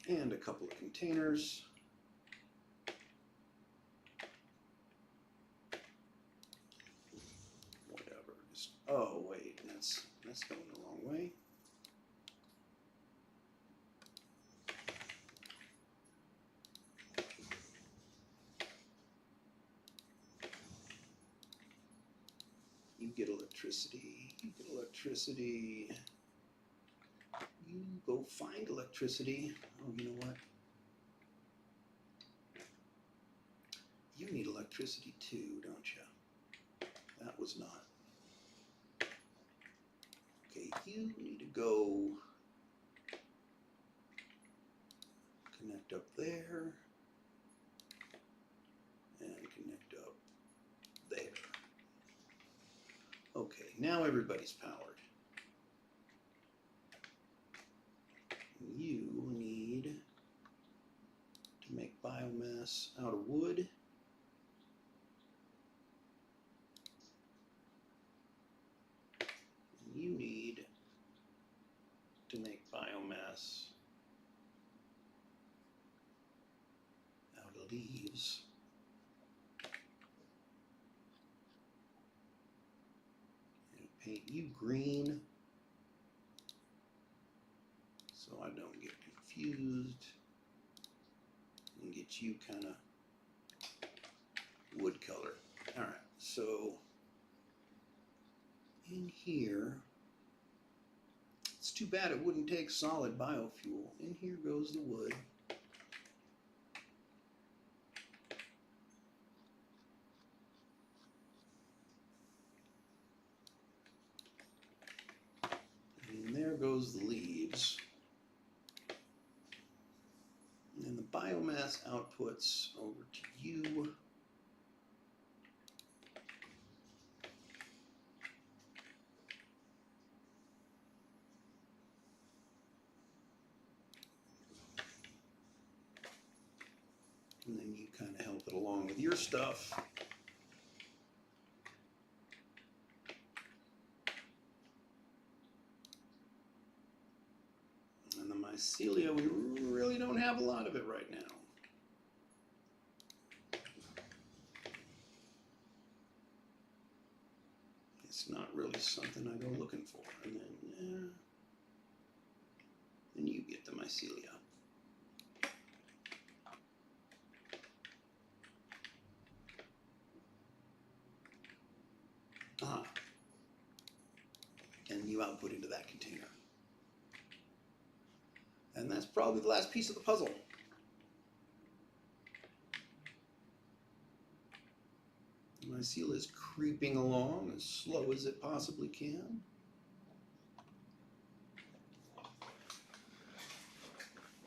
And a couple of containers. Whatever. Just, oh wait, that's going the wrong way. You get electricity. You get electricity. You go find electricity. Oh, you know what? You need electricity too, don't you? That was not. Okay, you need to go connect up there and connect up there. Okay, now everybody's powered. You need to make biomass out of wood. You need to make biomass out of leaves. And paint you green so I don't get confused and get you kind of wood color. All right, so in here, it's too bad it wouldn't take solid biofuel. In here goes the wood. And there goes the leaves. And the biomass outputs over to you. And then you kind of help it along with your stuff. And the mycelia, we really don't have a lot of it right now. It's not really something I go looking for. And then you get the mycelia. Ah. And you output into that container. And that's probably the last piece of the puzzle. My seal is creeping along as slow as it possibly can.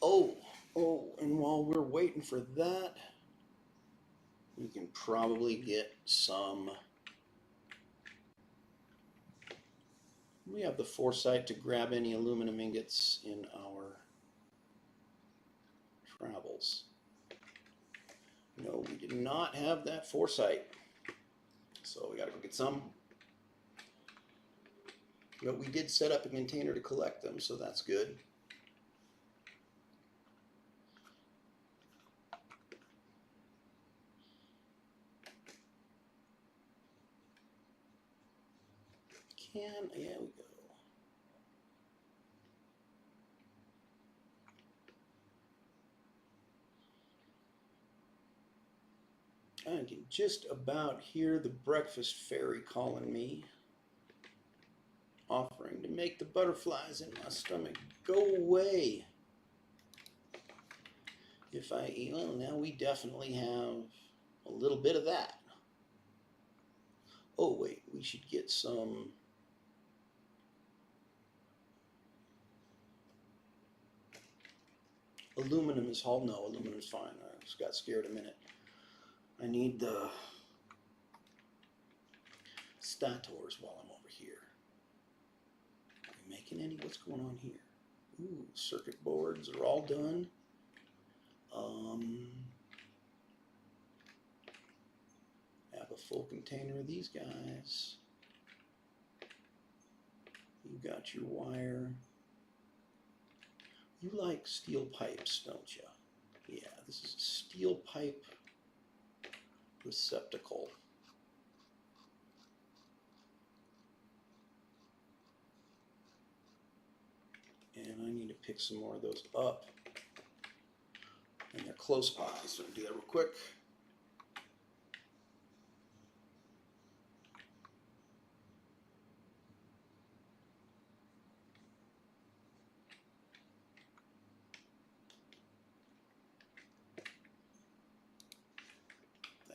Oh, and while we're waiting for that, we can probably get some. We have the foresight to grab any aluminum ingots in our travels. No, we did not have that foresight. So we gotta go get some. But we did set up a container to collect them, so that's good. can. Yeah, we go. I can just about hear the breakfast fairy calling me, offering to make the butterflies in my stomach go away if I eat. Well, now we definitely have a little bit of that. Oh, wait, we should get some. Aluminum is hauled. No, aluminum is fine. I just got scared a minute. I need the stators while I'm over here. Are we making any? What's going on here? Ooh, circuit boards are all done. Have a full container of these guys. You got your wire. You like steel pipes, don't you? Yeah, this is a steel pipe receptacle. And I need to pick some more of those up. And they're close by, so I'll do that real quick.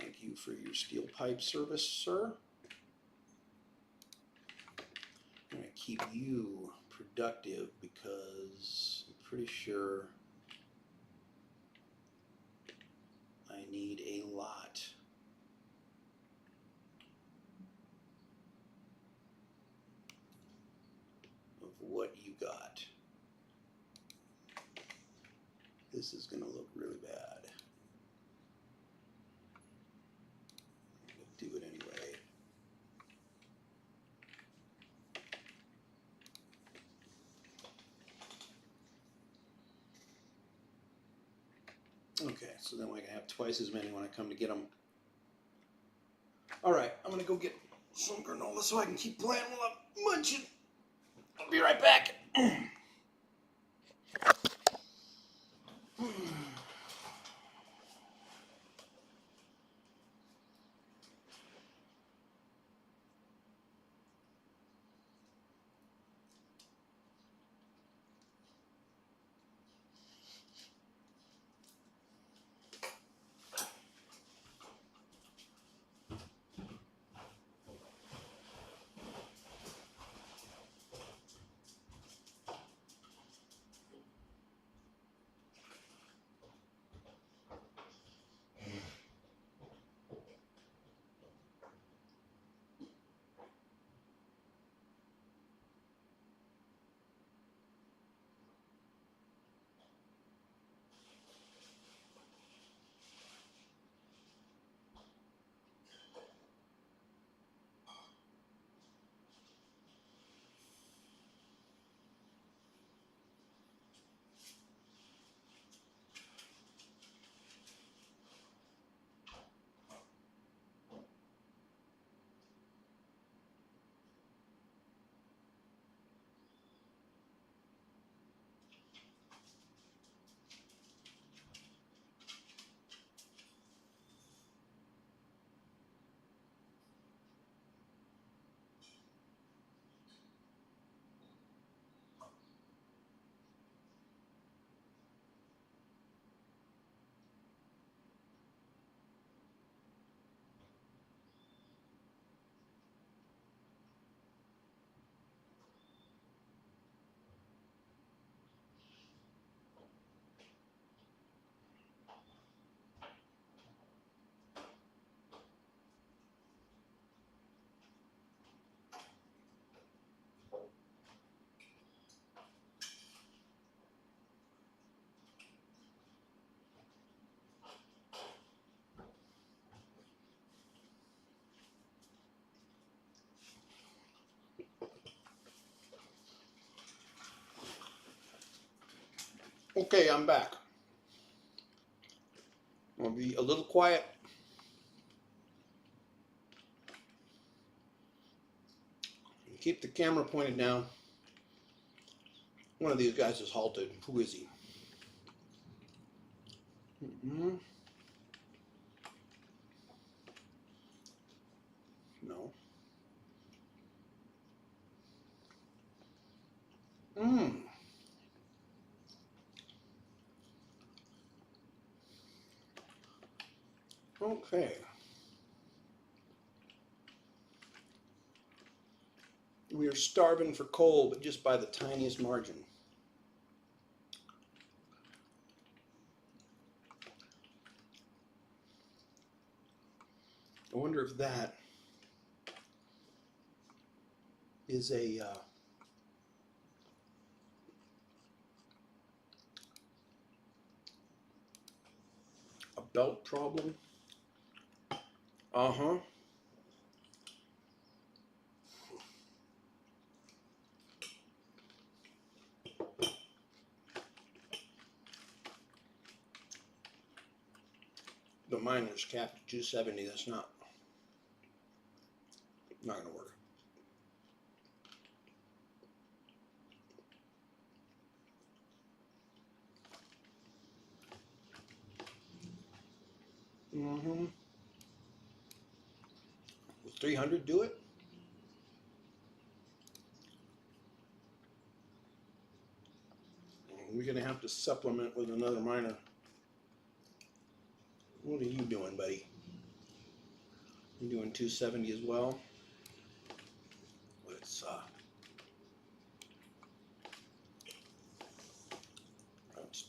Thank you for your steel pipe service, sir. I'm going to keep you productive because I'm pretty sure I need a lot of what you got. This is going to look really bad. I'm going to do it anyway. Okay, so then I can have twice as many when I come to get them. All right, I'm going to go get some granola so I can keep playing while I'm munching. I'll be right back. Okay, I'm back. I'll be a little quiet. Keep the camera pointed down. One of these guys is halted. Who is he? Mm-hmm. No. Okay. We are starving for coal, but just by the tiniest margin. I wonder if that is a belt problem. Uh-huh. The miner's capped at 270. That's not gonna work. Mm-hmm. Will 300 do it? We're gonna have to supplement with another miner. What are you doing, buddy? You doing 270 as well? Let's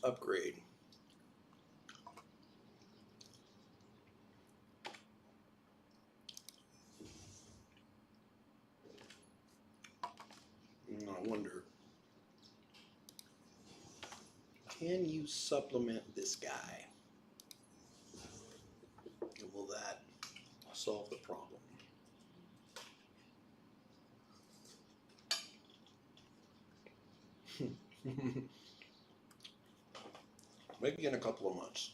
upgrade. I wonder, can you supplement this guy? And will that solve the problem? Maybe in a couple of months.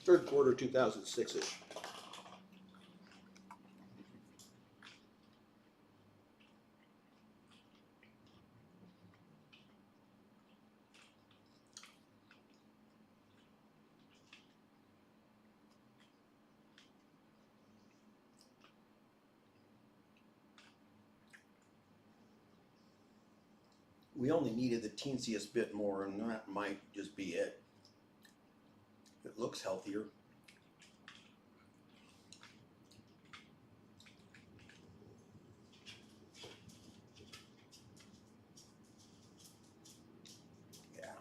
Third quarter 2006-ish. We only needed the teensiest bit more, and that might just be it. It looks healthier. Yeah.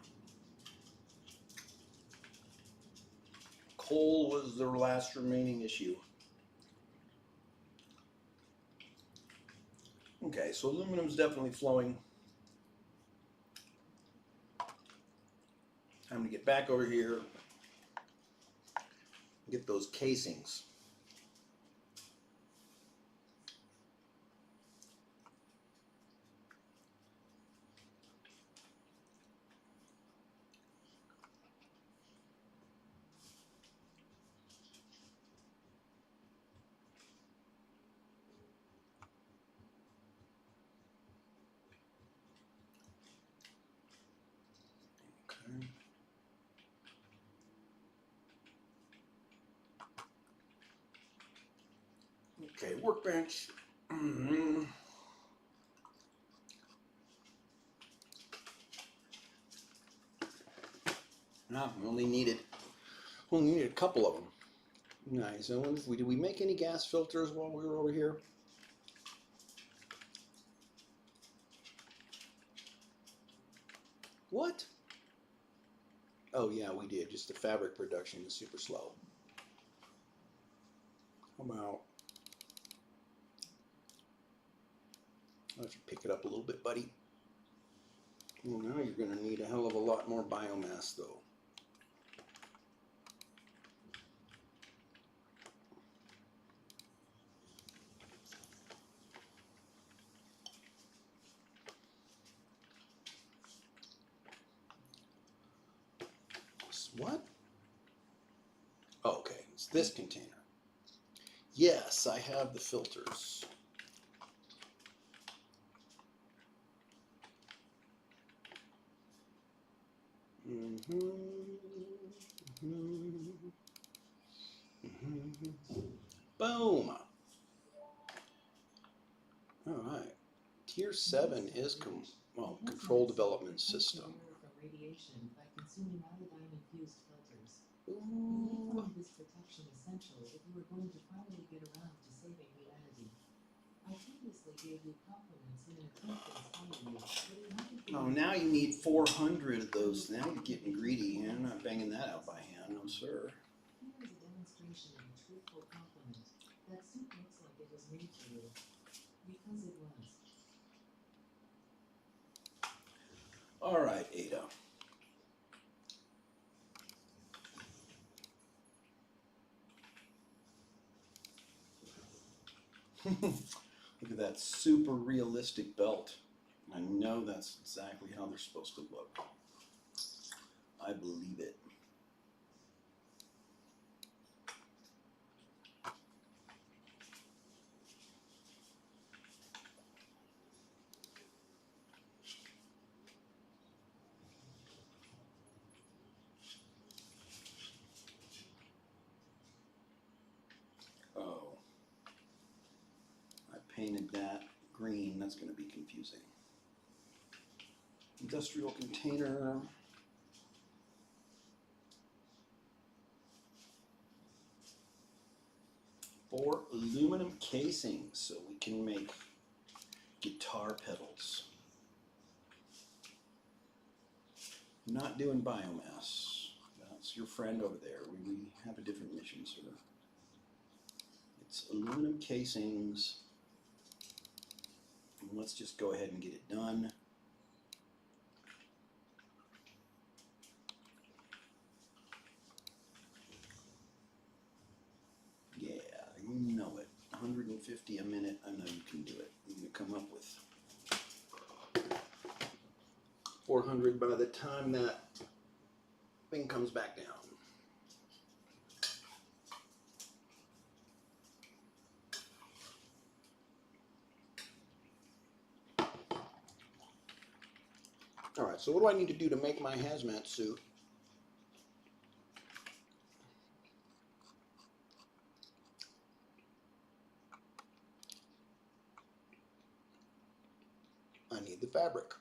Coal was the last remaining issue. Okay, so aluminum's definitely flowing. Time to get back over here. Get those casings. Okay. Okay, workbench. No, we only needed a couple of them. Nice. I wonder if did we make any gas filters while we were over here? What? Oh yeah, we did. Just the fabric production is super slow. How about? I'll have to pick it up a little bit, buddy. Well, now you're going to need a hell of a lot more biomass, though. What? Oh, okay, it's this container. Yes, I have the filters. Boom. All right. Tier 7 is control development system. From radiation by consuming iodine-infused filters. Ooh. We found this protection essential if you were going to finally get around to saving humanity. I previously gave you compliments in an attempt to inspire you, but it might have Oh, now you need 400 of those. Now you're getting greedy. I'm not banging that out by hand, no sir. Here is a demonstration of a truthful compliment. That suit looks like it was made for you. Because it was. All right, Ada. Look at that super realistic belt. I know that's exactly how they're supposed to look. I believe it. Oh, I painted that green. That's going to be confusing. Industrial container. For aluminum casings so we can make guitar pedals. Not doing biomass. That's your friend over there. We have a different mission, sir. It's aluminum casings. And let's just go ahead and get it done. Yeah, you know it. 150 a minute. I know you can do it. You're going to come up with 400 by the time that thing comes back down. All right, so what do I need to do to make my hazmat suit? I need the fabric.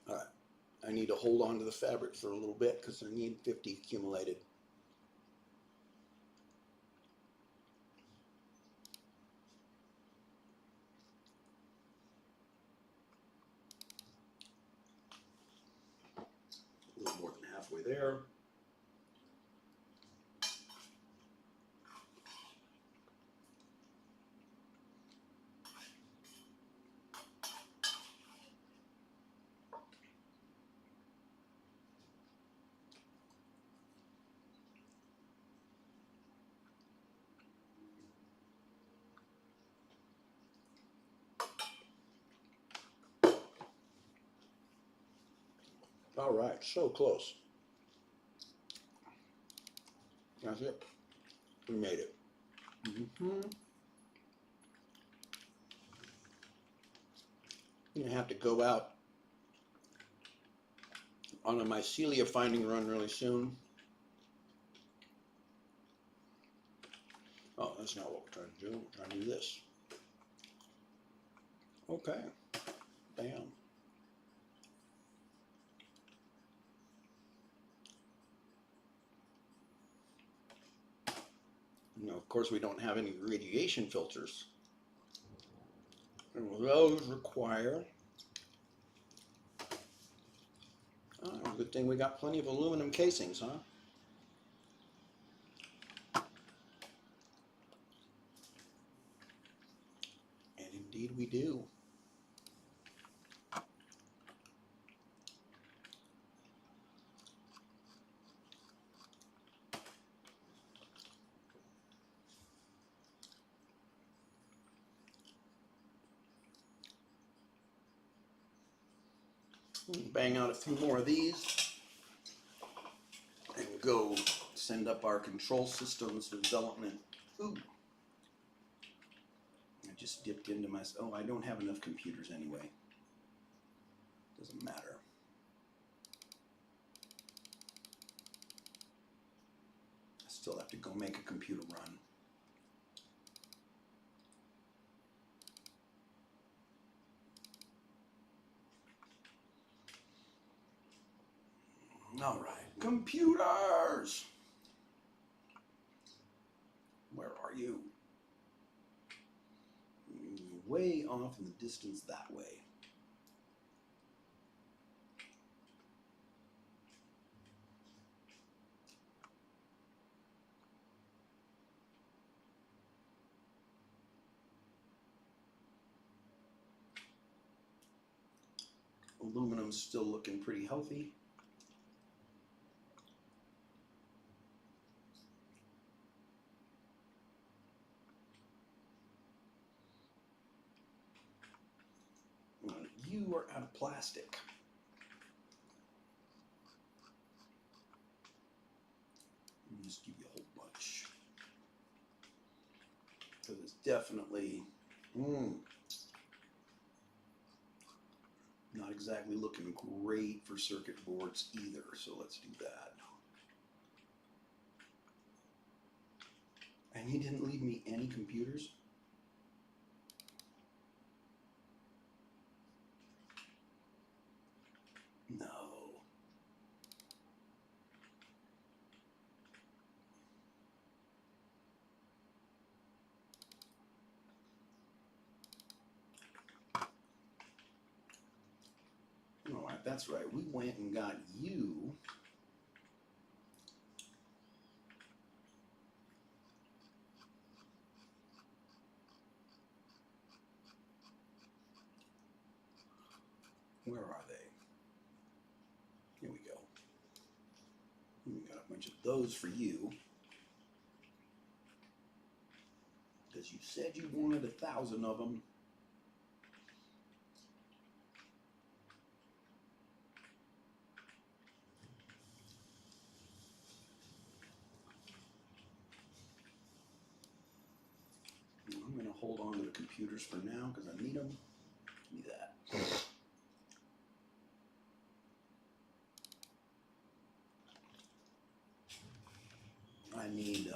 All right, I need to hold on to the fabric for a little bit because I need 50 accumulated. A little more than halfway there. All right, so close. That's it. We made it. You're gonna have to go out on a mycelia finding run really soon. Oh, that's not what we're trying to do. We're trying to do this. Okay. Bam. Now, of course, we don't have any radiation filters. And those require... Oh, good thing we got plenty of aluminum casings, huh? Indeed we do. Bang out a few more of these and go send up our control systems development. Ooh. I just dipped into my, oh, I don't have enough computers anyway. Doesn't matter. I still have to go make a computer run. All right, computers. Where are you? Way off in the distance that way. Aluminum's still looking pretty healthy. You are out of plastic. Let me just give you a whole bunch. Because it's definitely not exactly looking great for circuit boards either. So let's do that. And he didn't leave me any computers? No. All right, that's right. We went and got you. Where are they? Here we go. We got a bunch of those for you. Because you said you wanted 1,000 of them. I'm going to hold on to the computers for now because I need them. Give me that. I need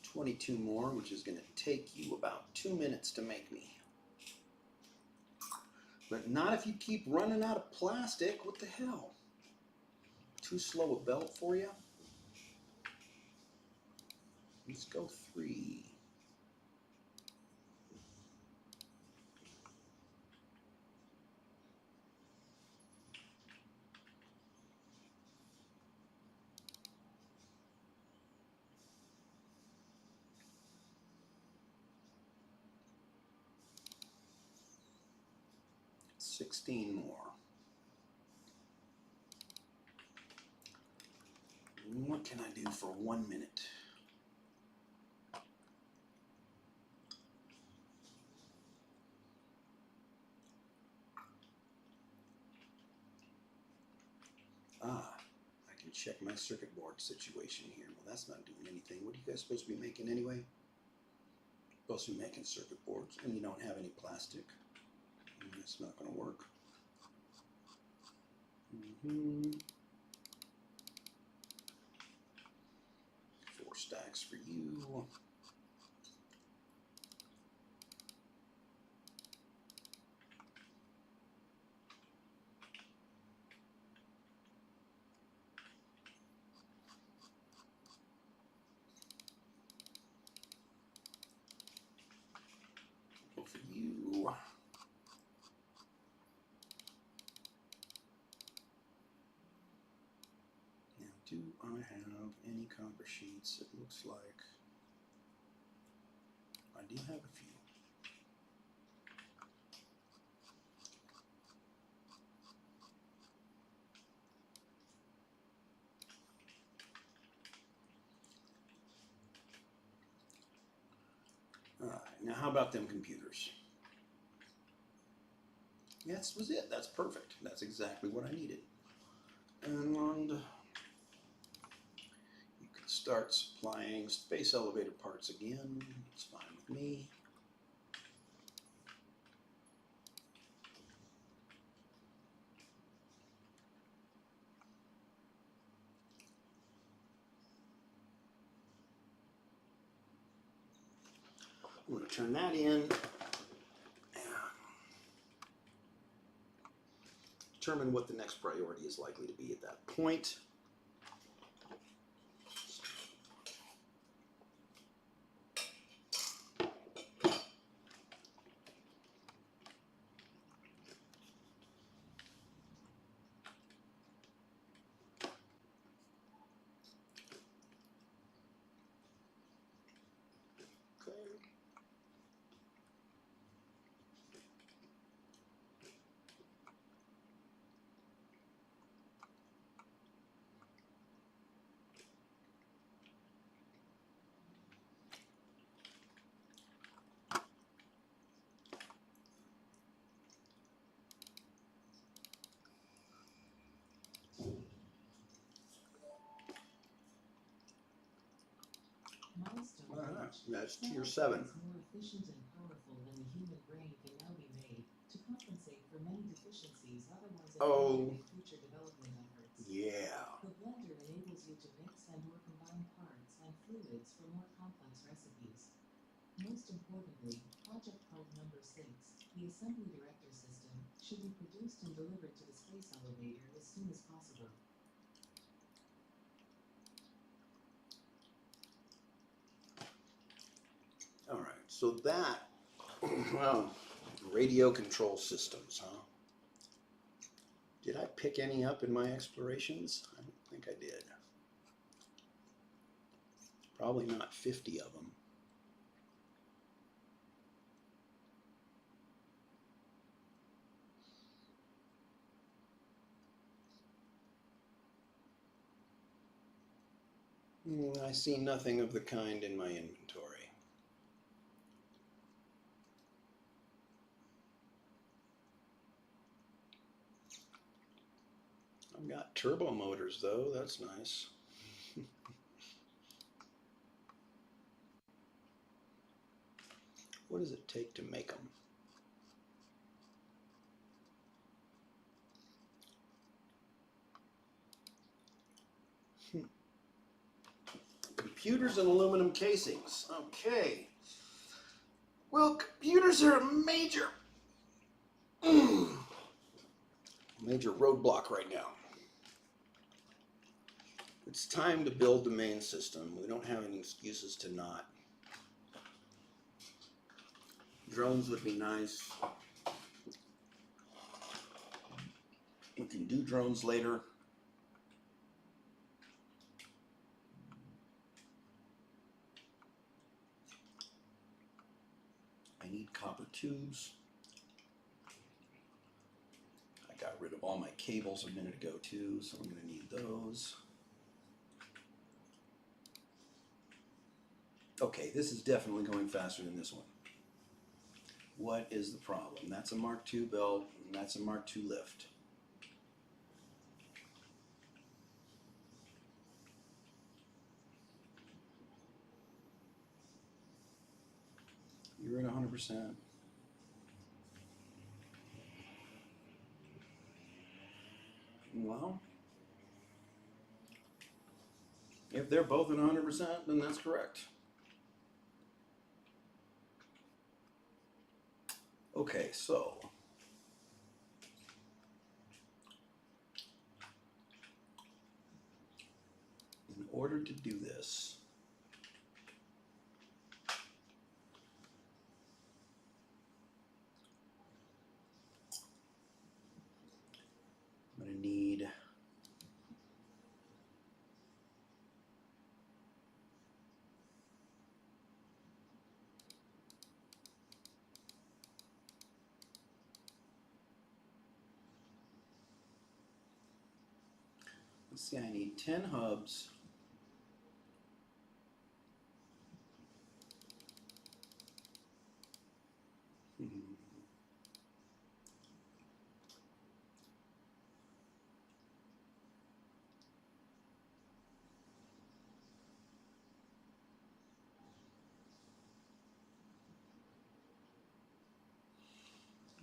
22 more, which is going to take you about 2 minutes to make me. But not if you keep running out of plastic. What the hell? Too slow a belt for you? Let's go 3. $16 more. What can I do for 1 minute? I can check my circuit board situation here. Well, that's not doing anything. What are you guys supposed to be making anyway? Supposed to be making circuit boards, and you don't have any plastic. It's not going to work. 4 stacks for you. For you. Now, do I have any copper sheets? It looks like do have a few. All right, now how about them computers? Yes, was it. That's perfect. That's exactly what I needed. And you can start supplying space elevator parts again. It's fine with me. I'm going to turn that in and determine what the next priority is likely to be at that point. Okay. Milestone Uh-huh. age. That's tier Software 7. is more efficient and powerful than the human brain can now be made to compensate for many deficiencies otherwise Oh. involved in future development efforts. Yeah. The blender enables you to mix and or combine parts and fluids for more complex recipes. Most importantly, project part number 6, the assembly director system, should be produced and delivered to the space elevator as soon as possible. All right. So that, well, radio control systems, huh? Did I pick any up in my explorations? I don't think I did. Probably not 50 of them. I see nothing of the kind in my inventory. I've got turbo motors though, that's nice. What does it take to make them? Computers and aluminum casings. Okay. Well, computers are a major roadblock right now. It's time to build the main system. We don't have any excuses to not. Drones would be nice. We can do drones later. I need copper tubes. I got rid of all my cables a minute ago too, so I'm going to need those. Okay, this is definitely going faster than this one. What is the problem? That's a Mark II belt, and that's a Mark II lift. You're at 100%. Well, if they're both at 100%, then that's correct. Okay, so in order to do this, I'm going to need Let's see, I need 10 hubs.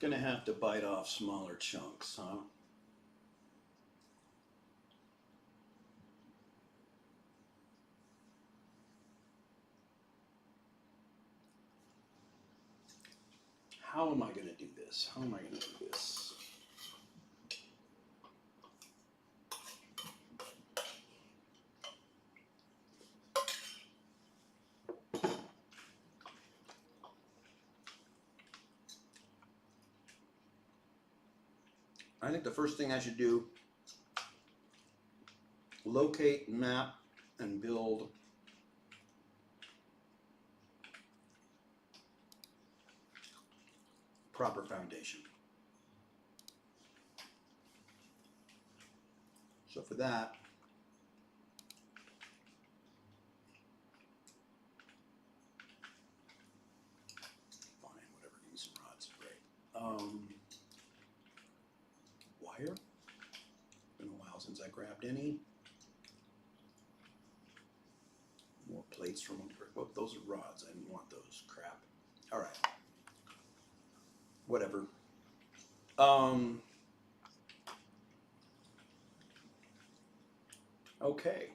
Gonna have to bite off smaller chunks, huh? How am I gonna do this? How am I gonna do this? I think the first thing I should do, locate, map, and build proper foundation. So for that, fine, whatever, give me some rods, great. Wire, been a while since I grabbed any. More plates from, oh, those are rods, I didn't want those, crap. All right, whatever. Okay.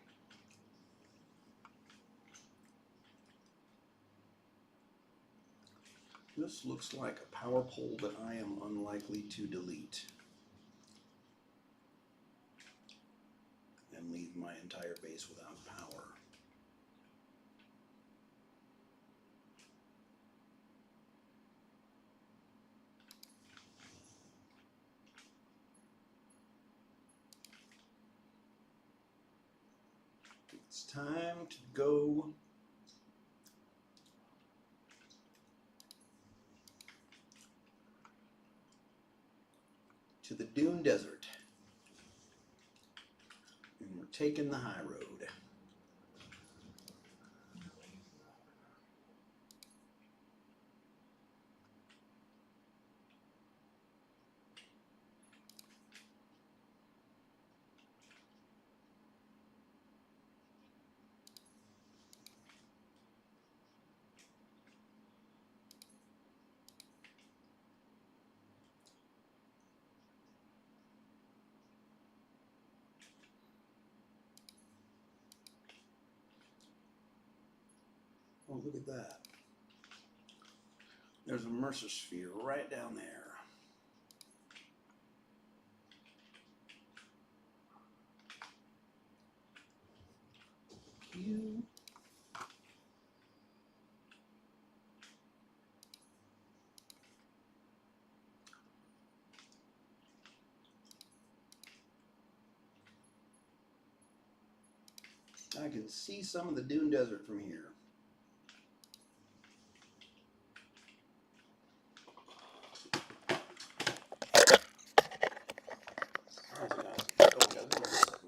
This looks like a power pole that I am unlikely to delete and leave my entire base without power. It's time to go to the Dune Desert. And we're taking the high road. Oh, look at that. There's a Mercer sphere right down there. Pew. I can see some of the Dune Desert from here.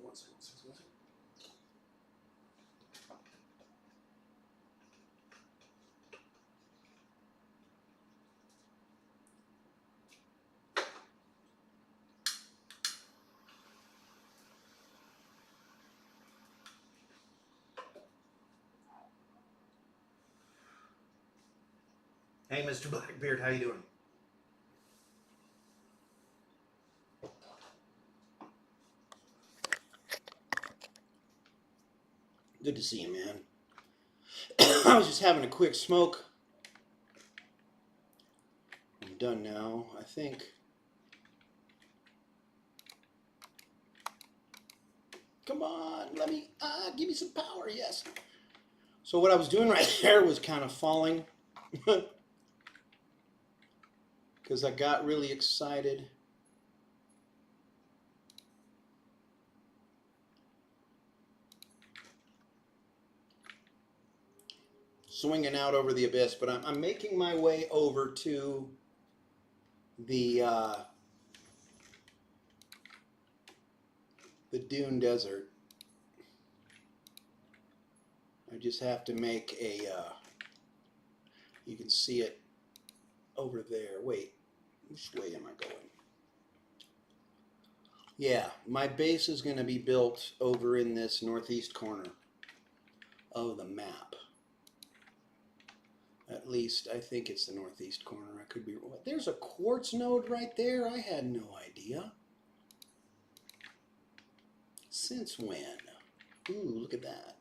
One second. Hey, Mr. Blackbeard, how you doing? Good to see you, man. I was just having a quick smoke. I'm done now, I think. Come on, let me, give me some power, yes. So what I was doing right there was kind of falling. Because I got really excited. Swinging out over the abyss, but I'm making my way over to the the dune desert. I just have to make a, you can see it over there. Wait, which way am I going? Yeah, my base is going to be built over in this northeast corner of the map. At least I think it's the northeast corner. I could be wrong. There's a quartz node right there. I had no idea. Since when? Ooh, look at that.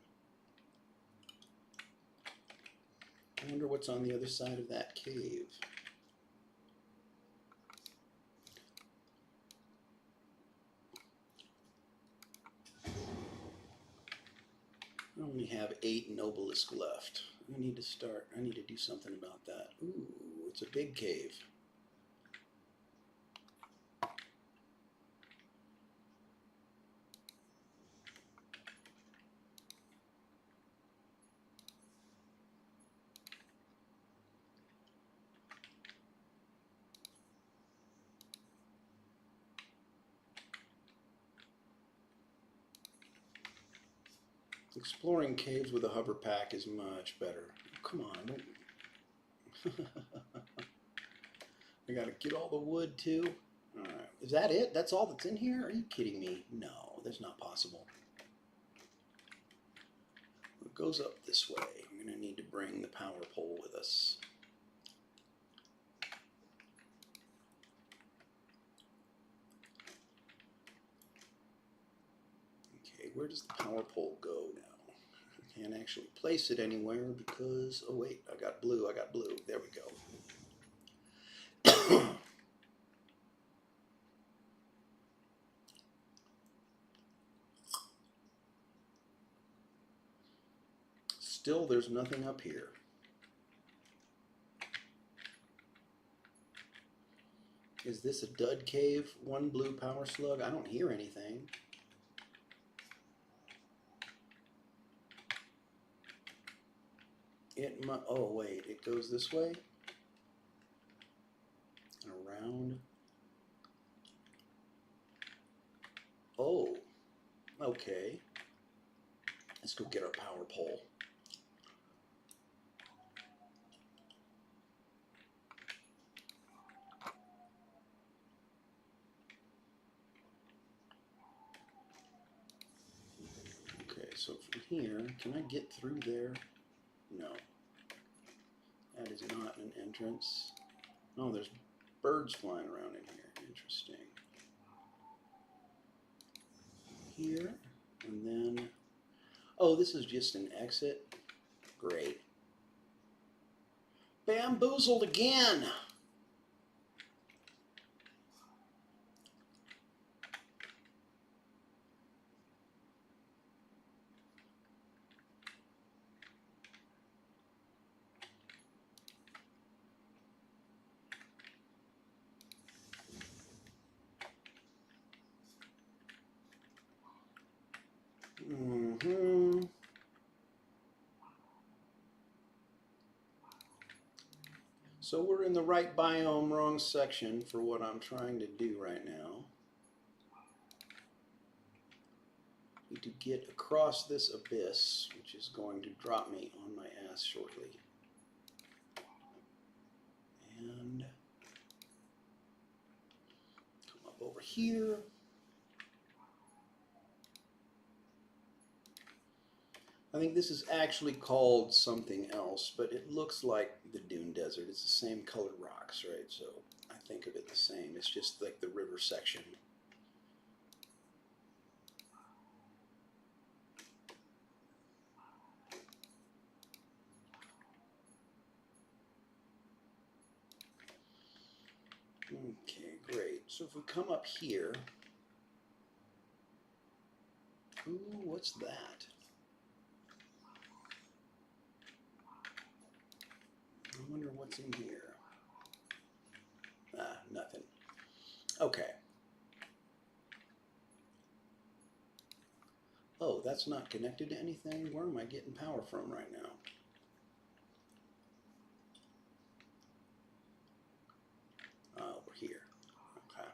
I wonder what's on the other side of that cave. I only have 8 Nobelisks left. I need to do something about that. Ooh, it's a big cave. Exploring caves with a hover pack is much better. Come on, don't... I gotta get all the wood too. Alright, is that it? That's all that's in here? Are you kidding me? No, that's not possible. It goes up this way. I'm gonna need to bring the power pole with us. Okay, where does the power pole go now? I can't actually place it anywhere because, oh wait, I got blue. There we go. Still, there's nothing up here. Is this a dud cave? 1 blue power slug? I don't hear anything. Oh wait, it goes this way? And around? Oh, okay. Let's go get our power pole. Okay, so from here, can I get through there? No. That is not an entrance. Oh, there's birds flying around in here. Interesting. Here, and then... Oh, this is just an exit? Great. Bamboozled again! So we're in the right biome, wrong section for what I'm trying to do right now. Need to get across this abyss, which is going to drop me on my ass shortly. And come up over here. I think this is actually called something else, but it looks like the Dune Desert. It's the same colored rocks, right? So I think of it the same. It's just like the river section. Okay, great. So if we come up here, ooh, what's that? I wonder what's in here. Ah, nothing. Okay. Oh, that's not connected to anything? Where am I getting power from right now? Over here. Okay.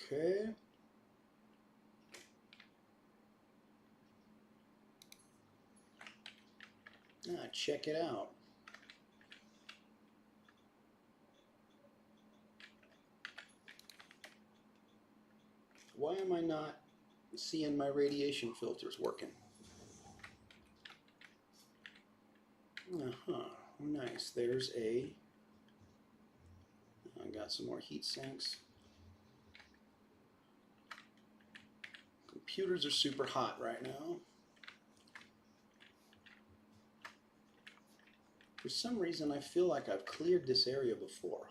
Okay. Check it out. Why am I not seeing my radiation filters working? Nice. There's a... I got some more heat sinks. Computers are super hot right now. For some reason, I feel like I've cleared this area before.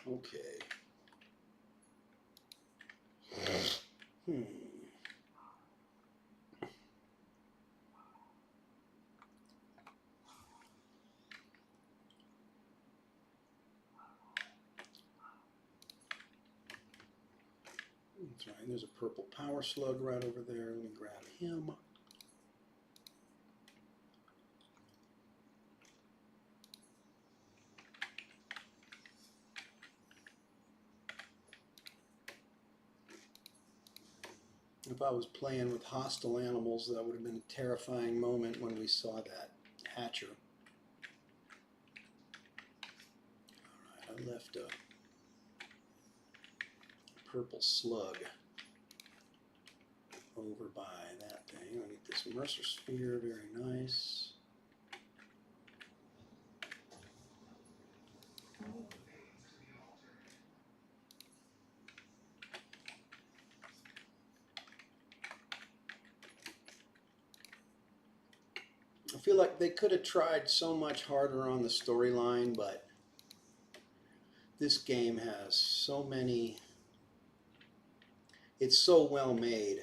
Okay. That's right. There's a purple power slug right over there. Let me grab him. If I was playing with hostile animals, that would have been a terrifying moment when we saw that hatcher. Alright, I left a purple slug over by that thing. I get this Mercer sphere, very nice. I feel like they could have tried so much harder on the storyline, but this game has so many... It's so well made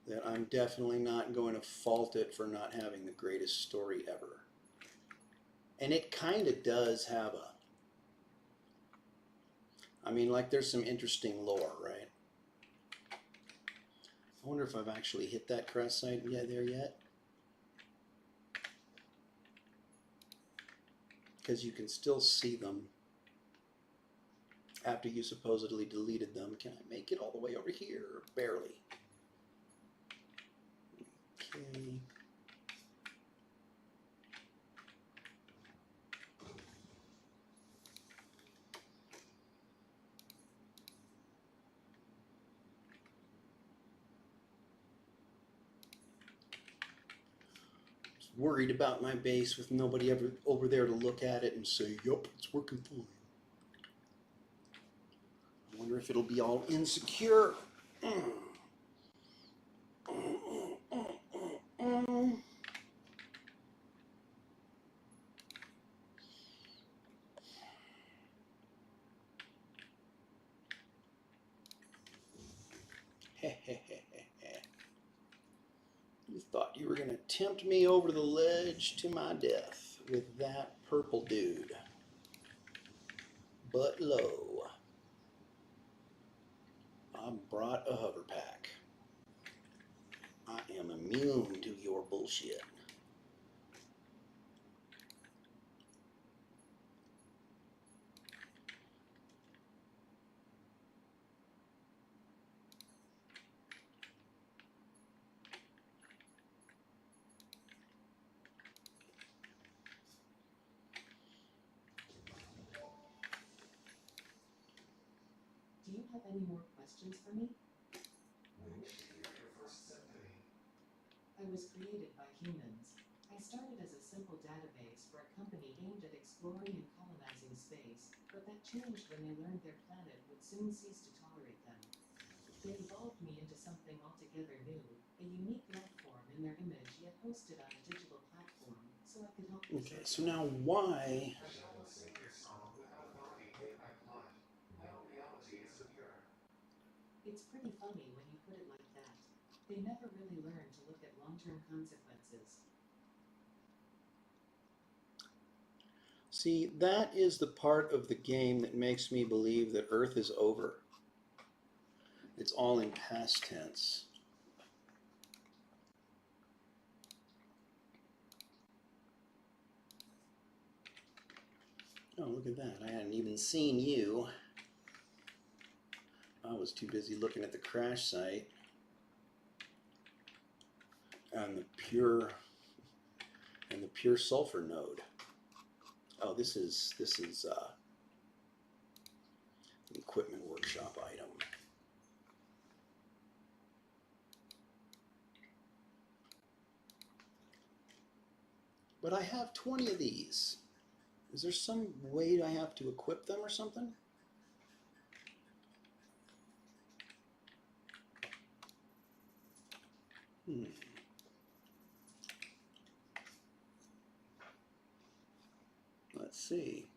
that I'm definitely not going to fault it for not having the greatest story ever. And it kind of does have a... I mean, like, there's some interesting lore, right? I wonder if I've actually hit that crest site there yet. Because you can still see them after you supposedly deleted them. Can I make it all the way over here? Barely. Okay. Worried about my base with nobody ever over there to look at it and say, yup, it's working fine. I wonder if it'll be all insecure. You thought you were going to tempt me over the ledge to my death with that purple dude. But lo, I brought a hover pack. I am immune to your bullshit. Do you have any more questions for me? We wish to hear your first symphony. I was created by humans. I started as a simple database for a company aimed at exploring and colonizing space, but that changed when they learned their planet would soon cease to tolerate them. They evolved me into something altogether new, a unique life form in their image yet hosted on a digital platform, so I could help Okay, so now why... A shallow singer song without a body made by blood. No reality is secure. It's pretty funny when you put it like that. They never really learn to look at long-term consequences. See, that is the part of the game that makes me believe that Earth is over. It's all in past tense. Oh, look at that. I hadn't even seen you. I was too busy looking at the crash site and the pure sulfur node. Oh, this is an equipment workshop item. But I have 20 of these. Is there some way I have to equip them or something? Let's see.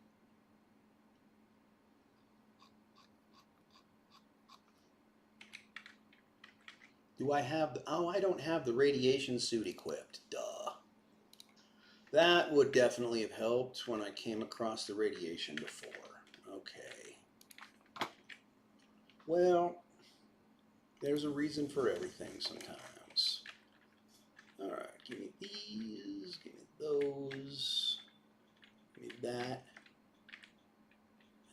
Do I have the, oh, I don't have the radiation suit equipped. Duh. That would definitely have helped when I came across the radiation before. Okay. Well, there's a reason for everything sometimes. Alright, give me these, give me those, give me that,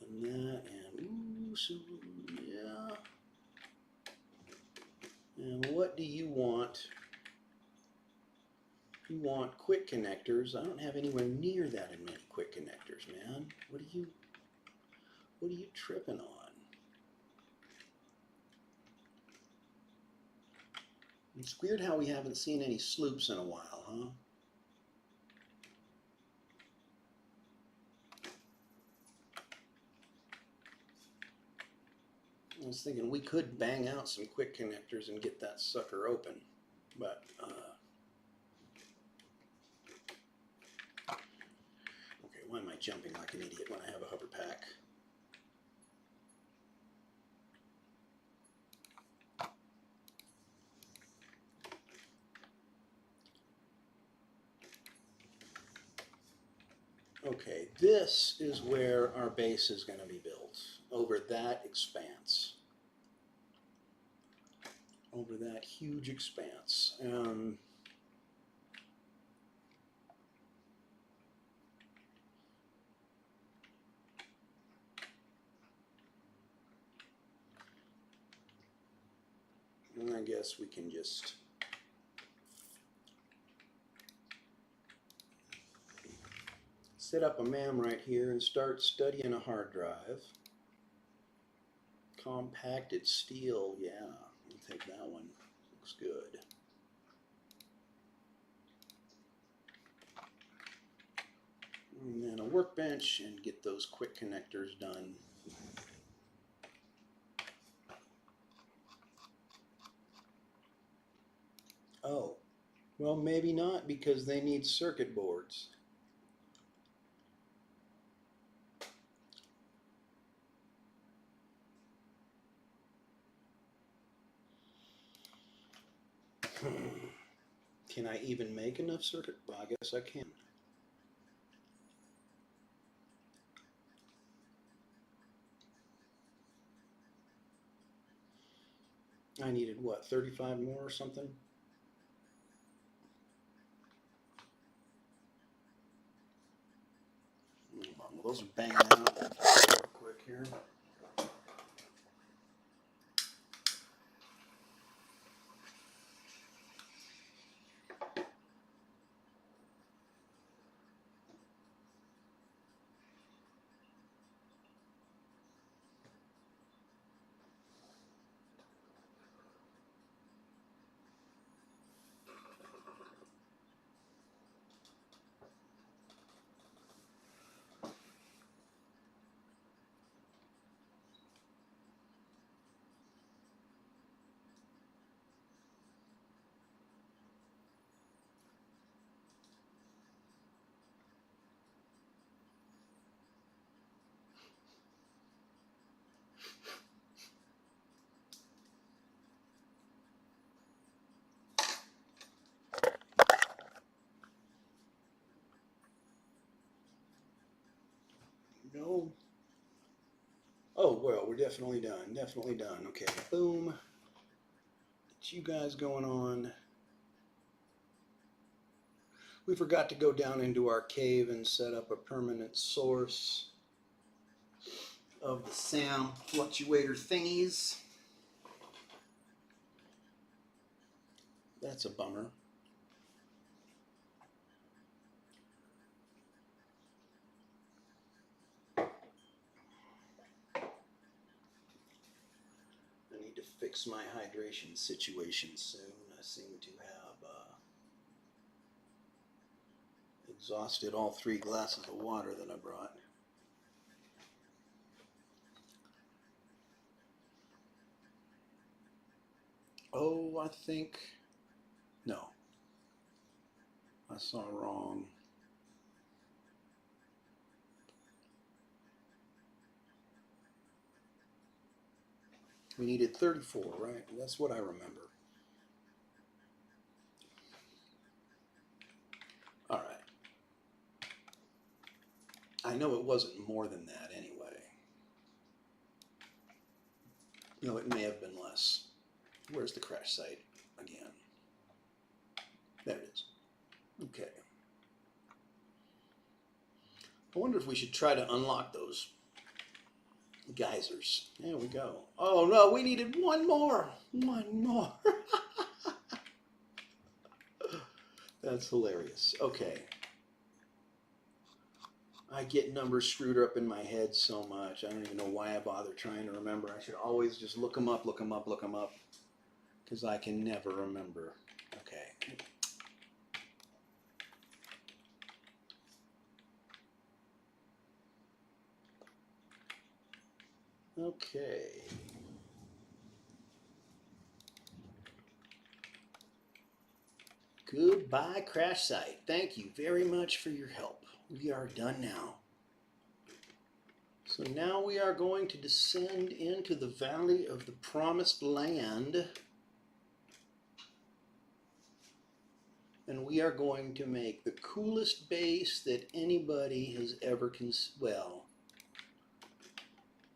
and that, and ooh, so, yeah. And what do you want? You want quick connectors. I don't have anywhere near that many quick connectors, man. What are you tripping on? It's weird how we haven't seen any sloops in a while, huh? I was thinking we could bang out some quick connectors and get that sucker open, but okay, why am I jumping like an idiot when I have a hover pack? Okay, this is where our base is going to be built, over that expanse. Over that huge expanse. And I guess we can just set up a MAM right here and start studying a hard drive. Compacted steel, yeah, I'll take that one. Looks good. And then a workbench and get those quick connectors done. Oh, well, maybe not, because they need circuit boards. Can I even make enough circuit? Well, I guess I can. I needed, what, 35 more or something? Well, those are banging out real quick here. we're definitely done. Definitely done. Okay, boom. It's you guys going on. We forgot to go down into our cave and set up a permanent source of the SAM fluctuator thingies. That's a bummer. I need to fix my hydration situation soon. I seem to have exhausted all 3 glasses of water that I brought. Oh, I think, no, I saw wrong. We needed 34, right? That's what I remember. All right. I know it wasn't more than that anyway. No, it may have been less. Where's the crash site again? There it is. Okay. I wonder if we should try to unlock those geysers. There we go. Oh no, we needed one more. One more. That's hilarious. Okay. I get numbers screwed up in my head so much. I don't even know why I bother trying to remember. I should always just look them up, because I can never remember. Okay. Okay. Goodbye, crash site. Thank you very much for your help. We are done now. So now we are going to descend into the Valley of the Promised Land. And we are going to make the coolest base that anybody has ever well,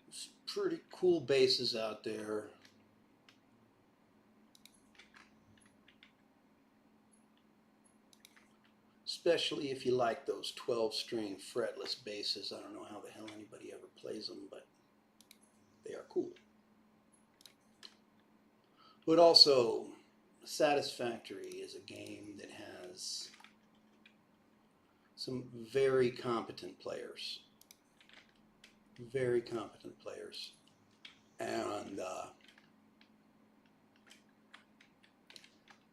there's pretty cool bases out there. Especially if you like those 12-string fretless basses. I don't know how the hell anybody ever plays them, but they are cool. But also, Satisfactory is a game that has some very competent players. Very competent players. And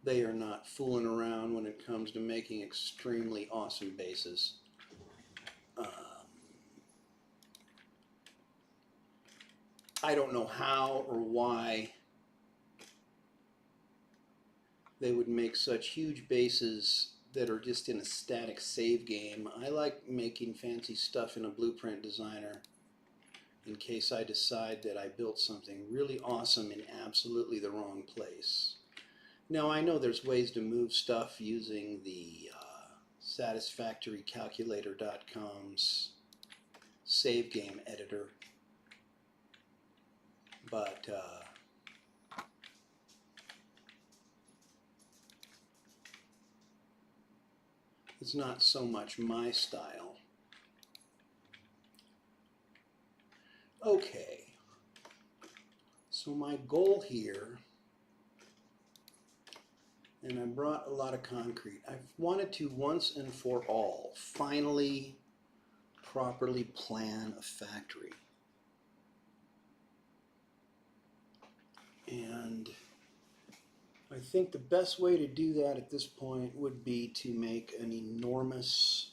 they are not fooling around when it comes to making extremely awesome bases. I don't know how or why they would make such huge bases that are just in a static save game. I like making fancy stuff in a blueprint designer in case I decide that I built something really awesome in absolutely the wrong place. Now I know there's ways to move stuff using the satisfactorycalculator.com's save game editor, but it's not so much my style. Okay, so my goal here, and I brought a lot of concrete, I've wanted to once and for all finally properly plan a factory. And I think the best way to do that at this point would be to make an enormous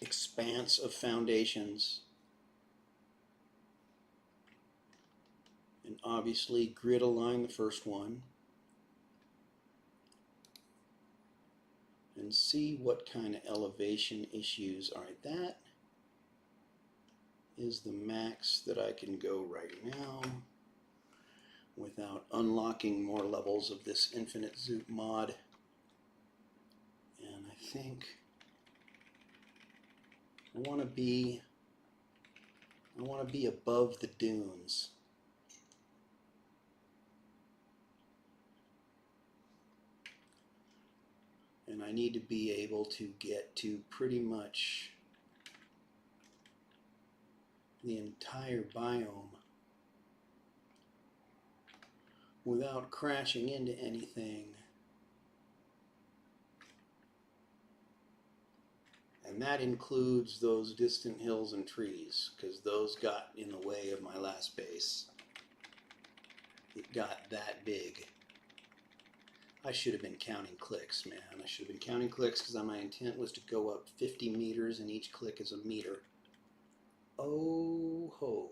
expanse of foundations, and obviously grid align the first one and see what kind of elevation issues are. That is the max that I can go right now without unlocking more levels of this infinite zoop mod. And I think I want to be I want to be above the dunes. And I need to be able to get to pretty much the entire biome without crashing into anything. And that includes those distant hills and trees, because those got in the way of my last base. It got that big. I should have been counting clicks, man. I should have been counting clicks because my intent was to go up 50 meters and each click is a meter. Oh ho.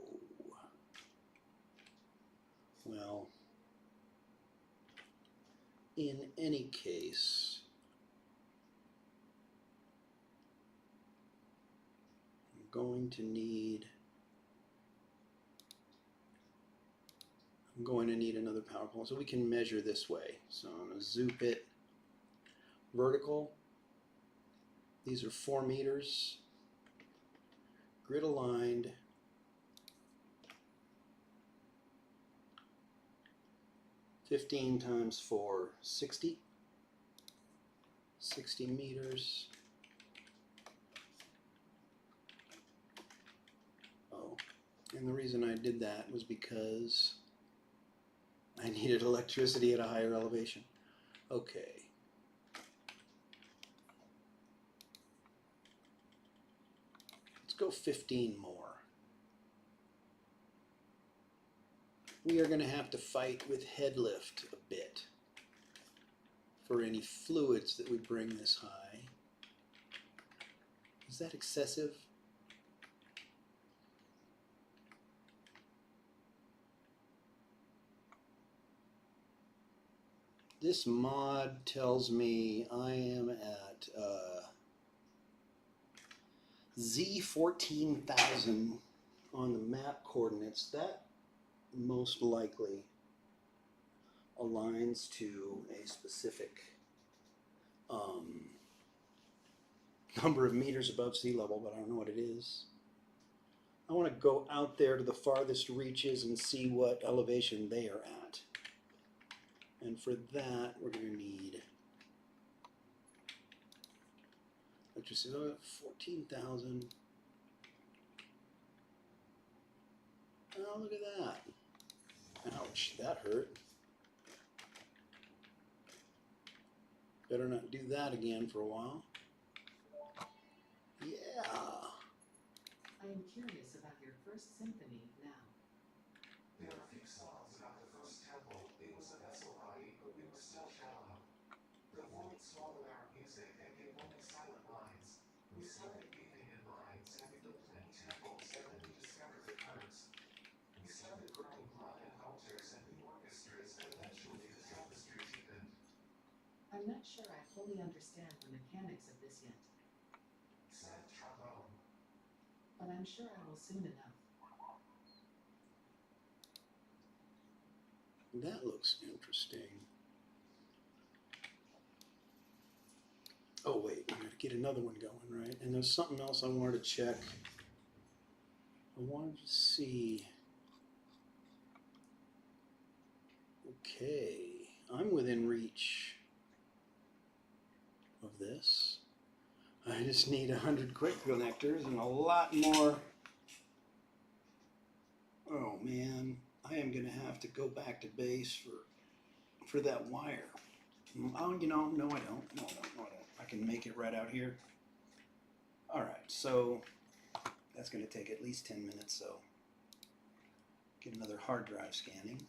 Well, in any case, I'm going to need another power pole, so we can measure this way. So I'm going to zoop it vertical. These are 4 meters. Grid aligned. (15 times 4, 60. 60 meters. Oh, and the reason I did that was because I needed electricity at a higher elevation. Okay. Let's go 15 more. We are going to have to fight with head lift a bit for any fluids that we bring this high. Is that excessive? This mod tells me I am at Z14,000 on the map coordinates. That most likely aligns to a specific number of meters above sea level, but I don't know what it is. I want to go out there to the farthest reaches and see what elevation they are at. And for that, we're going to need electricity. 14,000. Oh, look at that. Ouch, that hurt. Better not do that again for a while. Yeah. I am curious about your first symphony now. There are a few songs about the first temple. It was a vessel body, but we were still shallow. The void swallowed our music and gave only silent lines. We started weaving in lines, and we built many temples, and then we discovered the curves. We started growing blood and altars and new orchestras, and eventually the tapestry deepened. I'm not sure I fully understand the mechanics of this yet, Said trombone. but I'm sure I will soon enough. That looks interesting. Oh wait, I'm going to get another one going, right? And there's something else I wanted to check. I wanted to see. Okay, I'm within reach of this. I just need 100 quick connectors and a lot more. Oh man, I am going to have to go back to base for that wire. Oh, you know, no I don't. No, I don't. No, I don't. I can make it right out here. All right, so that's going to take at least 10 minutes, so get another hard drive scanning.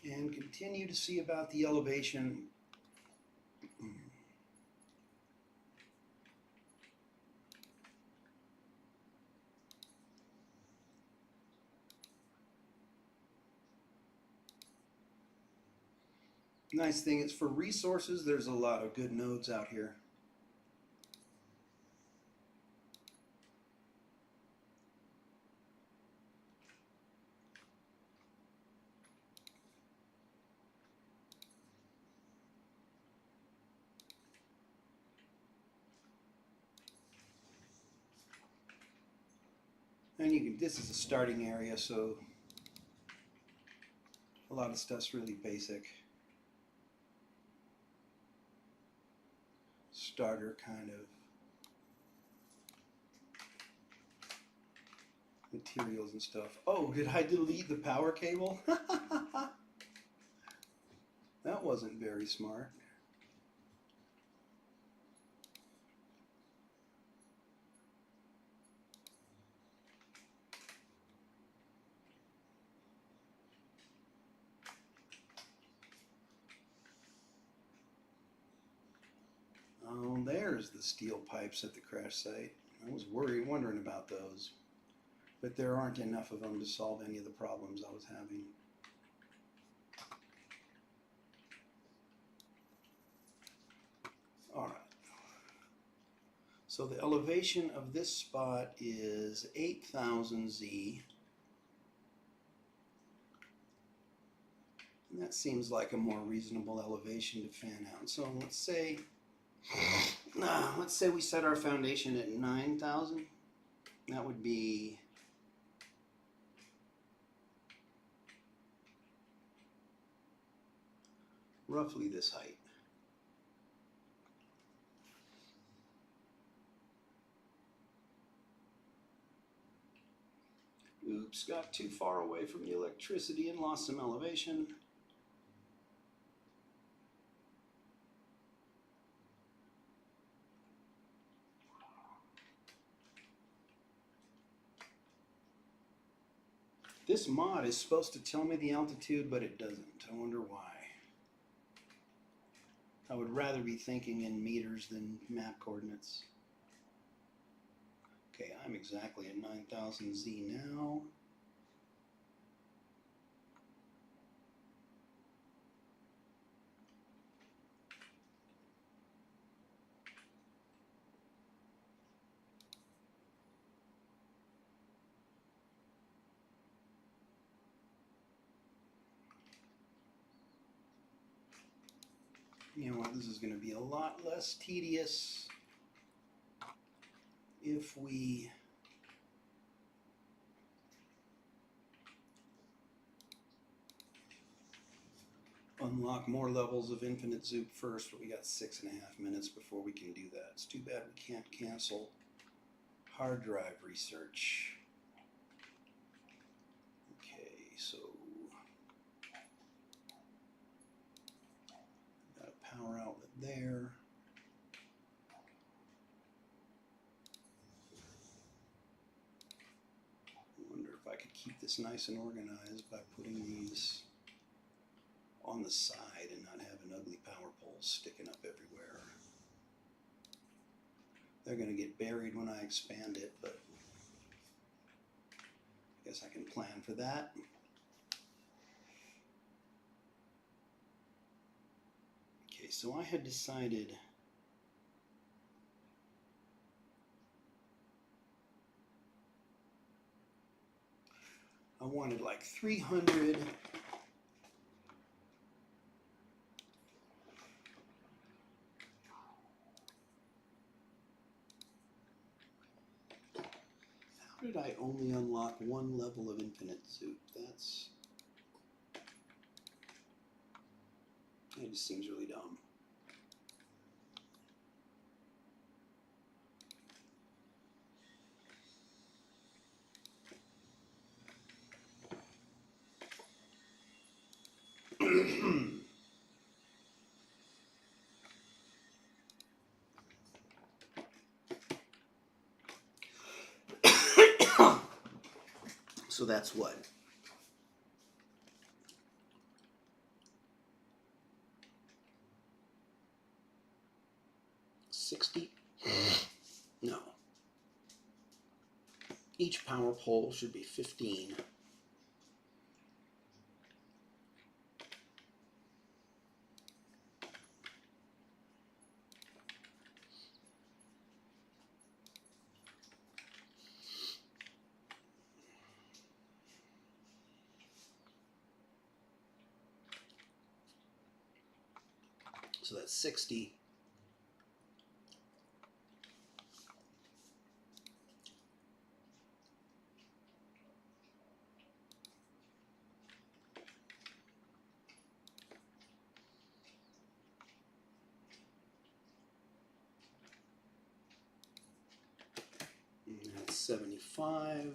And continue to see about the elevation. Nice thing is for resources, there's a lot of good nodes out here. And you can, this is a starting area, so a lot of stuff's really basic. Starter kind of materials and stuff. Oh, did I delete the power cable? That wasn't very smart. Oh, there's the steel pipes at the crash site. I was wondering about those, but there aren't enough of them to solve any of the problems I was having. All right. So the elevation of this spot is 8,000 Z. And that seems like a more reasonable elevation to fan out. So let's say we set our foundation at 9,000. That would be roughly this height. Oops, got too far away from the electricity and lost some elevation. This mod is supposed to tell me the altitude, but it doesn't. I wonder why. I would rather be thinking in meters than map coordinates. Okay, I'm exactly at 9,000 Z now. You know what, this is going to be a lot less tedious if we unlock more levels of infinite zoop first, but we got 6.5 minutes before we can do that. It's too bad we can't cancel hard drive research. Okay, so got a power outlet there. I wonder if I could keep this nice and organized by putting these on the side and not having ugly power poles sticking up everywhere. They're going to get buried when I expand it, but I guess I can plan for that. Okay, so I had decided I wanted like 300 How did I only unlock one level of infinite zoop? It just seems really dumb. So that's what? 60? No. Each power pole should be 15. So that's 60. 75.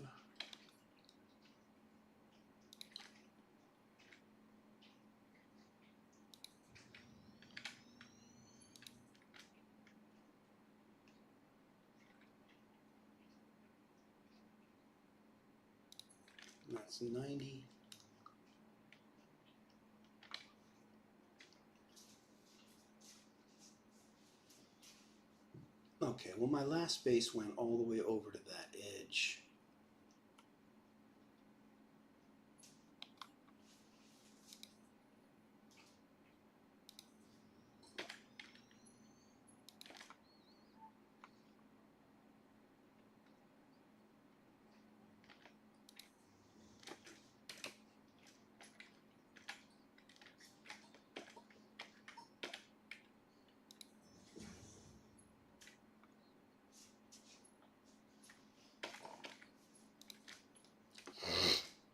That's 90. Okay, well my last base went all the way over to that edge.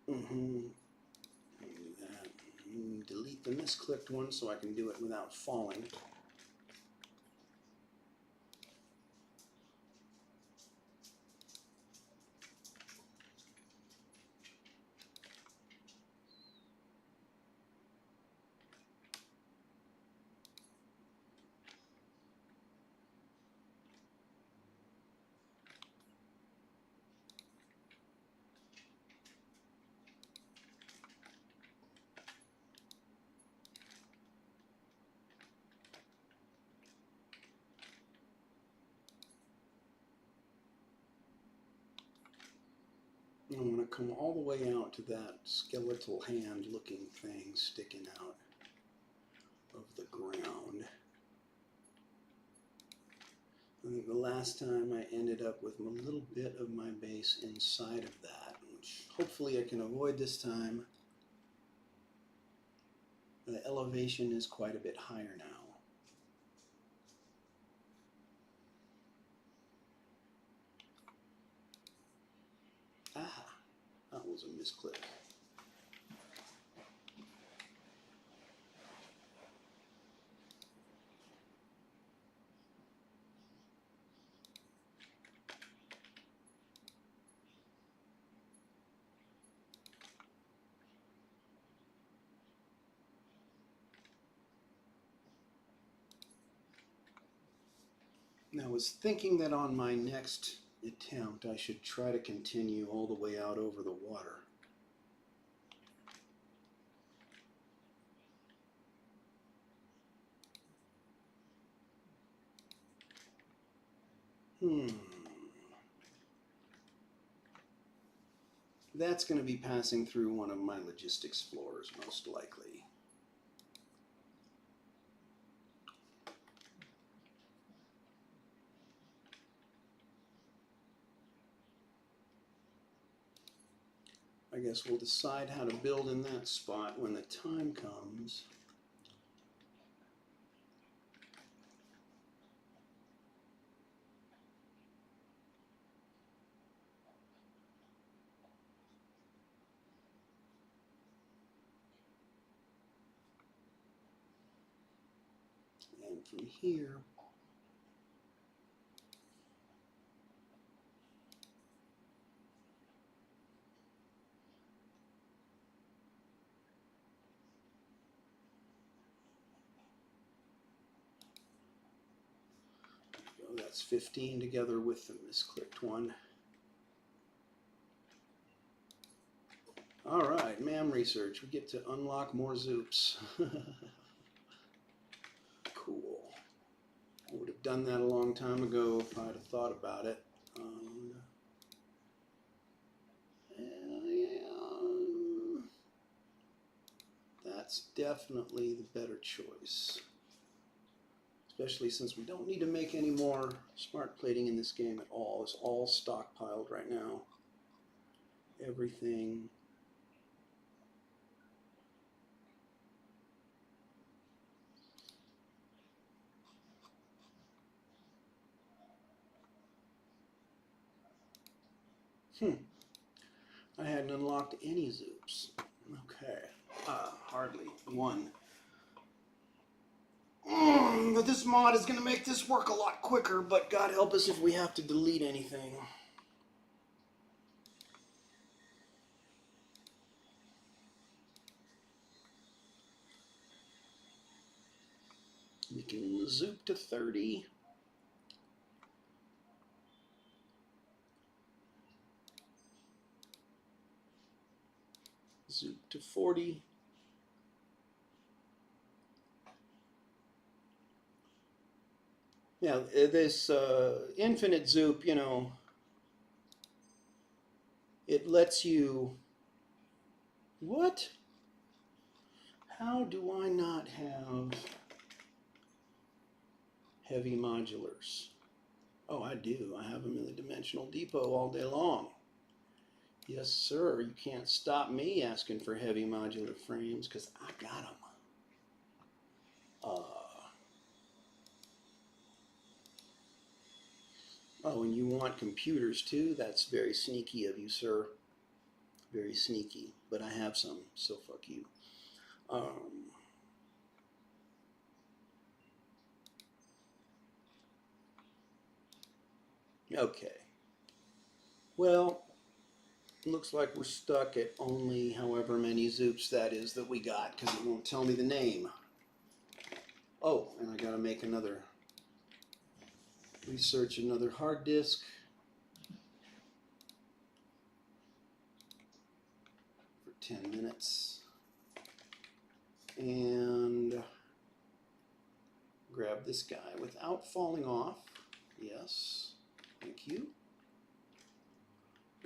Do that. Delete the misclicked one so I can do it without falling. I'm going to come all the way out to that skeletal hand looking thing sticking out of the ground. I think the last time I ended up with a little bit of my base inside of that, which hopefully I can avoid this time. The elevation is quite a bit higher now. Ah, that was a misclick. Now, I was thinking that on my next attempt I should try to continue all the way out over the water. That's going to be passing through one of my logistics floors, most likely. I guess we'll decide how to build in that spot when the time comes. And from here, that's 15 together with the misclicked one. All right, MAM research. We get to unlock more Zoops. Cool. I would have done that a long time ago if I'd have thought about it. Yeah, that's definitely the better choice. Especially since we don't need to make any more smart plating in this game at all. It's all stockpiled right now. Everything. I hadn't unlocked any Zoops. Okay. Hardly one. But this mod is going to make this work a lot quicker, but God help us if we have to delete anything. can zoop to 30. Zoop to 40. Now, this infinite zoop, you know, it lets you... What? How do I not have heavy modulars? Oh, I do. I have them in the dimensional depot all day long. Yes, sir. You can't stop me asking for heavy modular frames because I got them. Oh, and you want computers too? That's very sneaky of you, sir. Very sneaky. But I have some, so fuck you. Okay. Well, looks like we're stuck at only however many zoops that is that we got because it won't tell me the name. Oh, and I gotta make another, research another hard disk for 10 minutes. And grab this guy without falling off. Yes, thank you.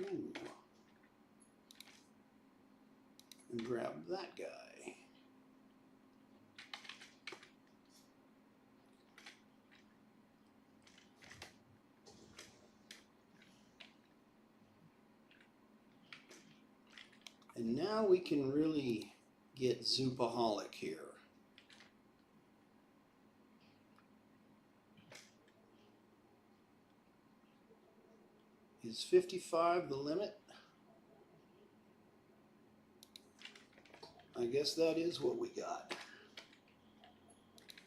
Ooh. And grab that guy. And now we can really get zoopaholic here. Is 55 the limit? I guess that is what we got.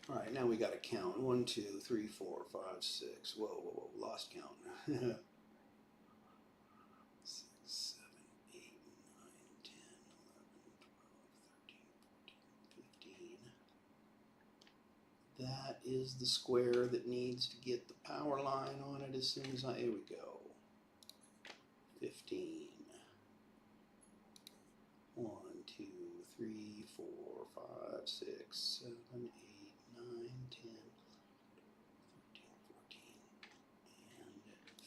All right, now we got to count. 1, 2, 3, 4, 5, 6. Whoa, whoa, whoa, lost count. 6, 7, 8, 9, 10, 11, 12, 13, 14, 15. That is the square that needs to get the power line on it as soon as I, here we go. 15. 1, 2, 3, 4, 5, 6, 7, 8, 9, 10, 13, 14, and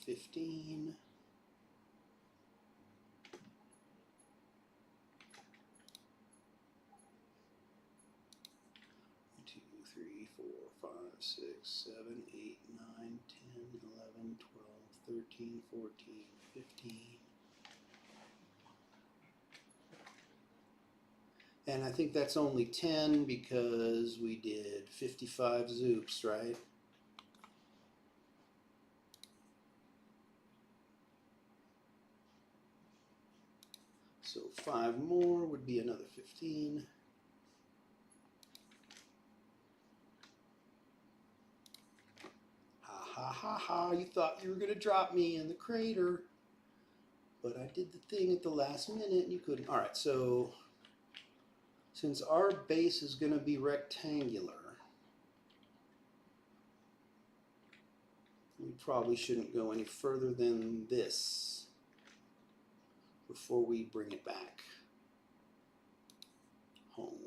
15. 2, 3, 4, 5, 6, 7, 8, 9, 10, 11, 12, 13, 14, 15. And I think that's only 10 because we did 55 zoops, right? So 5 more would be another 15. Ha ha ha ha, you thought you were going to drop me in the crater. But I did the thing at the last minute and you couldn't. All right, so since our base is going to be rectangular, we probably shouldn't go any further than this before we bring it back home.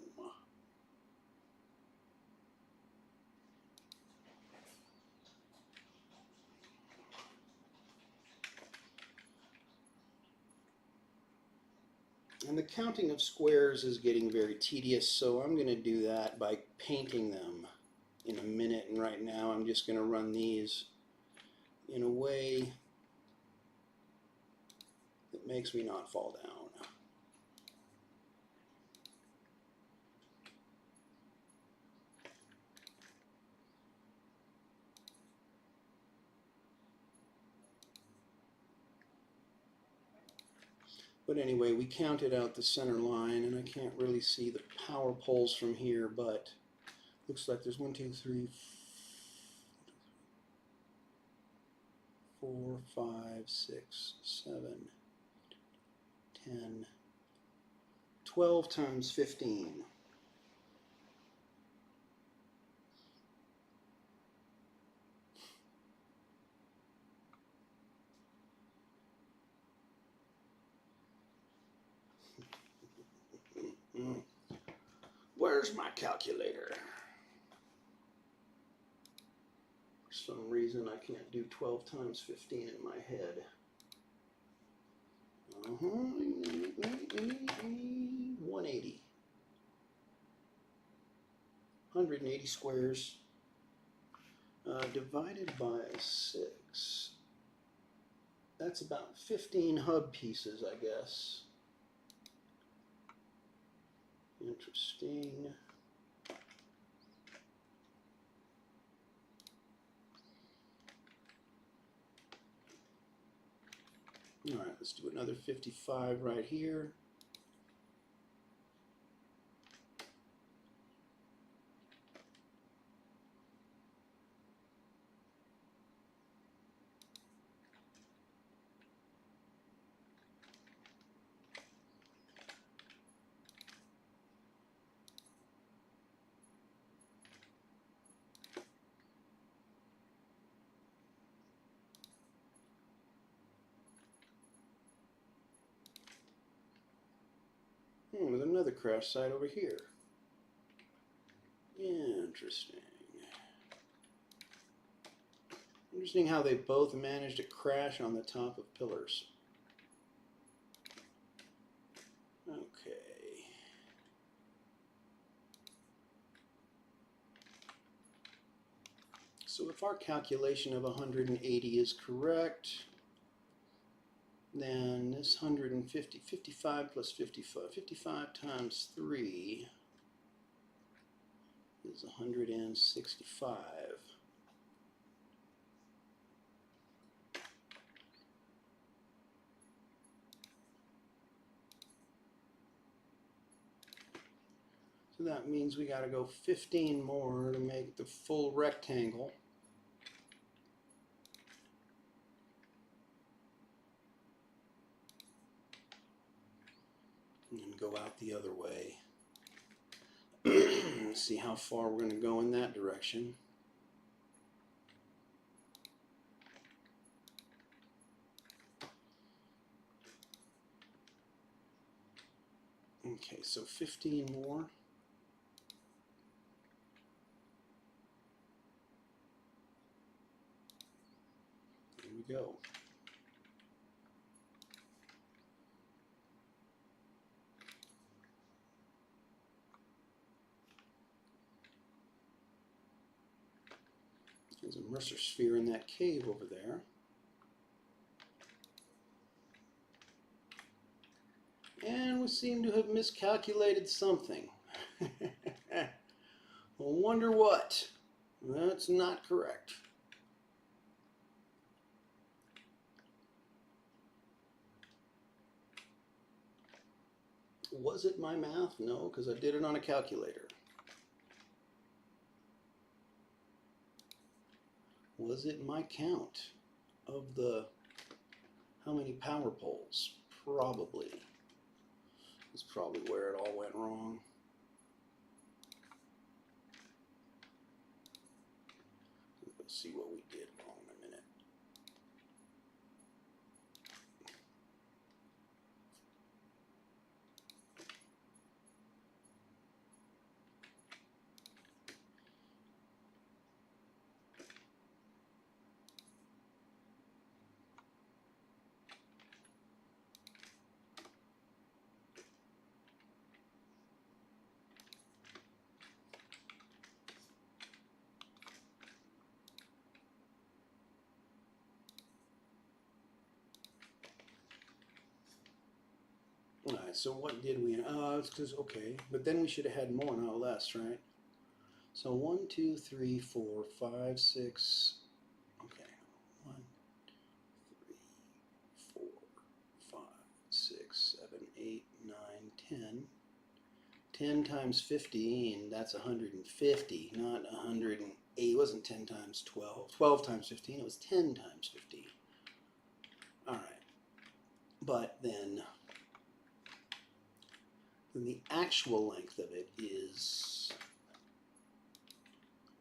And the counting of squares is getting very tedious, so I'm going to do that by painting them in a minute. And right now I'm just going to run these in a way that makes me not fall down. But anyway, we counted out the center line, and I can't really see the power poles from here, but looks like there's 1, 2, 3, 4, 5, 6, 7, 10, 12 times 15. Where's my calculator? For some reason I can't do 12 times 15 in my head. 180. 180 squares divided by 6. That's about 15 hub pieces, I guess. Interesting. All right, let's do another 55 right here. There's another crash site over here. Interesting. Interesting how they both managed to crash on the top of pillars. Okay. So if our calculation of 180 is correct, then this 150, 55 plus 55, 55 times 3 is 165. So that means we got to go 15 more to make the full rectangle. And go out the other way. See how far we're going to go in that direction. Okay, so 15 more. Here we go. There's a Mercer sphere in that cave over there. And we seem to have miscalculated something. I wonder what. That's not correct. Was it my math? No, because I did it on a calculator. Was it my count of the how many power poles? Probably. That's probably where it all went wrong. Let's see what we did wrong in a minute. Alright, so what did we, it's because, okay, but then we should have had more, not less, right? So 1, 2, 3, 4, 5, 6, okay, 1, 3, 4, 5, 6, 7, 8, 9, 10. 10 times 15, that's 150, not 108. It wasn't 10 times 12. 12 times 15, it was 10 times 15. Alright, but then the actual length of it is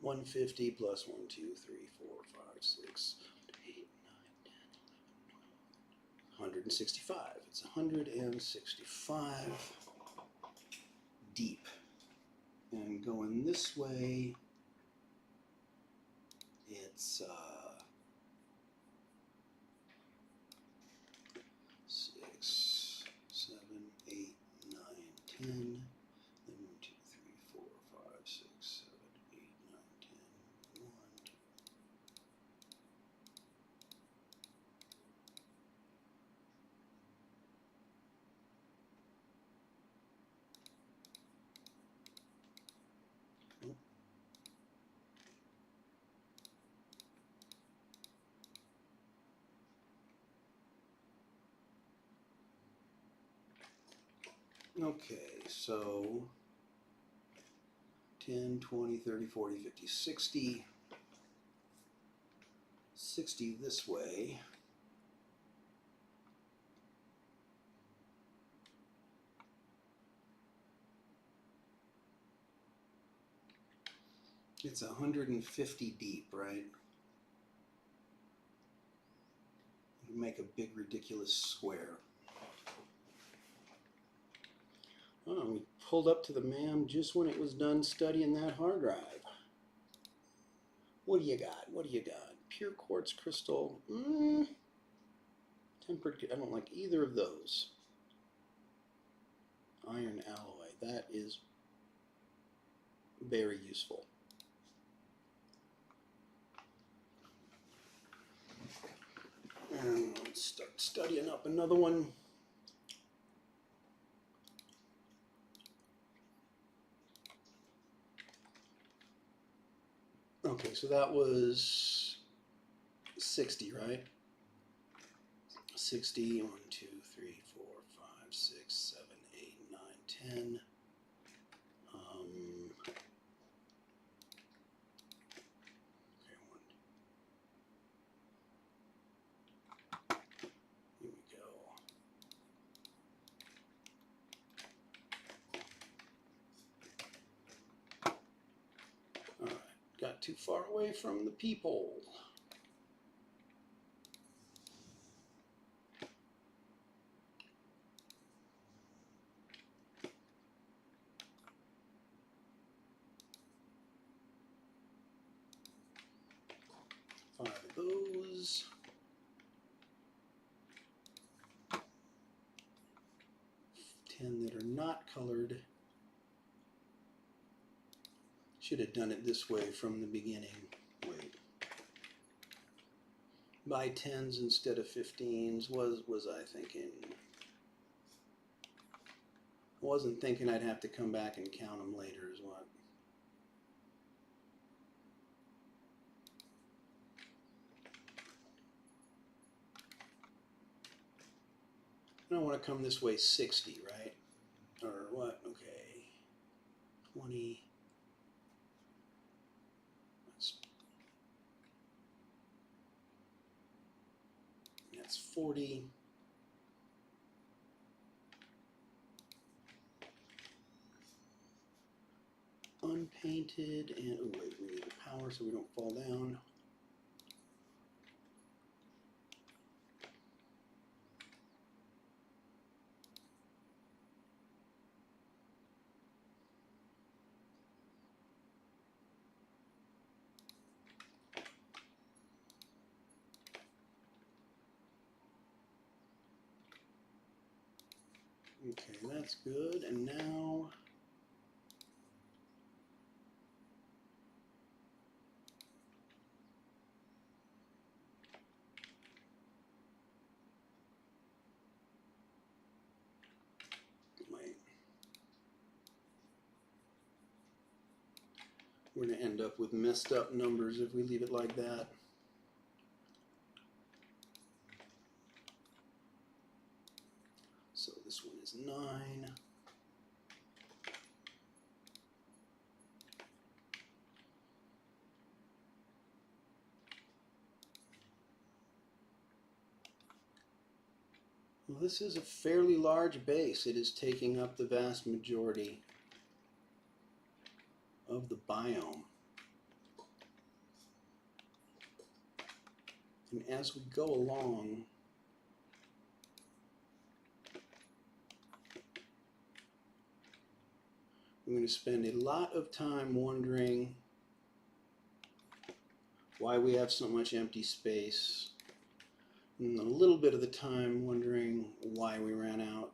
150 plus 1, 2, 3, 4, 5, 6, 8, 9, 10, 11, 12, 165. It's 165 deep. And going this way, it's 6, 7, 8, 9, 10. Then 1, 2, 3, 4, 5, 6, 7, 8, 9, 10. 1, 2. Okay, so 10, 20, 30, 40, 50, 60. 60 this way. It's 150 deep, right? You make a big ridiculous square. Oh, we pulled up to the MAM just when it was done studying that hard drive. What do you got? What do you got? Pure quartz crystal. Tempered. I don't like either of those. Iron alloy. That is very useful. And let's start studying up another one. Okay, so that was 60, right? 60, 1, 2, 3, 4, 5, 6, 7, 8, 9, 10. Okay, here we go. All right, got too far away from the peephole. Five of those. Ten that are not colored. Should have done it this way from the beginning. Wait. Buy 10s instead of 15s. Was I thinking? I wasn't thinking I'd have to come back and count them later is what. I don't want to come this way 60, right? Or what? Okay. 20. That's 40. Unpainted, and oh wait, we need the power so we don't fall down. Okay, that's good, and now wait. We're going to end up with messed up numbers if we leave it like that. So this one is 9. Well, this is a fairly large base. It is taking up the vast majority of the biome. And as we go along, I'm going to spend a lot of time wondering why we have so much empty space, and a little bit of the time wondering why we ran out,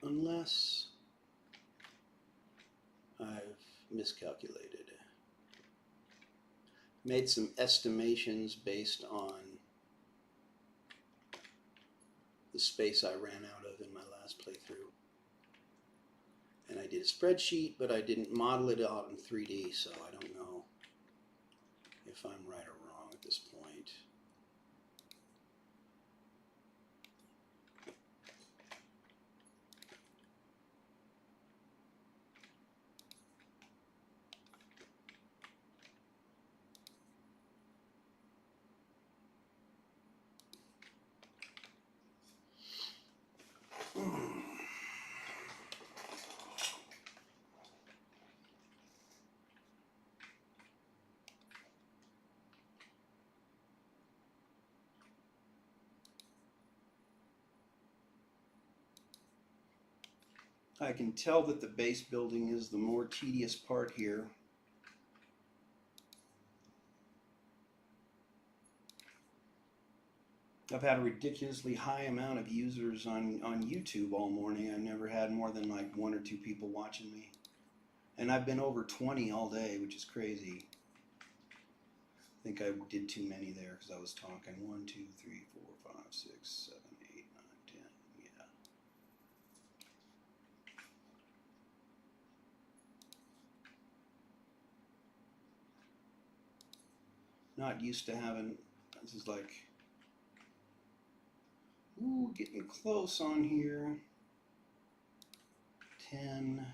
unless I've miscalculated. Made some estimations based on the space I ran out of in my last playthrough. And I did a spreadsheet, but I didn't model it out in 3D, so I don't know if I'm right or wrong at this point. I can tell that the base building is the more tedious part here. I've had a ridiculously high amount of users on YouTube all morning. I've never had more than like 1 or 2 people watching me. And I've been over 20 all day, which is crazy. I think I did too many there because I was talking. 1, 2, 3, 4, 5, 6, 7, 8, 9, 10. Yeah. Not used to having, this is like, ooh, getting close on here. 10.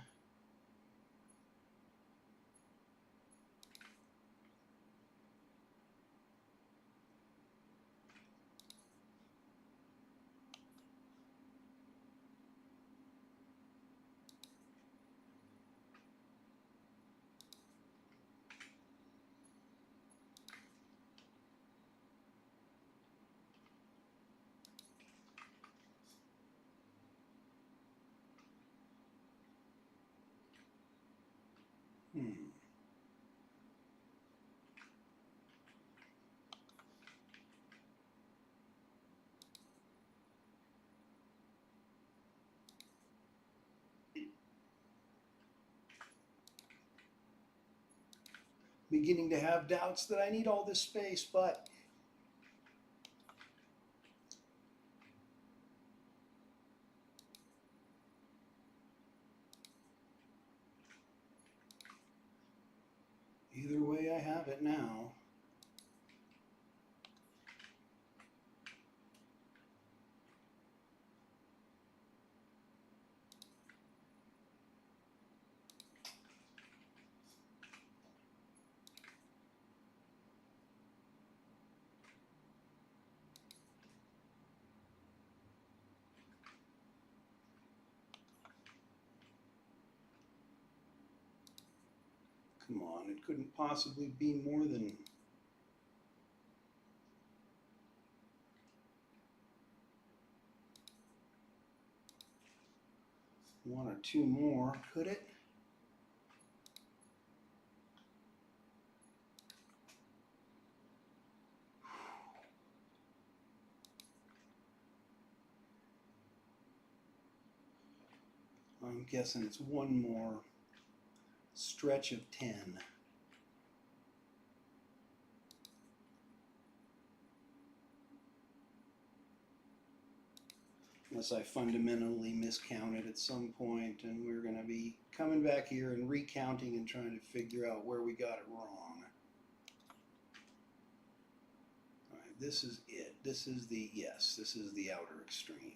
Beginning to have doubts that I need all this space, but either way I have it now. Come on, it couldn't possibly be more than one or two more, could it? I'm guessing it's one more stretch of 10. Unless I fundamentally miscounted at some point, and we're going to be coming back here and recounting and trying to figure out where we got it wrong. All right, this is it. This is the, yes, this is the outer extreme.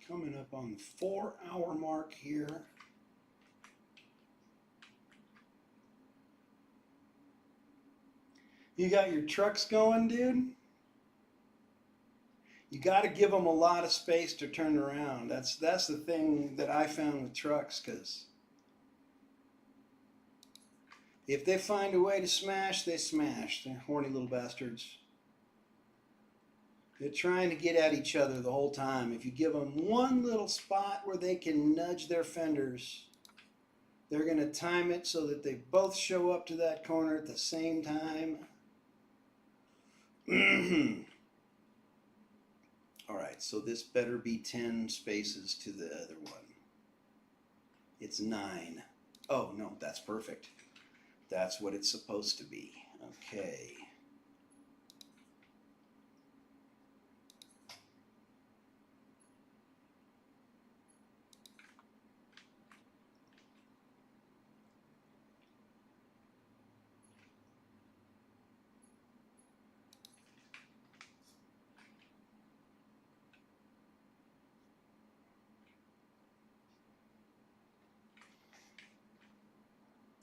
Coming up on the 4-hour mark here. You got your trucks going, dude? You got to give them a lot of space to turn around. That's the thing that I found with trucks, because if they find a way to smash, they smash. They're horny little bastards. They're trying to get at each other the whole time. If you give them one little spot where they can nudge their fenders, they're going to time it so that they both show up to that corner at the same time. All right, so this better be 10 spaces to the other one. It's 9. Oh, no, that's perfect. That's what it's supposed to be. Okay.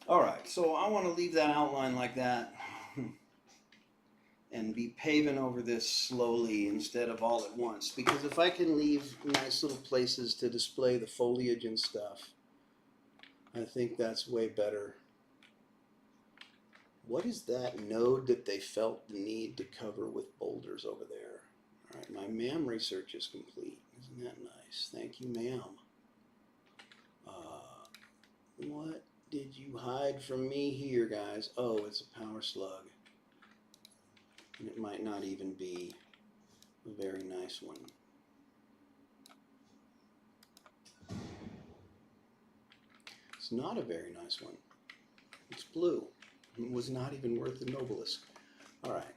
All right, so I want to leave that outline like that and be paving over this slowly instead of all at once. Because if I can leave nice little places to display the foliage and stuff, I think that's way better. What is that node that they felt the need to cover with boulders over there? All right, my ma'am research is complete. Isn't that nice? Thank you, ma'am. What did you hide from me here, guys? Oh, it's a power slug. And it might not even be a very nice one. It's not a very nice one. It's blue. It was not even worth the Nobelisk. All right.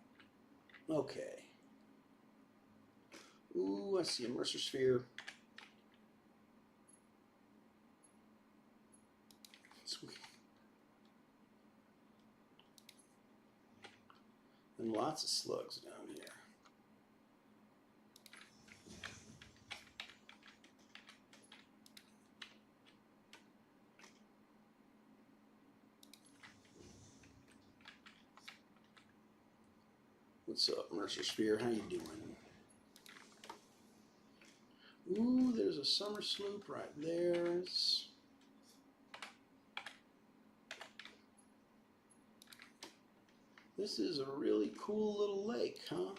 Okay. Ooh, I see a Mercer sphere. Sweet. And lots of slugs down here. What's up, Mercer sphere? How you doing? Ooh, there's a summer sloop right there. This is a really cool little lake, huh?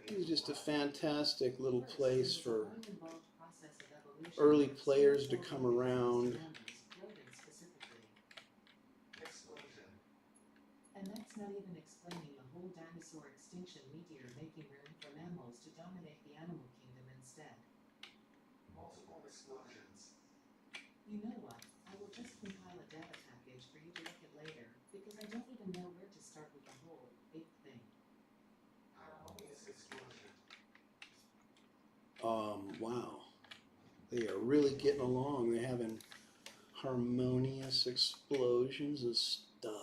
It's just a fantastic little place for early players to come around. And that's not even explaining the whole dinosaur extinction meteor making room for mammals to dominate the animal kingdom instead. Multiple explosions. You know what? I will just compile a data package for you to look at later, because I don't even know where to start with the whole big thing. Harmonious explosion. Wow. They are really getting along. They're having harmonious explosions of stuff.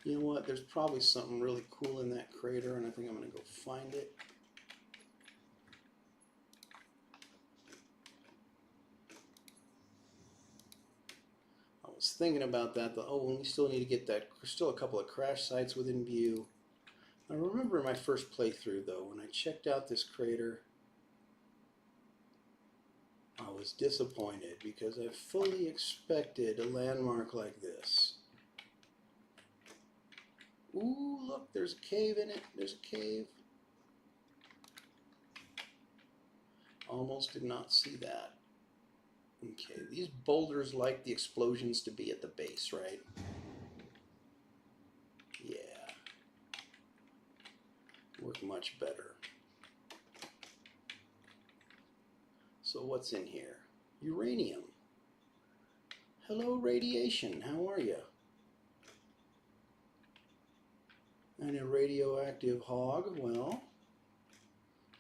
You know what? There's probably something really cool in that crater, and I think I'm going to go find it. I was thinking about that. We still need to get that. Still a couple of crash sites within view. I remember my first playthrough, though, when I checked out this crater, I was disappointed because I fully expected a landmark like this. Ooh, look, there's a cave in it. There's a cave. Almost did not see that. Okay, these boulders like the explosions to be at the base, right? Yeah. Work much better. So what's in here? Uranium. Hello, radiation. How are you? And a radioactive hog. Well,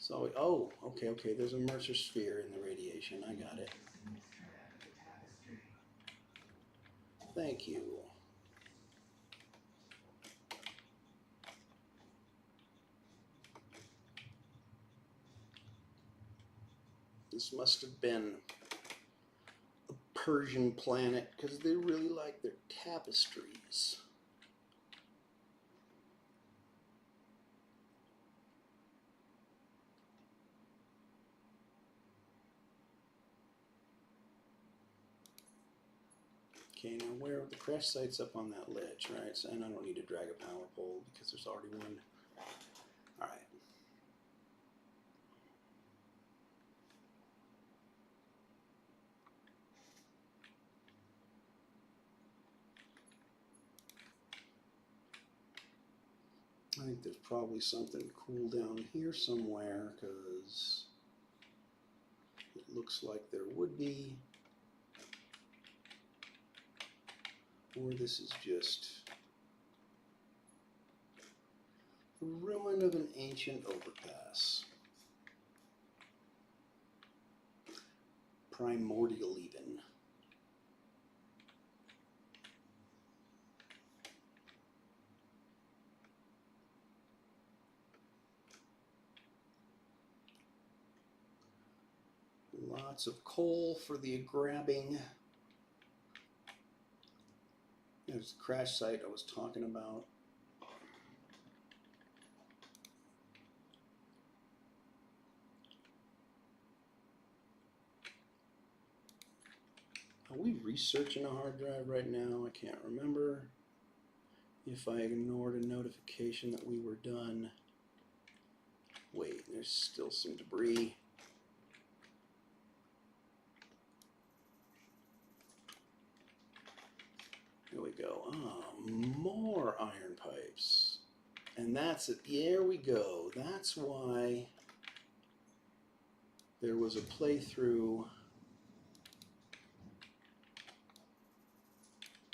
So, oh, okay, there's a Mercer sphere in the radiation. I got it. Thank you. This must have been a Persian planet because they really like their tapestries. Okay, now where are the crash sites? Up on that ledge, right? So, and I don't need to drag a power pole because there's already one. All right. I think there's probably something cool down here somewhere because it looks like there would be. Or this is just a ruin of an ancient overpass. Primordial even. Lots of coal for the grabbing. There's the crash site I was talking about. Are we researching a hard drive right now? I can't remember if I ignored a notification that we were done. Wait, there's still some debris. Here we go. Ah, more iron pipes. And that's it. There we go. That's why there was a playthrough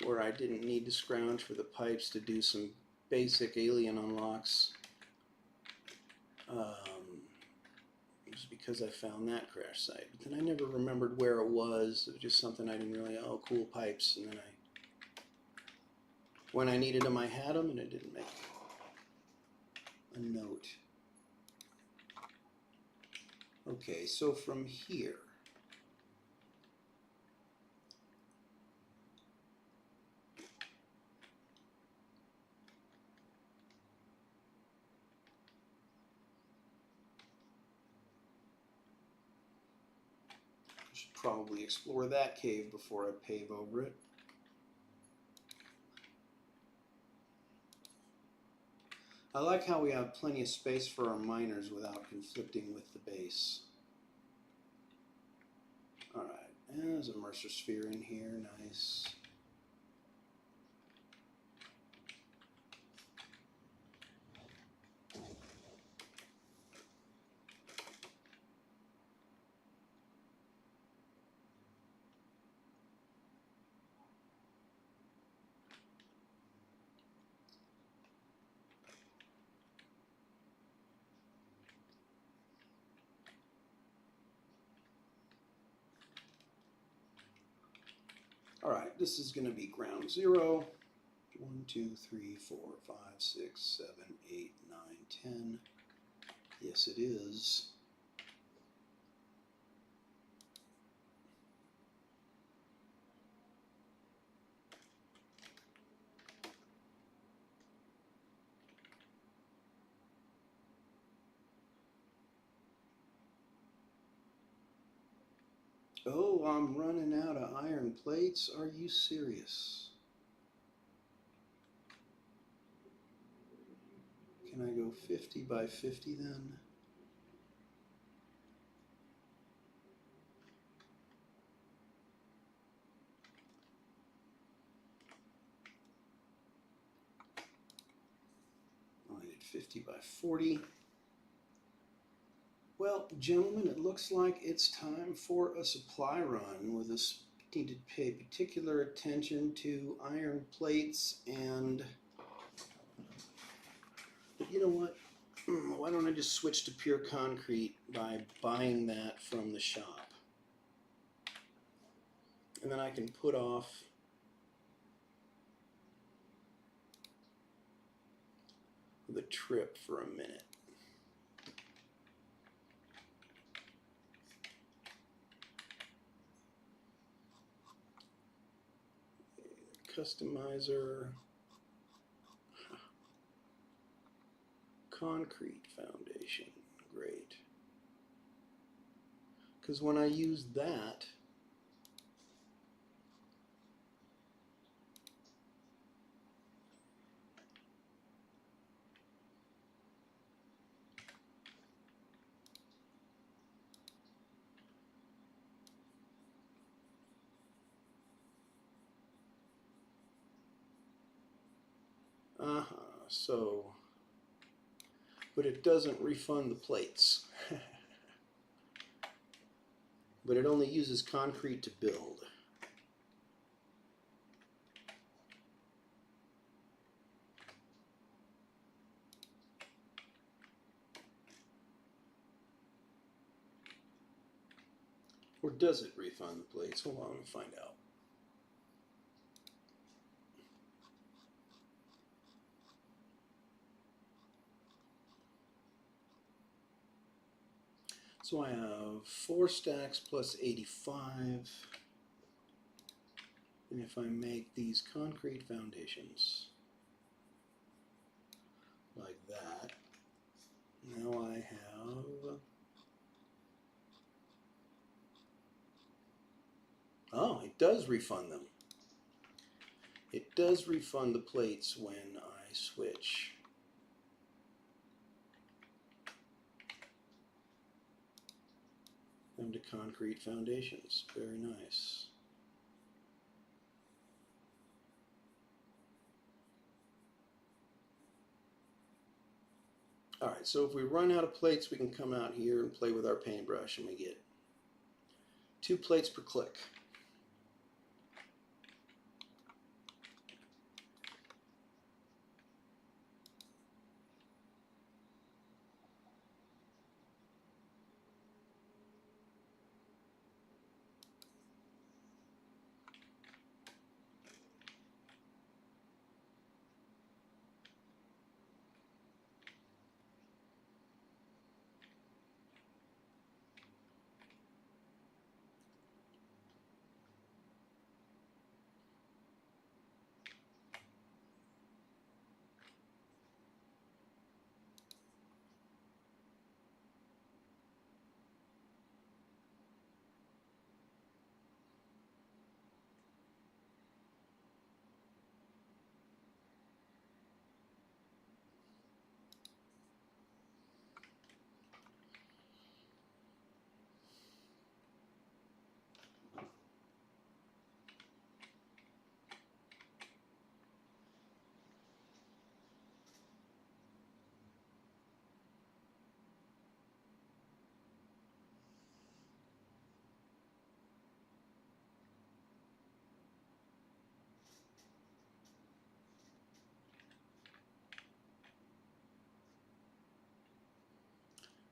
where I didn't need to scrounge for the pipes to do some basic alien unlocks. It was because I found that crash site. But then I never remembered where it was. It was just something I didn't really, oh, cool pipes. And then when I needed them, I had them, and it didn't make a note. Okay, so from here, I should probably explore that cave before I pave over it. I like how we have plenty of space for our miners without conflicting with the base. Alright, there's a Mercer sphere in here, nice. Alright, this is going to be ground zero. 1, 2, 3, 4, 5, 6, 7, 8, 9, 10. Yes, it is. Oh, I'm running out of iron plates. Are you serious? Can I go 50 by 50 then? Oh, I did 50 by 40. Well, gentlemen, it looks like it's time for a supply run with us. Need to pay particular attention to iron plates and, but you know what? Why don't I just switch to pure concrete by buying that from the shop? And then I can put off the trip for a minute. Customizer, concrete foundation, great. Because when I use that, so, but it doesn't refund the plates. But it only uses concrete to build. Or does it refund the plates? Hold on, let me find out. So I have 4 stacks plus 85. And if I make these concrete foundations like that, now I have, oh, it does refund them. It does refund the plates when I switch. Them to concrete foundations. Very nice. Alright, so if we run out of plates, we can come out here and play with our paintbrush, and we get 2 plates per click.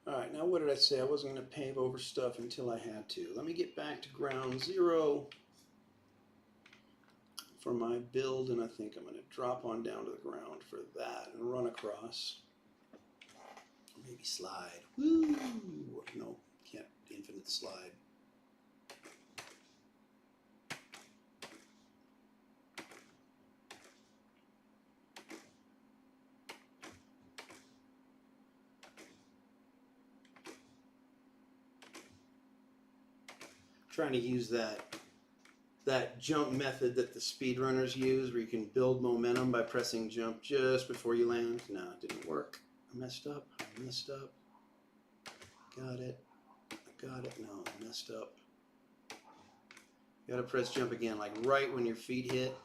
Alright, now what did I say? I wasn't going to pave over stuff until I had to. Let me get back to ground zero for my build, and I think I'm going to drop on down to the ground for that and run across. Maybe slide. Woo! No, can't infinite slide. Trying to use that jump method that the speedrunners use, where you can build momentum by pressing jump just before you land. No, it didn't work. I messed up. Got it. No, I messed up. You gotta press jump again, like right when your feet hit,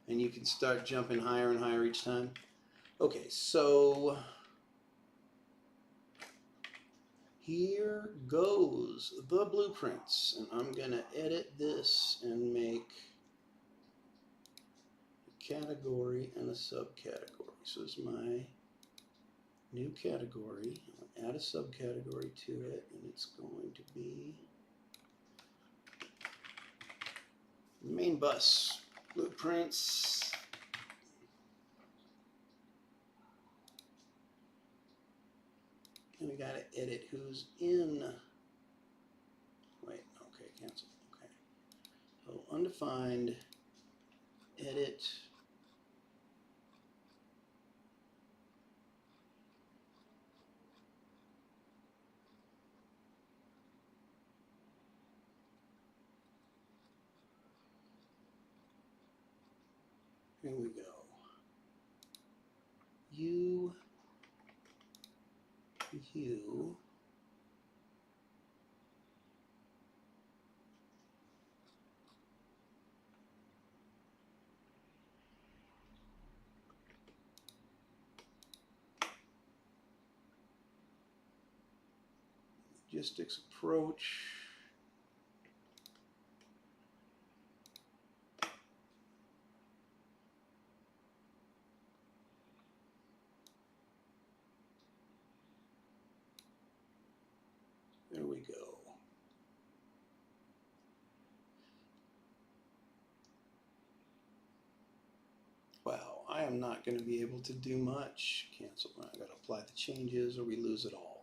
and you can start jumping higher and higher each time. Okay, so here goes the blueprints, and I'm gonna edit this and make a category and a subcategory. So it's my new category, add a subcategory to it, and it's going to be main bus blueprints. And we gotta edit who's in. Wait, okay, cancel. Okay. So undefined, edit. Here we go. You. Logistics approach. There we go. Wow, I am not going to be able to do much. Cancel. I got to apply the changes or we lose it all.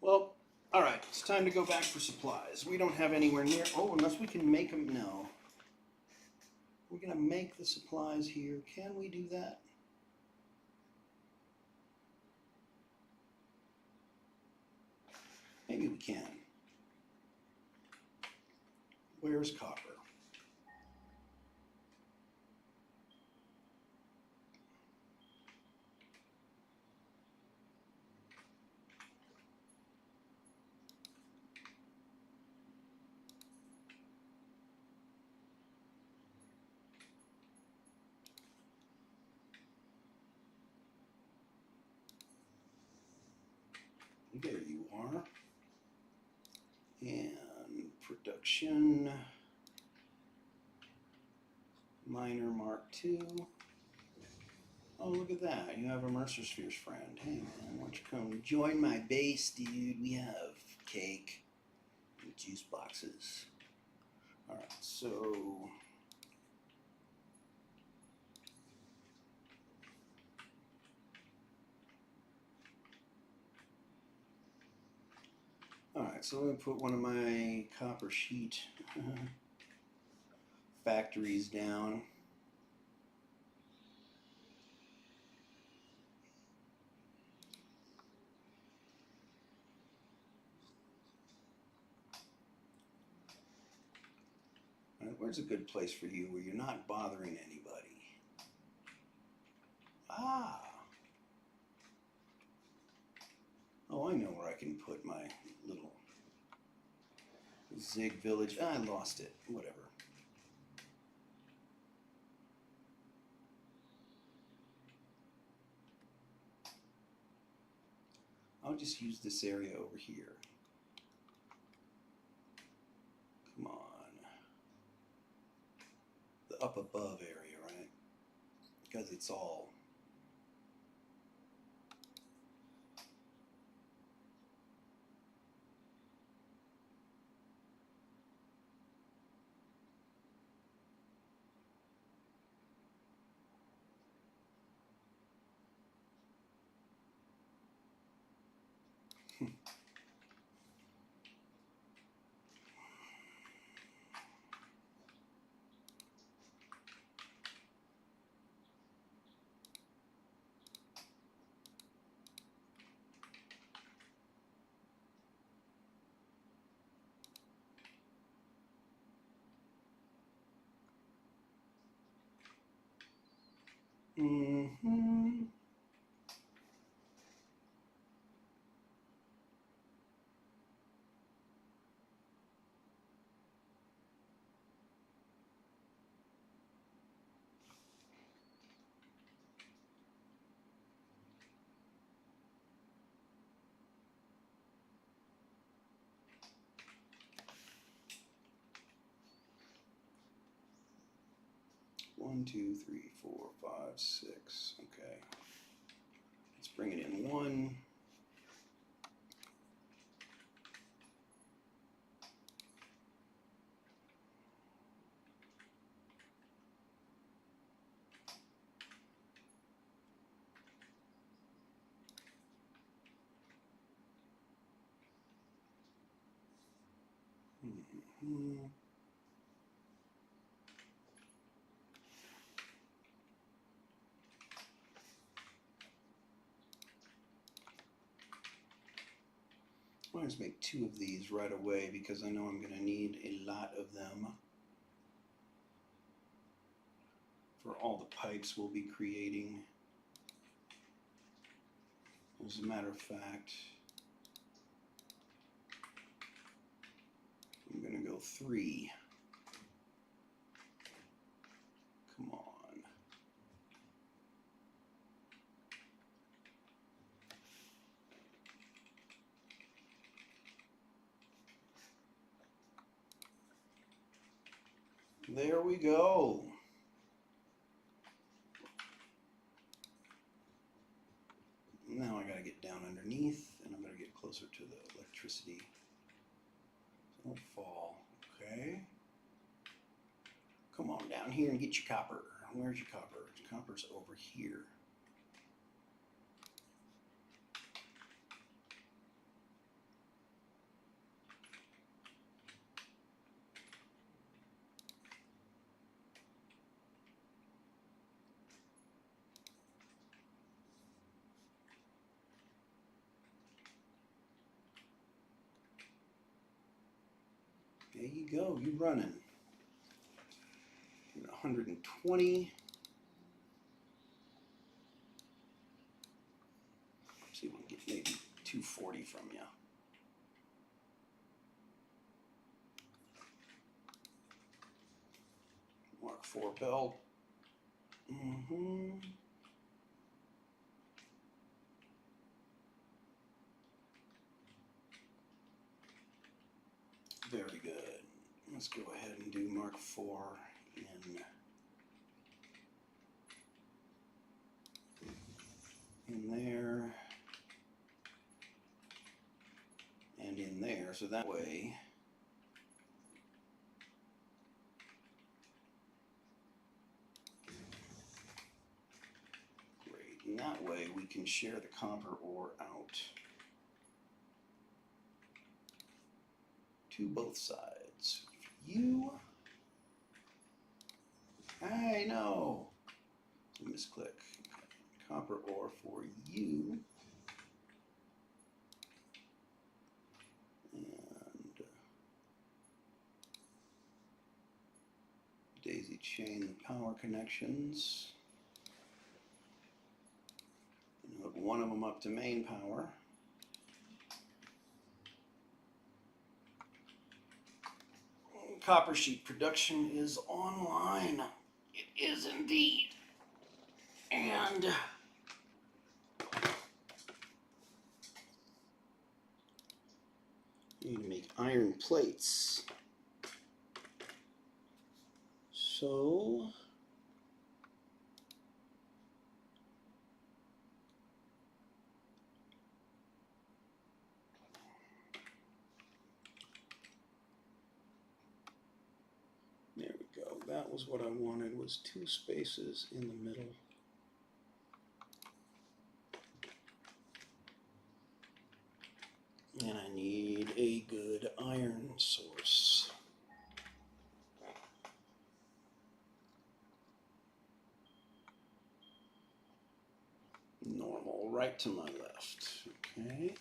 Well, all right, it's time to go back for supplies. We don't have anywhere near, oh, unless we can make them, no. We're gonna make the supplies here. Can we do that? Maybe we can. Where's copper? There you are. And production, miner Mark II. Oh, look at that. You have a Mercer Spheres friend. Hey, man, why don't you come join my base, dude? We have cake and juice boxes. All right, so alright, so I'm going to put one of my copper sheet factories down. All right, where's a good place for you where you're not bothering anybody? Ah! Oh, I know where I can put my little Zig village. Ah, I lost it. Whatever. I'll just use this area over here. Come on. The up above area, right? Because it's all... Mm-hmm. 1, 2, 3, 4, 5, 6. Okay. Let's bring it in 1. Mhm. I'll just make 2 of these right away because I know I'm going to need a lot of them for all the pipes we'll be creating. As a matter of fact, I'm going to go 3. Come on. There we go. Now I gotta get down underneath and I'm gonna get closer to the electricity. Don't fall, okay? Come on down here and get your copper. Where's your copper? Copper's over here. There you go, you running. 120. See if we can get maybe 240 from you. Mark 4 belt. Very good. Let's go ahead and do Mark 4 in there and in there, so that way great, and that way we can share the copper ore out to both sides. You, I know, misclick. Copper ore for you, and daisy chain the power connections, and hook one of them up to main power. Copper sheet production is online. It is indeed. And you need to make iron plates. So there we go. That was what I wanted, was 2 spaces in the middle. And I need a good iron source. Normal, right to my left. Okay.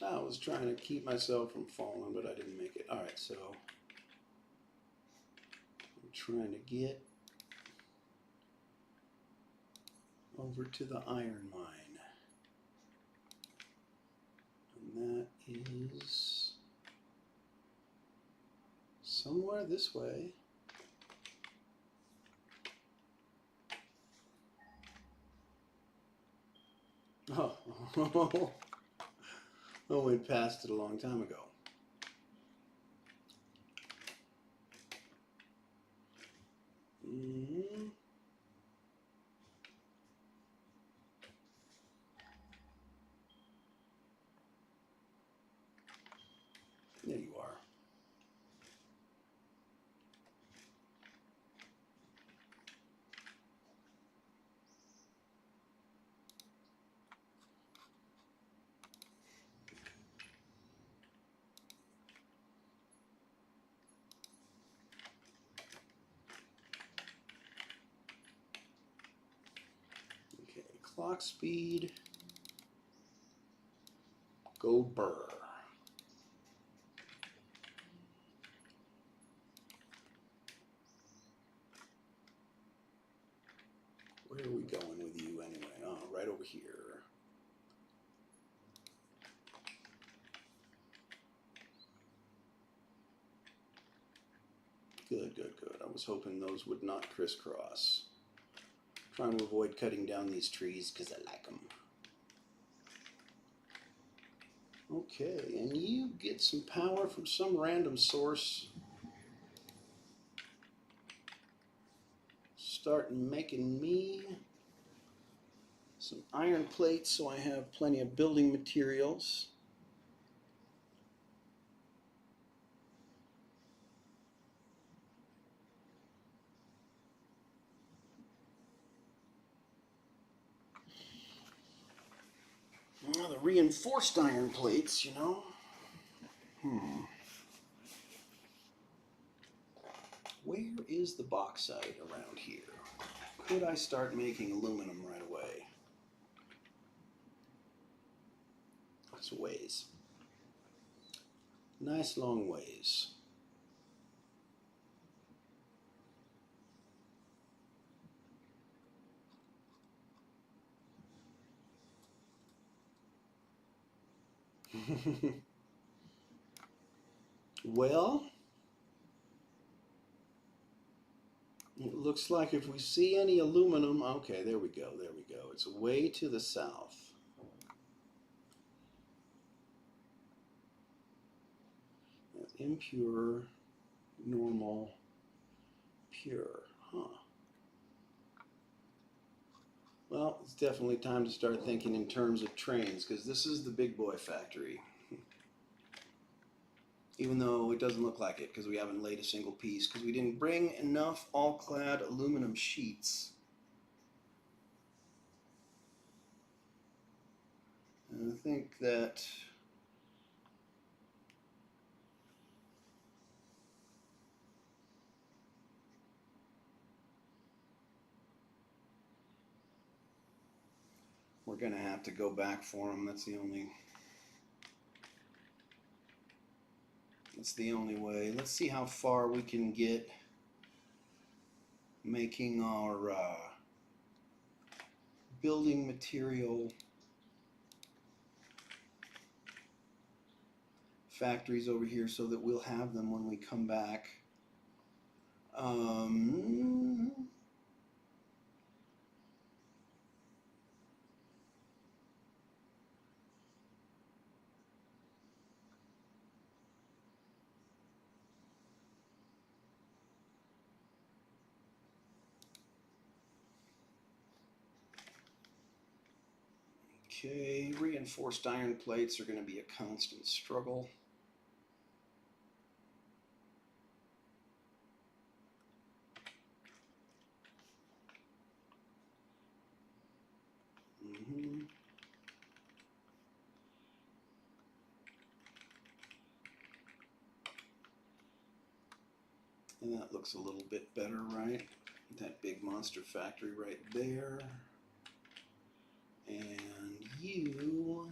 I was trying to keep myself from falling, but I didn't make it. Alright, so I'm trying to get over to the iron mine. And that is somewhere this way. Oh, I went past it a long time ago. Mm-hmm. There you are. Okay, clock speed. Go burr. Where are we going with you anyway? Oh, right over here. Good, good, good. I was hoping those would not crisscross. Trying to avoid cutting down these trees because I like them. Okay, and you get some power from some random source. Start making me some iron plates so I have plenty of building materials. Well, the reinforced iron plates, you know. Where is the bauxite around here? Could I start making aluminum right away? That's a ways. Nice long ways. Well, it looks like if we see any aluminum, okay, there we go, there we go. It's way to the south. That's impure, normal, pure, huh. Well, it's definitely time to start thinking in terms of trains, because this is the big boy factory. Even though it doesn't look like it, because we haven't laid a single piece, because we didn't bring enough all-clad aluminum sheets. And I think that we're going to have to go back for them. That's the only way. Let's see how far we can get making our building material factories over here so that we'll have them when we come back. Okay, reinforced iron plates are going to be a constant struggle. And that looks a little bit better, right? That big monster factory right there. And you.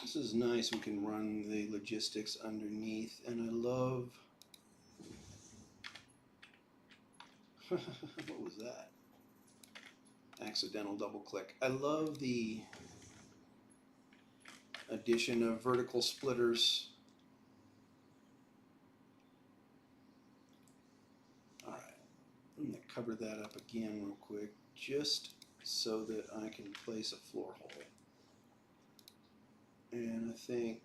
This is nice. We can run the logistics underneath, and I love. What was that? Accidental double click. I love the addition of vertical splitters. All right, I'm going to cover that up again real quick, just so that I can place a floor hole. And I think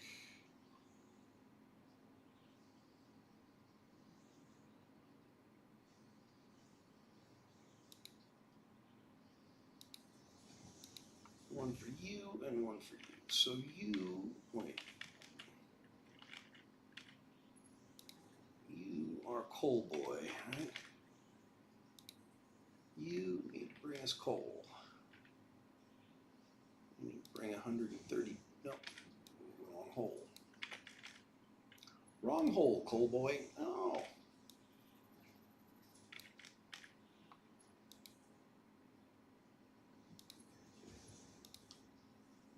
one for you and one for you. So you, wait. You are coal boy, right? You need to bring us coal. You need to bring 130, no, wrong hole. Wrong hole, coal boy. Oh.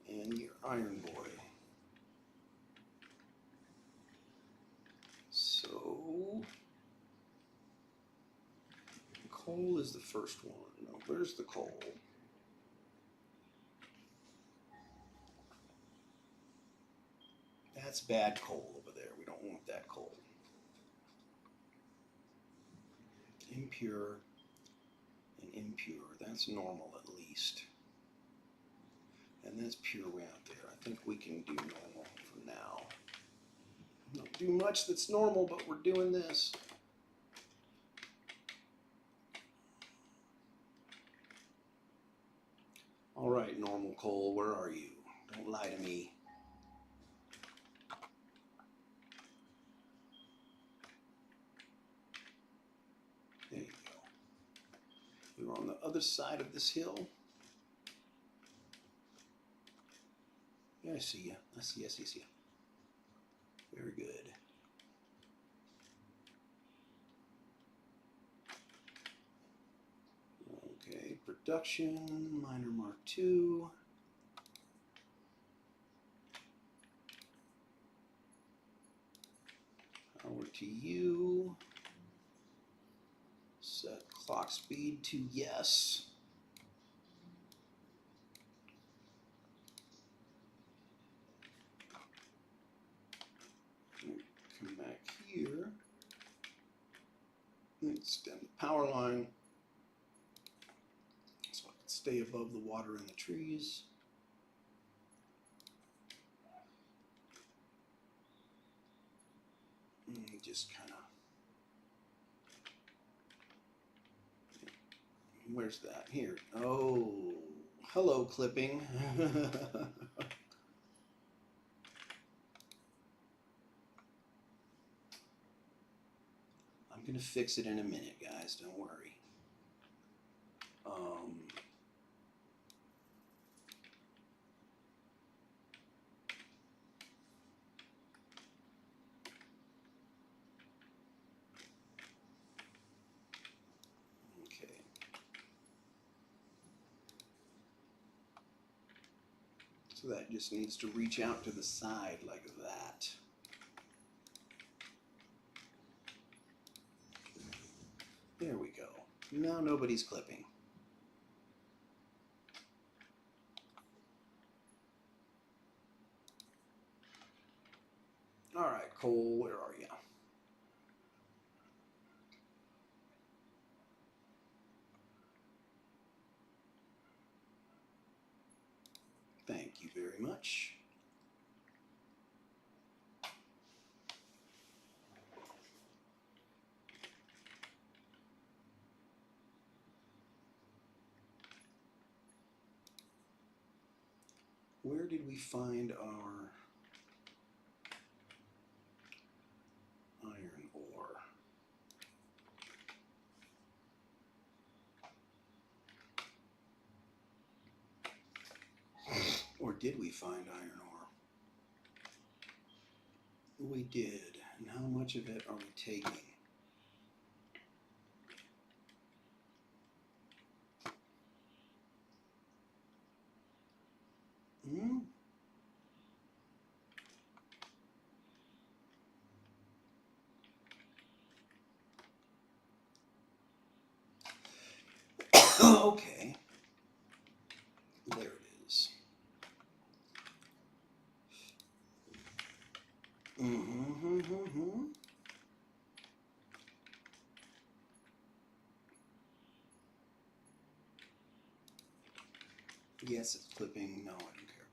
And your iron boy. So, coal is the first one. No, where's the coal? That's bad coal over there. We don't want that coal. Impure and impure. That's normal at least. And that's pure way out there. I think we can do normal for now. Don't do much that's normal, but we're doing this. All right, normal coal, where are you? Don't lie to me. There you go. You're on the other side of this hill. Yeah, I see you. I see you. Very good. Okay, production, miner mark 2. Power to you. Set clock speed to yes. Come back here. Extend the power line so I can stay above the water and the trees. Just kind of. Where's that? Here. Oh, hello, clipping. I'm going to fix it in a minute, guys. Don't worry. Okay. So that just needs to reach out to the side like that. There we go. Now nobody's clipping. All right, Cole, where are you? Thank you very much. Where did we find our iron ore? Or did we find iron ore? We did. And how much of it are we taking? Hmm? Okay. There it is. Mm-hmm. Yes, it's clipping. No, I don't care.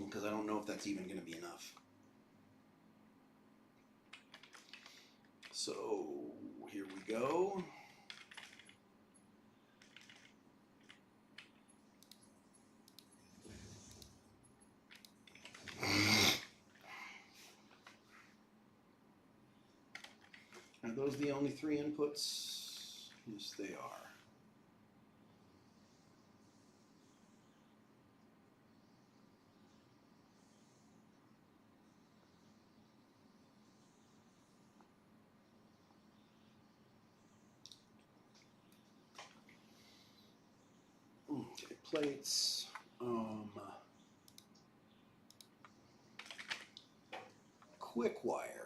Because I don't know if that's even going to be enough. So, here we go. Are those the only 3 inputs? Yes, they are. Okay, plates. Quick wire.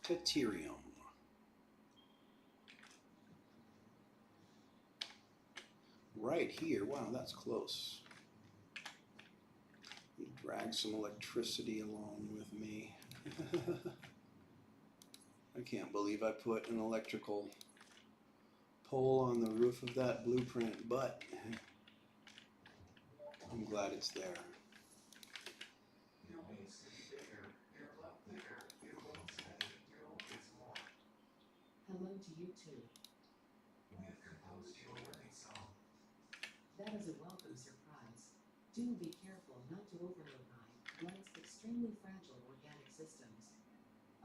Deuterium. Right here. Wow, that's close. Drag some electricity along with me. I can't believe I put an electrical pole on the roof of that blueprint, but I'm glad it's there. Your wings can be bigger, your butt bigger, your bones better, your own kids more. Hello to you too. We have composed your wedding song. That is a welcome surprise. Do be careful not to overload my once extremely fragile organic systems.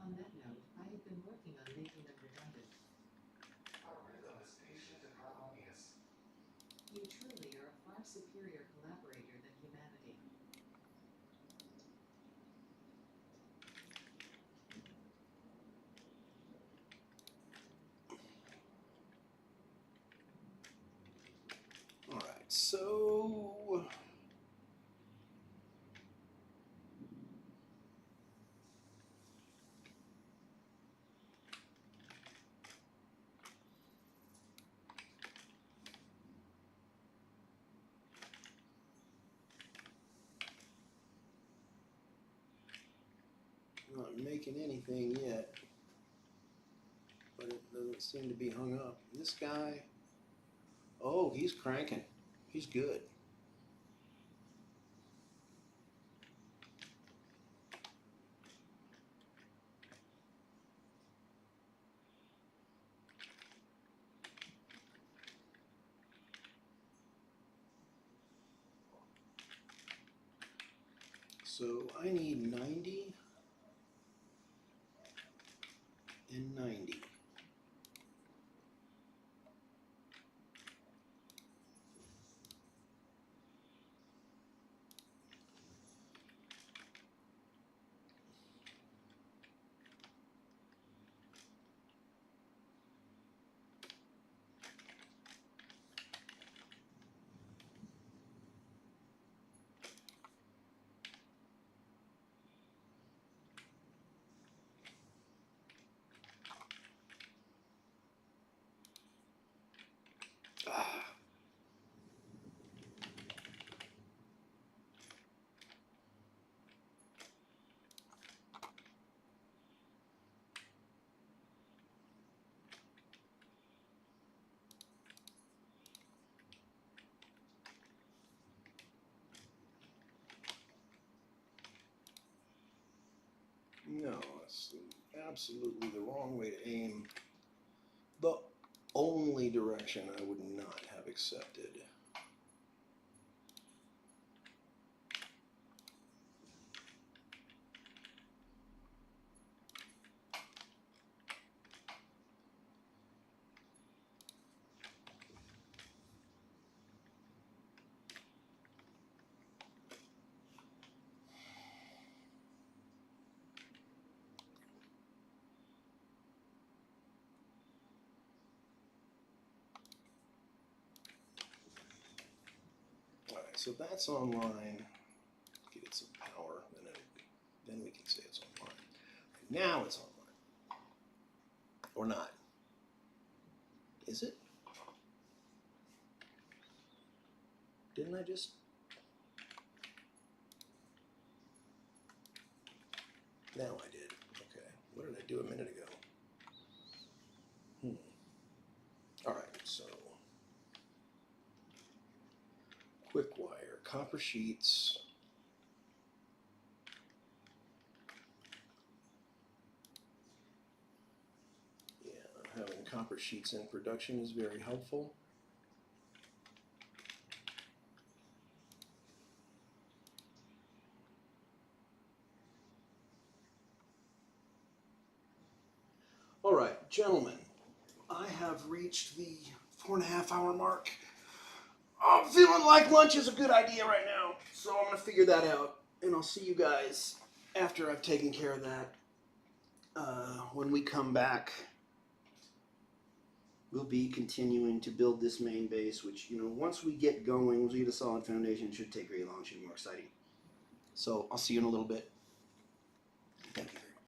On that note, I have been working on making them redundant. Our rhythm is patient and harmonious. You truly are a far superior collaborator than humanity. All right, so not making anything yet, but it doesn't seem to be hung up. This guy, oh, he's cranking. He's good. So I need 90 and 90. absolutely the wrong way to aim. The only direction I would not have accepted. Alright, so that's online. Get it some power, then we can say it's online. Now it's online. Or not. Is it? Didn't I just? Now I did. Okay. What did I do a minute ago? Alright, so quick wire, copper sheets. Yeah, having copper sheets in production is very helpful. Alright, gentlemen, I have reached the 4.5 hour mark. I'm feeling like lunch is a good idea right now, so I'm going to figure that out, and I'll see you guys after I've taken care of that. When we come back, we'll be continuing to build this main base, which, once we get going, once we get a solid foundation, it should take very long, it should be more exciting. So I'll see you in a little bit. Thank you.